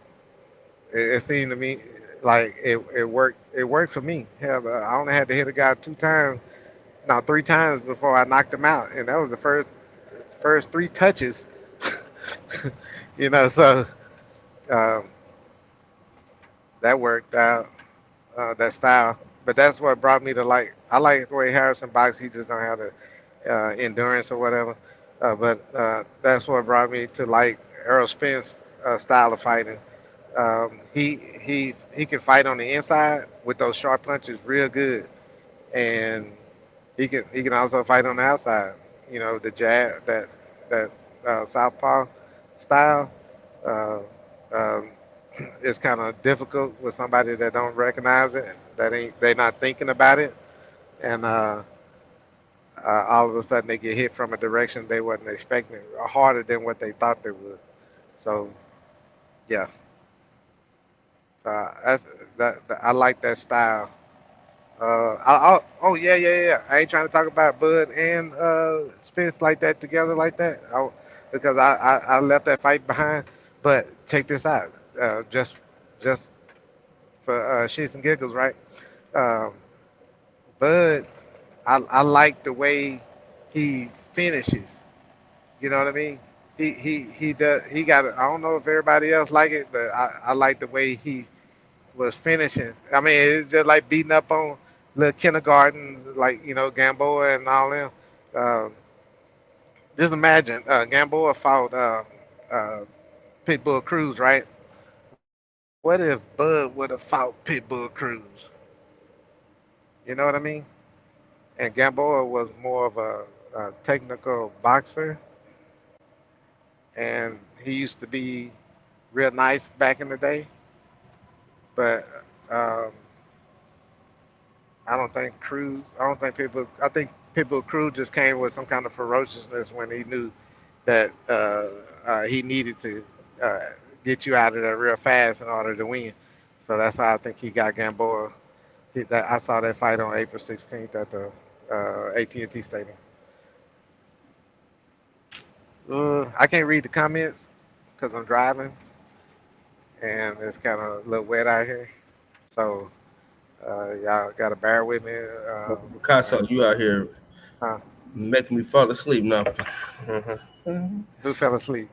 It seemed to me like it worked. It worked for me. Hell, I only had to hit a guy 2 times, no, 3 times before I knocked him out, and that was the first 3 touches. So um, that worked out, that style. But that's what brought me to like. I like the way Harrison boxes. He just don't have the endurance or whatever. But that's what brought me to like Errol Spence style of fighting. He can fight on the inside with those sharp punches real good, and he can also fight on the outside. The jab that southpaw style. Uh, um, it's kind of difficult with somebody that don't recognize it, that ain't they not thinking about it, and all of a sudden they get hit from a direction they wasn't expecting, harder than what they thought they would. So yeah, so I like that style. Oh yeah. I ain't trying to talk about Bud and Spence like that together like that, because I left that fight behind. But check this out, just for shits and giggles, right? Um, Bud I like the way he finishes. You know what I mean? He does he got it. I don't know if everybody else like it, but I like the way he was finishing. I mean, it's just like beating up on little kindergarten, like Gamboa and all them. Um, just imagine, Gamboa fought uh, Pitbull Cruz, right? What if Bud would have fought Pitbull Cruz? You know what I mean? And Gamboa was more of a technical boxer, and he used to be real nice back in the day. But um, I don't think Cruz. I don't think Pitbull. I think Pitbull Cruz just came with some kind of ferociousness when he knew that he needed to uh, get you out of there real fast in order to win. So that's how I think he got Gamboa. I saw that fight on April 16th at the AT&T Stadium. I can't read the comments because I'm driving and it's kind of a little wet out here. So y'all got to bear with me. Picasso, you out here Huh? making me fall asleep now. Who fell asleep?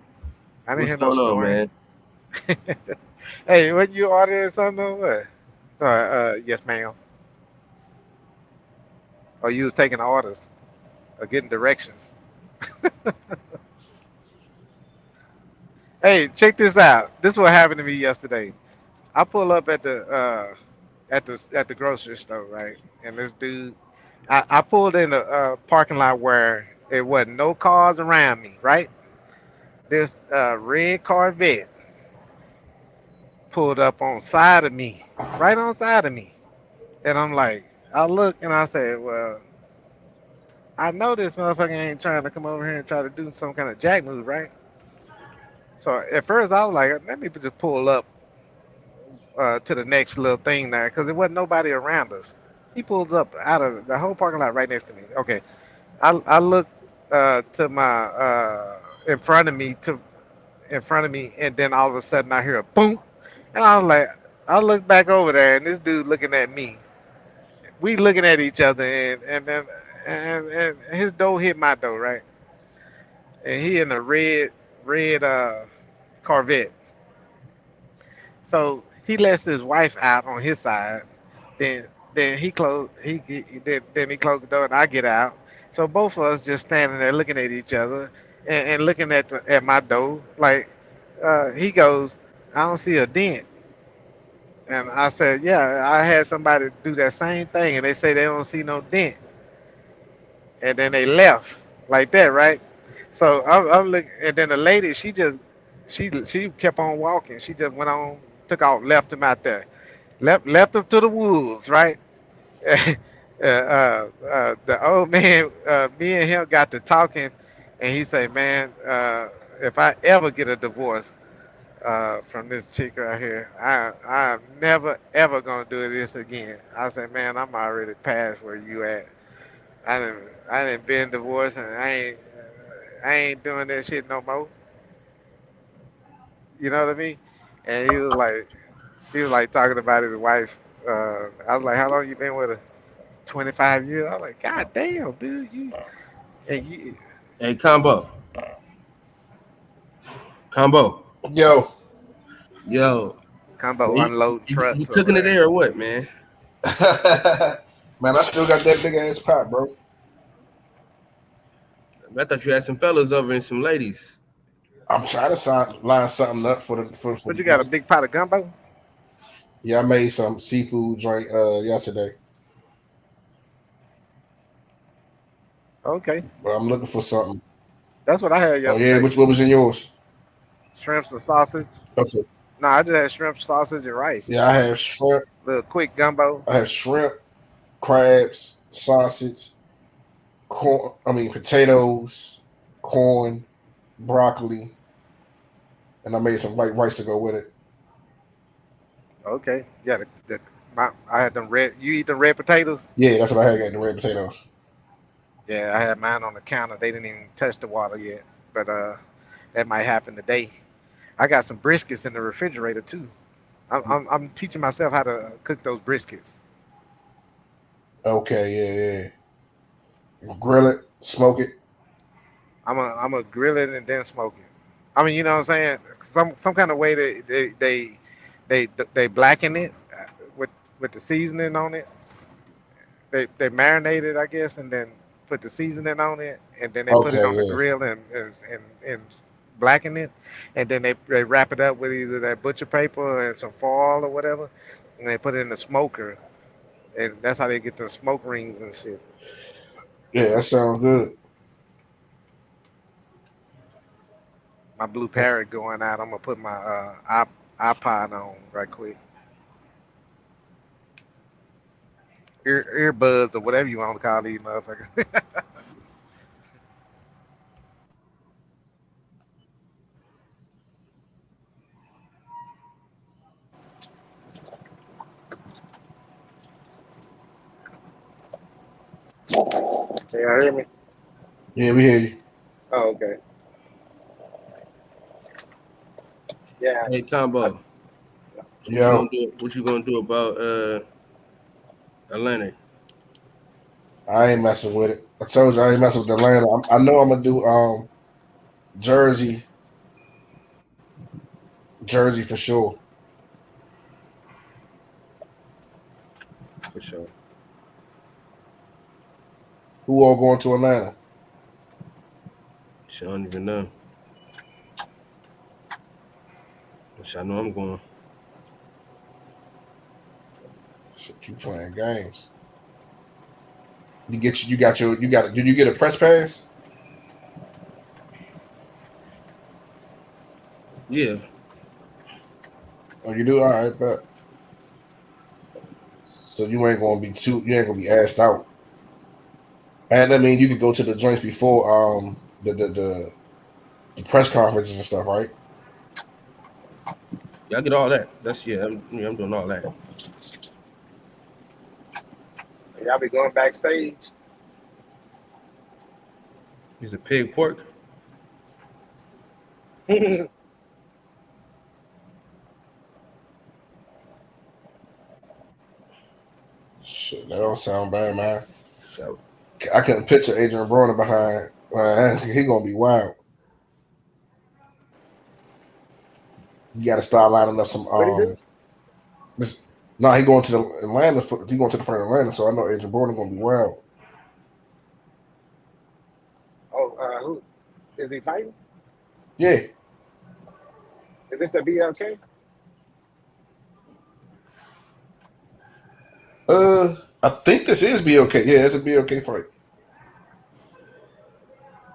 I didn't What's hear no going on, snoring. man? Hey, what you ordering something or what? Yes, ma'am. Or you was taking orders or getting directions. Hey, check this out. This what happened to me yesterday. I pull up at the grocery store, right? And this dude, I pulled in the parking lot where it wasn't no cars around me, right? This red Corvette pulled up on side of me, right on side of me, and I'm like, I look and I said, well, I know this motherfucker ain't trying to come over here and try to do some kind of jack move, right? So at first I was like, let me just pull up to the next little thing there because there wasn't nobody around us. He pulls up out of the whole parking lot right next to me. Okay, I look to my in front of me, and then all of a sudden I hear a boom, and I was like, I look back over there, and this dude looking at me. We looking at each other, and then and his door hit my door, right? And he in a red Corvette. So he lets his wife out on his side. Then then he closed the door and I get out. So both of us just standing there looking at each other and looking at my door. Like he goes, I don't see a dent. And I said, yeah, I had somebody do that same thing and they say they don't see no dent. And then they left like that, right? So I'm looking, and then the lady, she kept on walking. She just went on, took off, left him out there, left him to the wolves, right? The old man, me and him got to talking, and he said, "Man, if I ever get a divorce from this chick right here, I'm never ever gonna do this again." I said, "Man, I'm already past where you at. I didn't been divorced, and I ain't doing that shit no more." You know what I mean? And he was like talking about his wife. I was like, "How long you been with her?" 25 years. I was like, "God damn, dude, and you Hey, combo, Yo, yo, combo man, unloading you trucks over cooking it there." there or what, man? man, I still got that big ass pot, bro. I thought you had some fellas over and some ladies. I'm trying to line something up for But the you got a night. big pot of gumbo? Yeah, I made some seafood joint yesterday, Okay, but I'm looking for something. that's what I had Oh yeah, yesterday. what was in yours? Shrimps and sausage. Okay. No, I just had shrimp, sausage, and rice. Yeah, I have shrimp. Little quick gumbo. I have shrimp, crabs, sausage, corn. I mean potatoes, corn, broccoli, and I made some white rice to go with it. Okay, yeah. I had them red. You eat the red potatoes? Yeah, that's what I had. Got the red potatoes. Yeah, I had mine on the counter. They didn't even touch the water yet, but that might happen today. I got some briskets in the refrigerator too. I'm teaching myself how to cook those briskets. Okay, yeah, yeah. Grill it, smoke it. I'm a grill it and then smoke it. I mean, you know what I'm saying? Some kind of way they blacken it with the seasoning on it. They marinate it, I guess, and then put the seasoning on it, and then they put it Okay, on the yeah. grill and blacken it, and then they wrap it up with either that butcher paper and some foil or whatever, and they put it in the smoker, and that's how they get the smoke rings and shit. Yeah, that sounds good. My blue That's, parrot going out. I'm gonna put my iPod on right quick. Earbuds or whatever you want to call these motherfuckers. Can you hear me? yeah, we hear you. Oh, okay. Yeah. Hey, Combo. Yo, What you gonna do about Atlanta? I ain't messing with it. I told you I ain't messing with Atlanta. I know I'm gonna do Jersey for sure. For sure. Who all going to Atlanta? Shit, I don't even know. Shit, I know I'm going. Shit, you playing games. Did you get a press pass? Yeah. Oh, you do? All right, but so you ain't gonna be asked out. And I mean you could go to the joints before the press conferences and stuff, right? Yeah, I get all that. I'm doing all that. Y'all be going backstage. He's a pig pork. Shit, that don't sound bad, man. So, I couldn't picture Adrian Broner behind. He gonna be wild. You got to start lining up some. What he do? No, he going to the Atlanta. He going to the front of Atlanta, so I know Adrian Broner gonna be wild. Oh, who is he fighting? Yeah, Is this the BLK? I think this is BOK. Yeah, it's a BOK fight.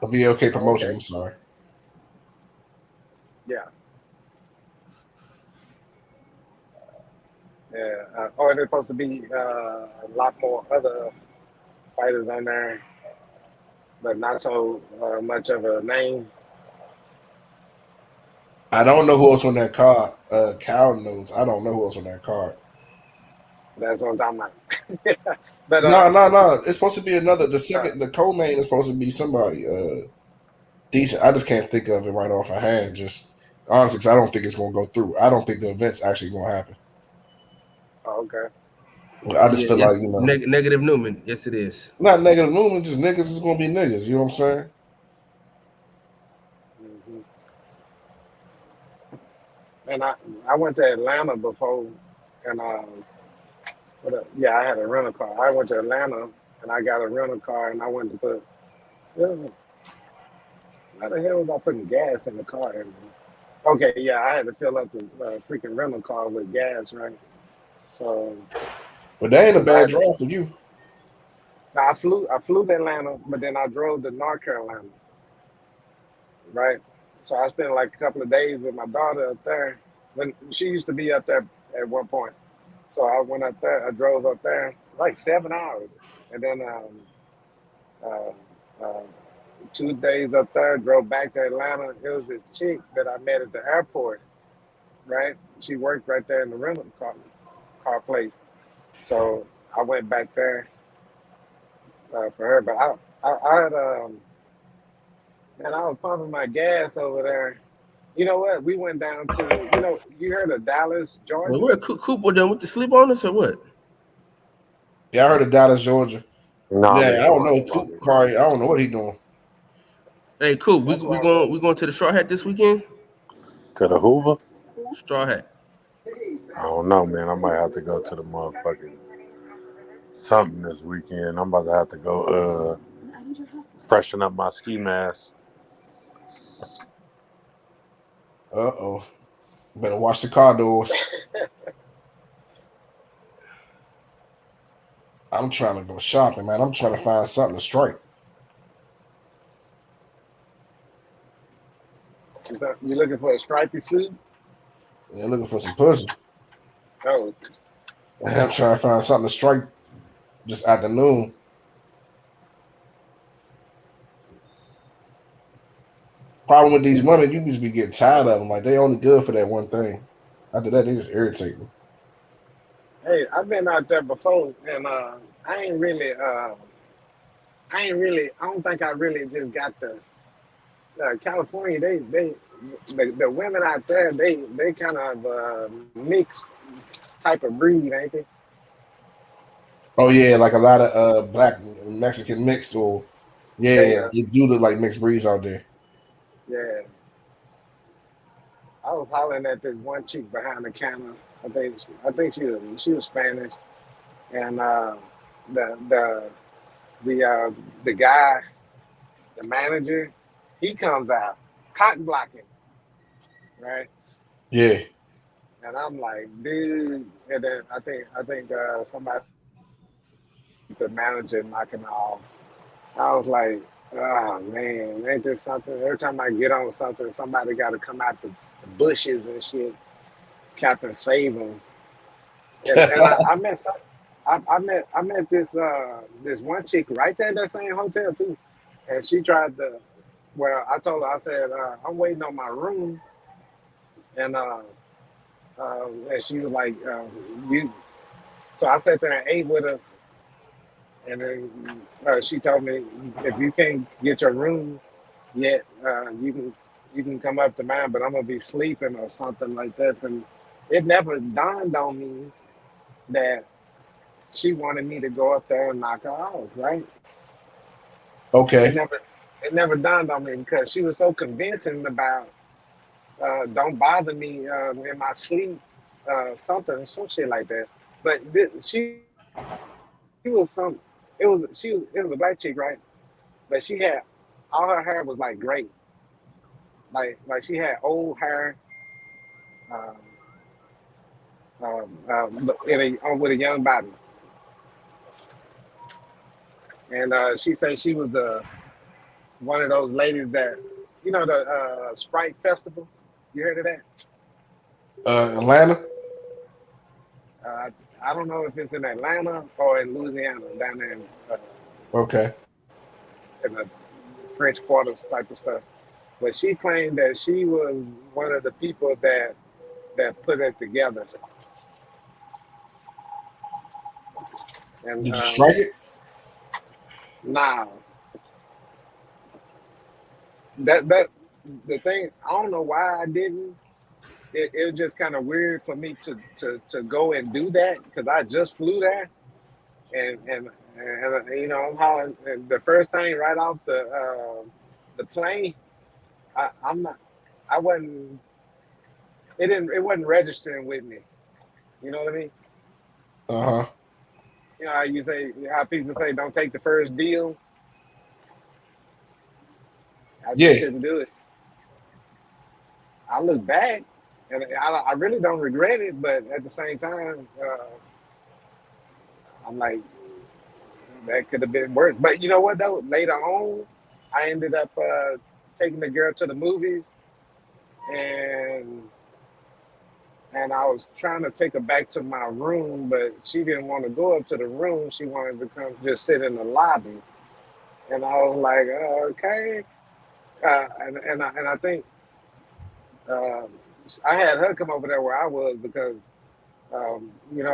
A BOK promotion. Okay. I'm sorry. Yeah. Yeah. And there's supposed to be a lot more other fighters on there, but not so much of a name. I don't know who else on that card. Cal knows. I don't know who else on that card. That's what I'm talking about. But No. It's supposed to be another. The co-main is supposed to be somebody decent. I just can't think of it right off my hand. Just honestly, 'cause I don't think it's gonna go through. I don't think the event's actually gonna happen. okay. I just feel yes, like negative Newman. Yes, it is. not negative movement, just niggas is gonna be niggas. You know what I'm saying? hmm And I went to Atlanta before, and I had a rental car. I went to Atlanta and I got a rental car, and I went to put. How the hell was I putting gas in the car? Okay, yeah, I had to fill up the freaking rental car with gas, right? So, But that ain't a cause bad drive for you. I flew to Atlanta, but then I drove to North Carolina, right? So I spent like a couple of days with my daughter up there. When she used to be up there at one point, so I went up there. I drove up there like 7 hours, and then uh, uh, 2 days up there. Drove back to Atlanta. It was this chick that I met at the airport, right? She worked right there in the rental car place. So I went back there for her. But I had man, I was pumping my gas over there. You know what? We went down to you heard of Dallas, Well, Georgia? what Cooper done with the sleep on us or what? Yeah, I heard of Dallas, Georgia. Nah, Yeah, man, I come don't on, know. come on, man. Kari, I don't know what he doing. Hey, cool. We That's why I going to the Straw Hat this weekend? To the Hoover? Straw Hat. I don't know, man. I might have to go to the motherfucking something this weekend. I'm about to have to go freshen up my ski mask. Uh-oh. Better watch the car doors. I'm trying to go shopping, man. I'm trying to find something to strike. You looking for a stripy suit? Yeah, looking for some pussy. Oh, I'm trying to find something to strike this afternoon. Problem with these women, you just be getting tired of them. Like, they only good for that one thing. After that, they just irritate me. hey, I've been out there before, and I don't think I really just got the California. The women out there, they kind of mixed type of breed, ain't they? Oh, yeah, like a lot of black Mexican mixed, or yeah, Yeah, they do look like mixed breeds out there. yeah. I was hollering at this one chick behind the counter. I think she was Spanish, and the the the guy, the manager, he comes out cotton blocking, right? Yeah. And I'm like, dude. And then I think somebody, the manager, knocking off. I was like, oh man, ain't this something? Every time I get on something, somebody got to come out the bushes and shit, Captain Save them. And I met some, I met this one chick right there in that same hotel too, and she tried to. Well, I told her, I said I'm waiting on my room, and and she was like, you. So I sat there and ate with her, and then she told me, if you can't get your room yet, you can come up to mine, but I'm gonna be sleeping or something like that. And it never dawned on me that she wanted me to go up there and knock her off, right? It Okay. never dawned on me because she was so convincing about don't bother me in my sleep, some shit like that. But she was some it was a black chick, right? But she had all her hair was like gray, she had old hair, um, with a young body, and she said she was the one of those ladies that the Sprite Festival. You heard of that? Atlanta? Uh, I don't know if it's in Atlanta or in Louisiana, down there Okay. in the French Quarters type of stuff. But she claimed that she was one of the people that put it together. And Did you strike it? nah, that the thing, I don't know why I didn't. It was just kind of weird for me to go and do that because I just flew there, and I'm hollering. And the first thing right off the plane, I'm not, I wasn't. It wasn't registering with me. You know what I mean? Uh-huh. You know how you say, how people say, don't take the first deal. I just Yeah. couldn't do it. I look back, and I really don't regret it, but at the same time, I'm like, that could have been worse. But you know what though? Later on, I ended up taking the girl to the movies, and I was trying to take her back to my room, but she didn't want to go up to the room. She wanted to come just sit in the lobby, and I was like, okay. And I think uh, I had her come over there where I was because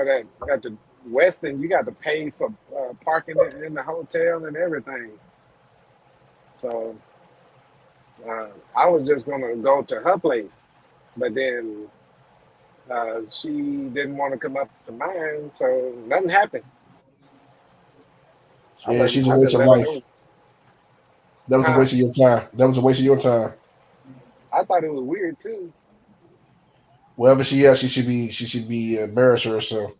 that at the Westin you got to pay for parking in the hotel and everything. So I was just gonna go to her place, but then she didn't want to come up to mine, so nothing happened. Yeah, she's a I waste just of let her life. know. That was a Huh? waste of your time. That was a waste of your time. I thought it was weird too. Wherever she is, she should be embarrassed herself.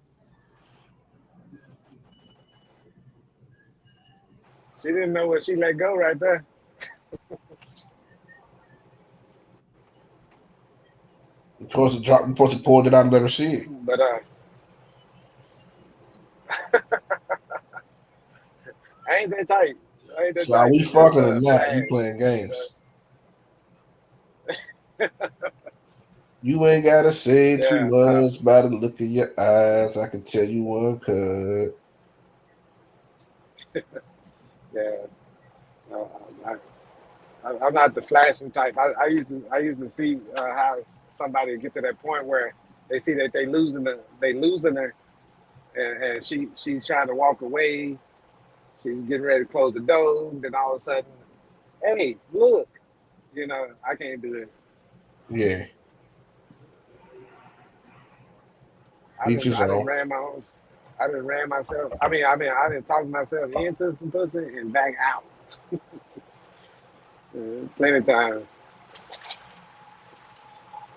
She didn't know what she let go right there. You're supposed to drop. You're supposed to pull it out and let her see it. But I ain't that tight. I ain't that So are tight. we It's just fucking or not? You flag. playing games. You ain't gotta say too Yeah. much by the look of your eyes. I can tell you one cut. Yeah. No, I'm not the flashing type. I used to see how somebody get to that point where they see that they losing her, and she's trying to walk away. She's getting ready to close the door. Then all of a sudden, hey, look, I can't do this. Yeah, I each didn't his I didn't own. ran my own. I didn't ran myself. I didn't talk myself into some pussy and back out. Plenty of times.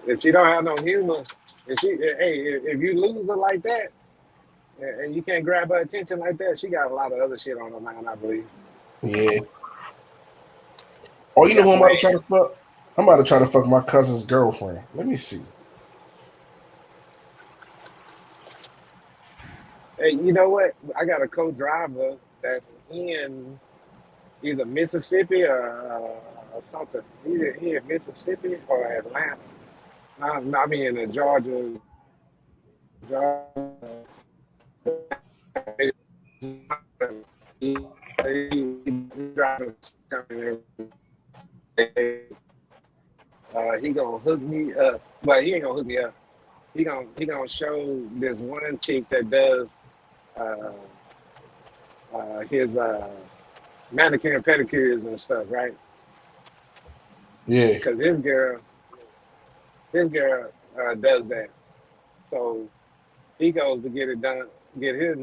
If she don't have no humor, if you lose her like that, and you can't grab her attention like that, she got a lot of other shit on her mind, I believe. Yeah. Oh, She you know got who I'm about to try to plans. fuck? I'm about to try to fuck my cousin's girlfriend. Let me see. Hey, you know what? I got a co-driver that's in either Mississippi or something. Either here in Mississippi or Atlanta. I mean, in Georgia. Georgia. He gonna hook me up. Well, he ain't gonna hook me up. He gonna show this one chick that does uh, his manicure and pedicures and stuff, right? Yeah. Because his girl does that. So he goes to get it done, get his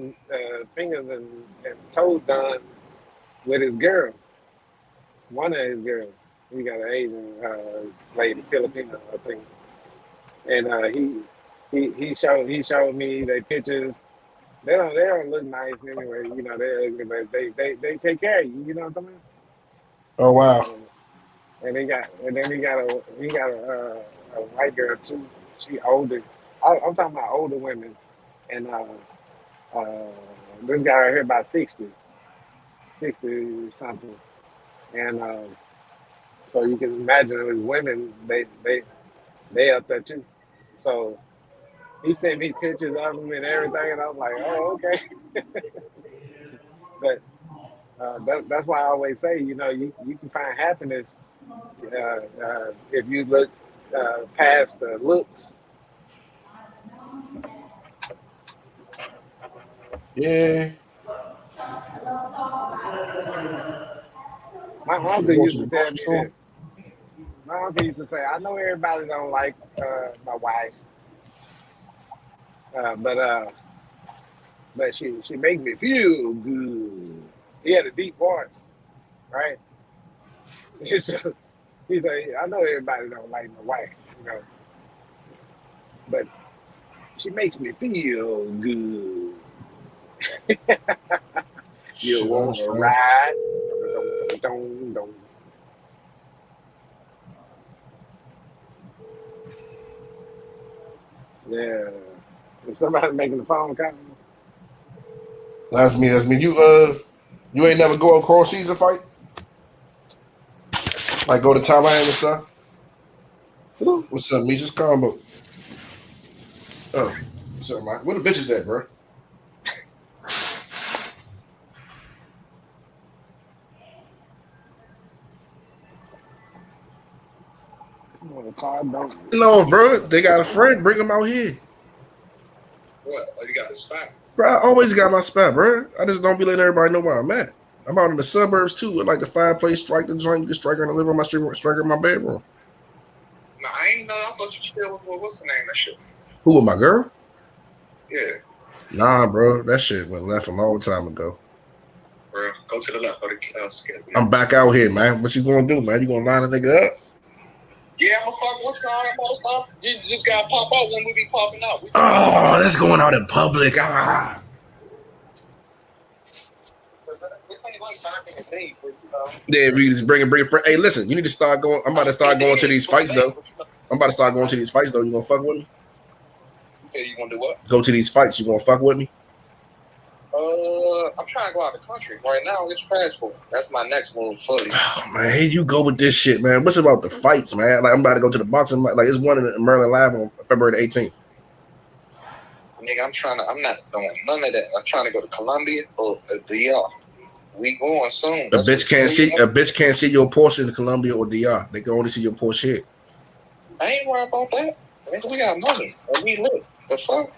fingers and toes done with his girl, one of his girls. He got an Asian lady, Filipino, I think, and he showed me their pictures. They don't look nice anyway, they're ugly, but they take care of you, you know what I mean? Oh wow. And then he got a white girl too. She older. I'm talking about older women, and this guy right here about 60 something, and so you can imagine with women, they up there too. So he sent me pictures of him and everything, and I was like, oh, okay. But that's why I always say, you can find happiness if you look past the looks. Yeah. My You should uncle go used to to the tell grocery me store. this. My uncle used to say, I know everybody don't like my wife, but she make me feel good. He had a deep voice, right? So he said, I know everybody don't like my wife, but she makes me feel good. You Shit, I want to understand. ride? Dun, dun, dun, dun. Yeah. Is somebody making the phone call? That's me. That's me. You ain't never go across season fight? Like go to Thailand and stuff? What's up, me? Just combo. Oh, what's up, man? Where the bitches at, bro? No, bro. They got a friend. Bring them out here. What? Oh, you got the spot? Bro, I always got my spot, bro. I just don't be letting everybody know where I'm at. I'm out in the suburbs too, with like the fireplace, strike the joint. You can strike on the living room, my street, strike in my bedroom. No, I ain't know. I thought you chill with what's the name of that shit? Who with my girl? Yeah. Nah, bro. That shit went left a long time ago. bro. Go to the left of the skip. I'm back out here, man. What you gonna do, man? You gonna line a nigga up? Yeah, I'm gonna fuck with you all that most stuff. You just gotta pop out when we be popping out. Oh, that's going out in public. Ah. This ain't like back in the day, but you know. Yeah, we just bring it. Hey, listen, you need to start going. I'm about to start going to these fights, though. I'm about to start going to these fights, though. You gonna fuck with me? You say you gonna do what? Go to these fights. You gonna fuck with me? I'm trying to go out of the country right now. Get your passport. That's my next move, fully. Oh, man, here you go with this shit, man. What's about the fights, man? Like, I'm about to go to the boxing. Like, it's one in Maryland Live on February the 18th. Nigga, I'm not doing none of that. I'm trying to go to Colombia or DR. We going soon. A bitch can't see your portion in Colombia or DR. They can only see your portion. I ain't worried about that. Nigga, we got money and we live. The fuck?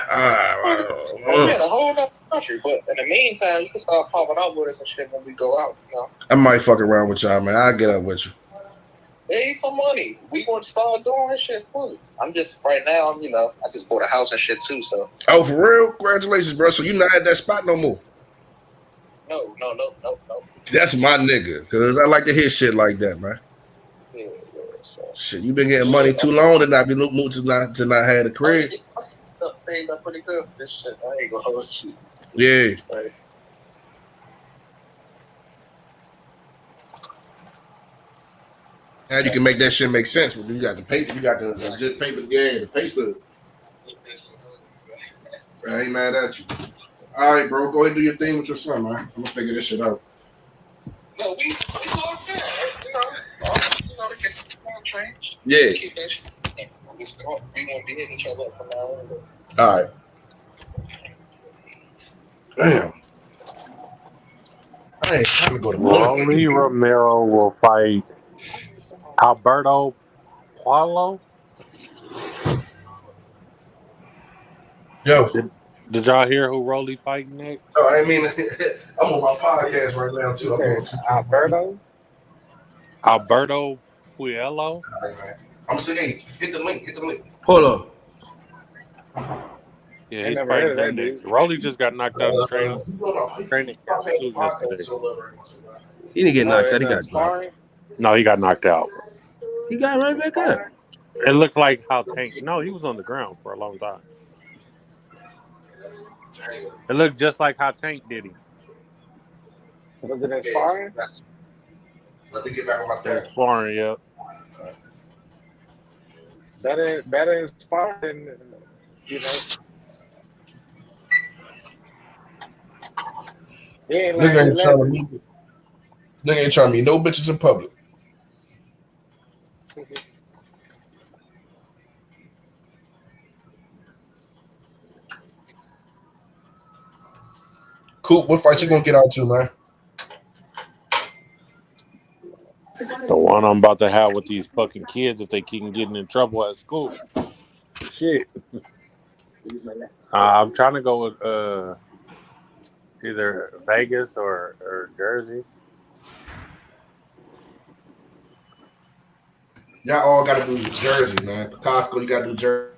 Yeah, the whole other country. But in the meantime, you can start popping out with us and shit when we go out. You know? I might fuck around with y'all, man. I'll get up with you. Hey, some money. We going to start doing this shit fully. I'm just right now. I just bought a house and shit too. So. Oh, for real? Congratulations, bro. So you not at that spot no more? No. That's my nigga, because I like to hear shit like that, man. Yeah. So. Shit, you been getting money too long to not be moved to not have a crib. Saved up pretty good. This shit, I ain't gonna hold you. Yeah. Like, now you can make that shit make sense. When you got the paper, you got the legit paper, yeah, the pay stub. I ain't mad at you. All right, bro, go ahead and do your thing with your son, man. I'm gonna figure this shit out. no, we all good. To get the change. Yeah. Keep that shit. We gonna be hitting each other up from now on. All right. Damn. I ain't trying to go to Rolly Romero will fight Alberto Paulo. Yo. Did y'all hear who Rolly fighting next? So I mean, I'm on my podcast right now too. Alberto Puello. I'm saying, hey, hit the link. Hold on. Yeah, he's fighting that next. Rolly just got knocked out of training camp yesterday. He didn't get knocked out. He got dropped. No, he got knocked out. He got right back up. It looked like how Tank. No, he was on the ground for a long time. It looked just like how Tank did him. Was it inspiring? Let me get back on my desk. Sparring, yep. Better inspiring, you know. Nigga ain't trying to meet no bitches in public. Cool. What fight you gonna get out to, man? The one I'm about to have with these fucking kids if they keep getting in trouble at school. Shit. I'm trying to go with either Vegas or Jersey. Y'all all gotta do Jersey, man. Costco, you gotta do Jersey.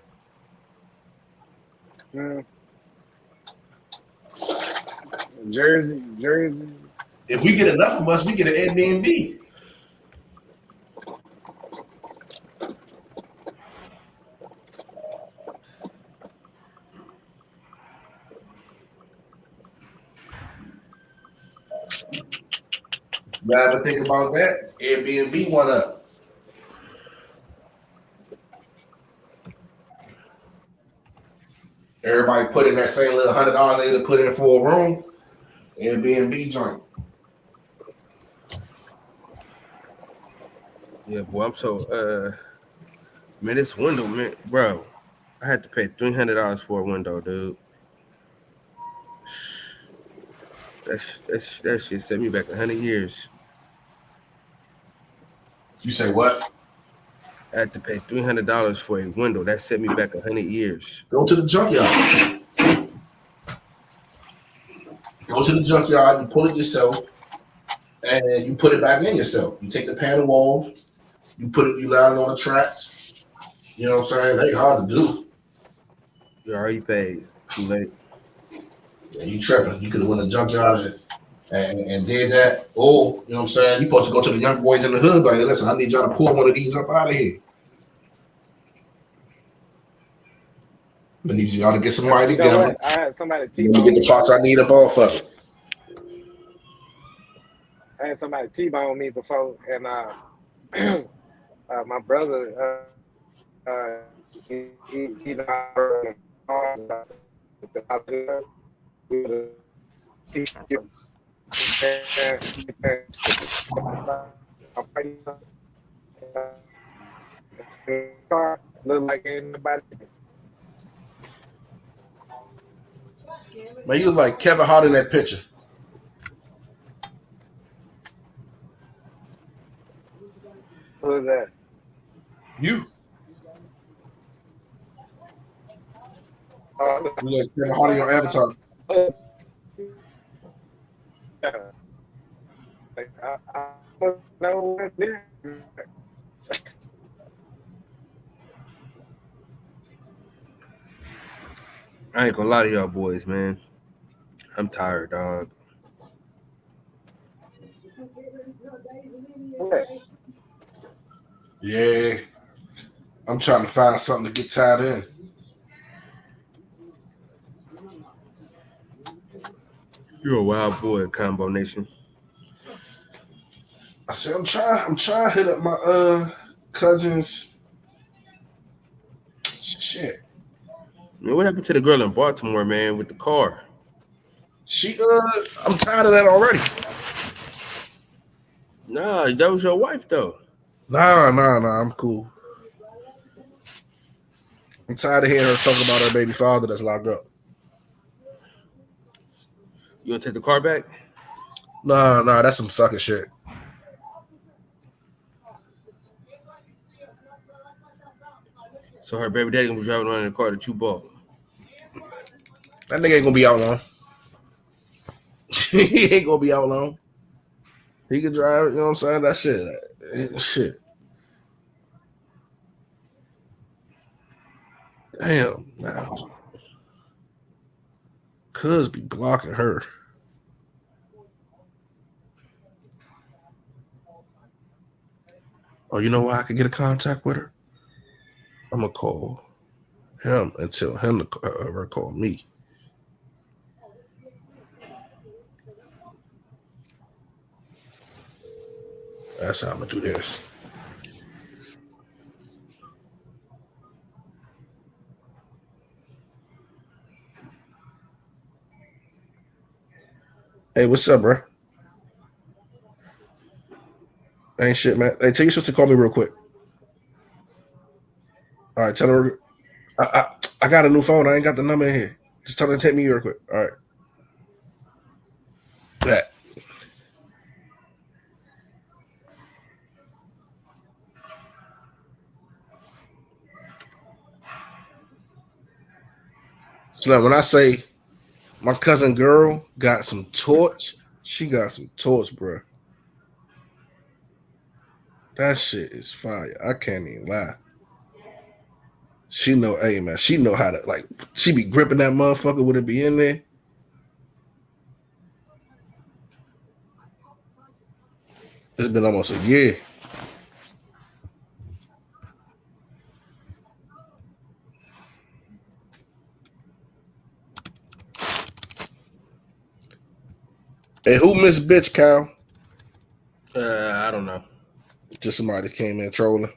Jersey. If we get enough of us, we get an Airbnb. You ever think about that? Airbnb one up. Everybody put in that same little $100 they had to put in for a room. Airbnb joint. Yeah, boy, I'm so man, this window, man, bro. I had to pay $300 for a window, dude. That shit set me back 100 years. You say what? I had to pay $300 for a window. That set me back 100 years. Go to the junkyard. Go to the junkyard, you pull it yourself, and you put it back in yourself. You take the panel off, you line it on the tracks. You know what I'm saying? They hard to do. You already paid. Too late. Yeah, you tripping. You could have went to the junkyard and did that. Or, you know what I'm saying? You supposed to go to the young boys in the hood, like, listen, I need y'all to pull one of these up out of here. I need y'all to get somebody You know together. what? I had somebody Let me T-bone get me. the parts I need up off of it. I had somebody T-bone me before, and my brother, he car look like anybody. Man, you look like Kevin Hart in that picture. Who is that? You. Uh, You like Kevin Hart in your avatar. yeah. Like, I don't know what there. I ain't gonna lie to y'all boys, man. I'm tired, dog. Yeah. I'm trying to find something to get tied in. You're a wild boy, Combo Nation. I said I'm trying to hit up my cousin's shit. Man, what happened to the girl in Baltimore, man, with the car? I'm tired of that already. Nah, that was your wife though. Nah, I'm cool. I'm tired of hearing her talk about her baby father that's locked up. You want to take the car back? Nah, that's some sucker shit. So her baby daddy gonna be driving around in the car that you bought. That nigga ain't gonna be out long. He ain't gonna be out long. He can drive, you know what I'm saying? That shit. Damn, man. Cuz be blocking her. Oh, you know why I can get a contact with her? I'm gonna call him and tell him to her call me. That's how I'm gonna do this. Hey, what's up, bro? Ain't shit, man. Hey, tell your sister to call me real quick. All right, tell her I got a new phone. I ain't got the number in here. Just tell her to take me real quick. All right. That. So now when I say my cousin girl got some torch, she got some torch, bro. That shit is fire. I can't even lie. She know, hey man, she know how to, like, she be gripping that motherfucker when it be in there. It's been almost a year. Hey, who Miss Bitch, Kyle? I don't know. Just somebody that came in trolling.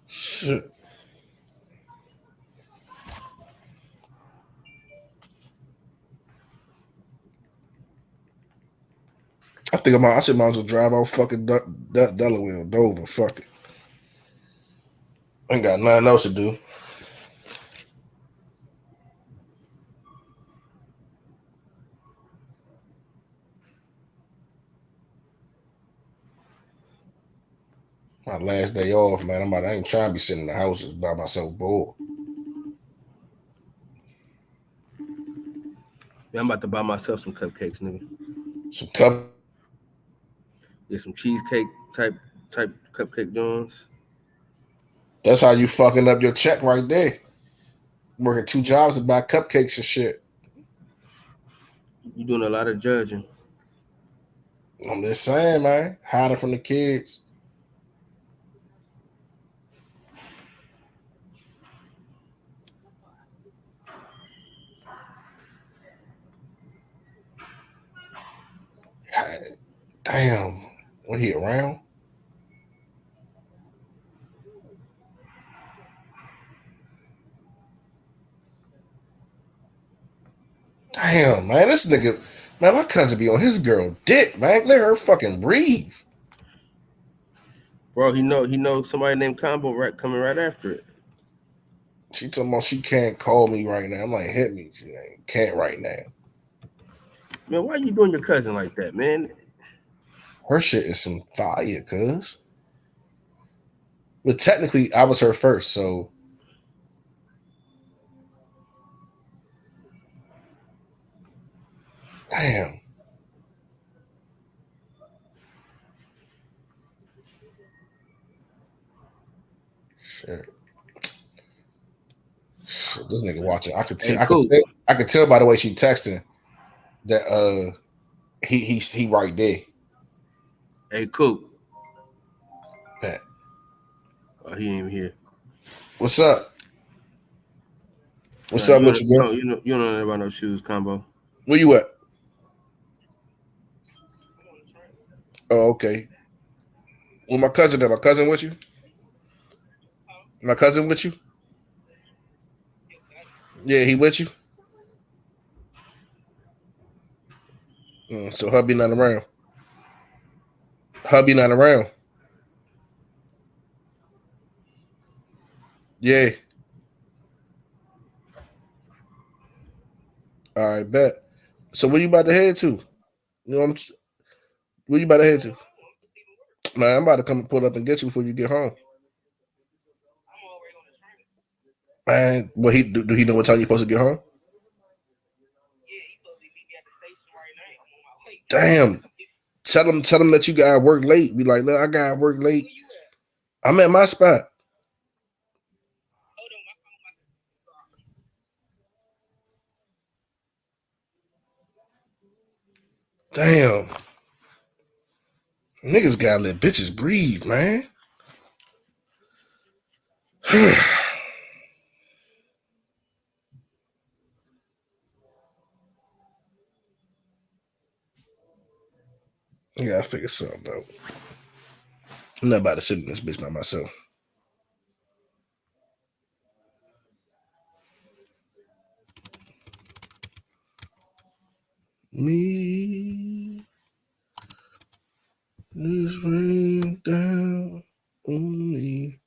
Shit. I think I should might as well drive out fucking Delaware or Dover. Fuck it. Ain't got nothing else to do. My last day off, man. I ain't trying to be sitting in the house by myself bored. Yeah, I'm about to buy myself some cupcakes, nigga. Some cup. Get some cheesecake type cupcake joints. That's how you fucking up your check right there. Working 2 jobs to buy cupcakes and shit. You doing a lot of judging. I'm just saying, man. Hiding from the kids. Damn. What, he around? Damn, man. This nigga, man, my cousin be on his girl dick, man. Let her fucking breathe. Bro, he know somebody named Combo coming right after it. She talking about she can't call me right now. I'm like, hit me. She can't right now. Man, why you doing your cousin like that, man? Her shit is some fire, cuz. But technically, I was her first, so. Damn. Shit, this nigga watching. I could tell by the way she texting that he right there. Hey, Coop. Pat. Oh, he ain't even here. What's up? What's up with you, bro? You don't know nothing about no shoes, Combo. Where you at? Oh, okay. Well, my cousin there. My cousin with you? My cousin with you? Yeah, he with you? So hubby not around. Hubby not around. Yeah. All right, bet. So where you about to head to? You know where you about to head to? Man, I'm about to come and pull up and get you before you get home. Man, well, do he know what time you're supposed to get home? Damn. Tell him that you gotta work late. Be like, look, I gotta work late. I'm at my spot. Damn. Niggas gotta let bitches breathe, man. I gotta figure something out. I'm not about to sit in this bitch by myself. Me is rain down on me.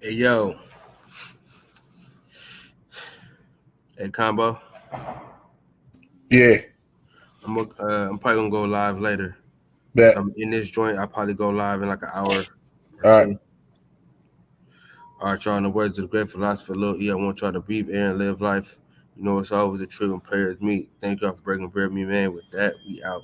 Hey, yo. Hey, Combo. Yeah. I'm probably gonna go live later. Bet. In this joint, I'll probably go live in like an hour. All right. All right, y'all. In the words of the great philosopher Lil E, I want y'all to breathe air and live life. You know, it's always a trip when prayers meet. Thank y'all for breaking bread with me, man. With that, we out.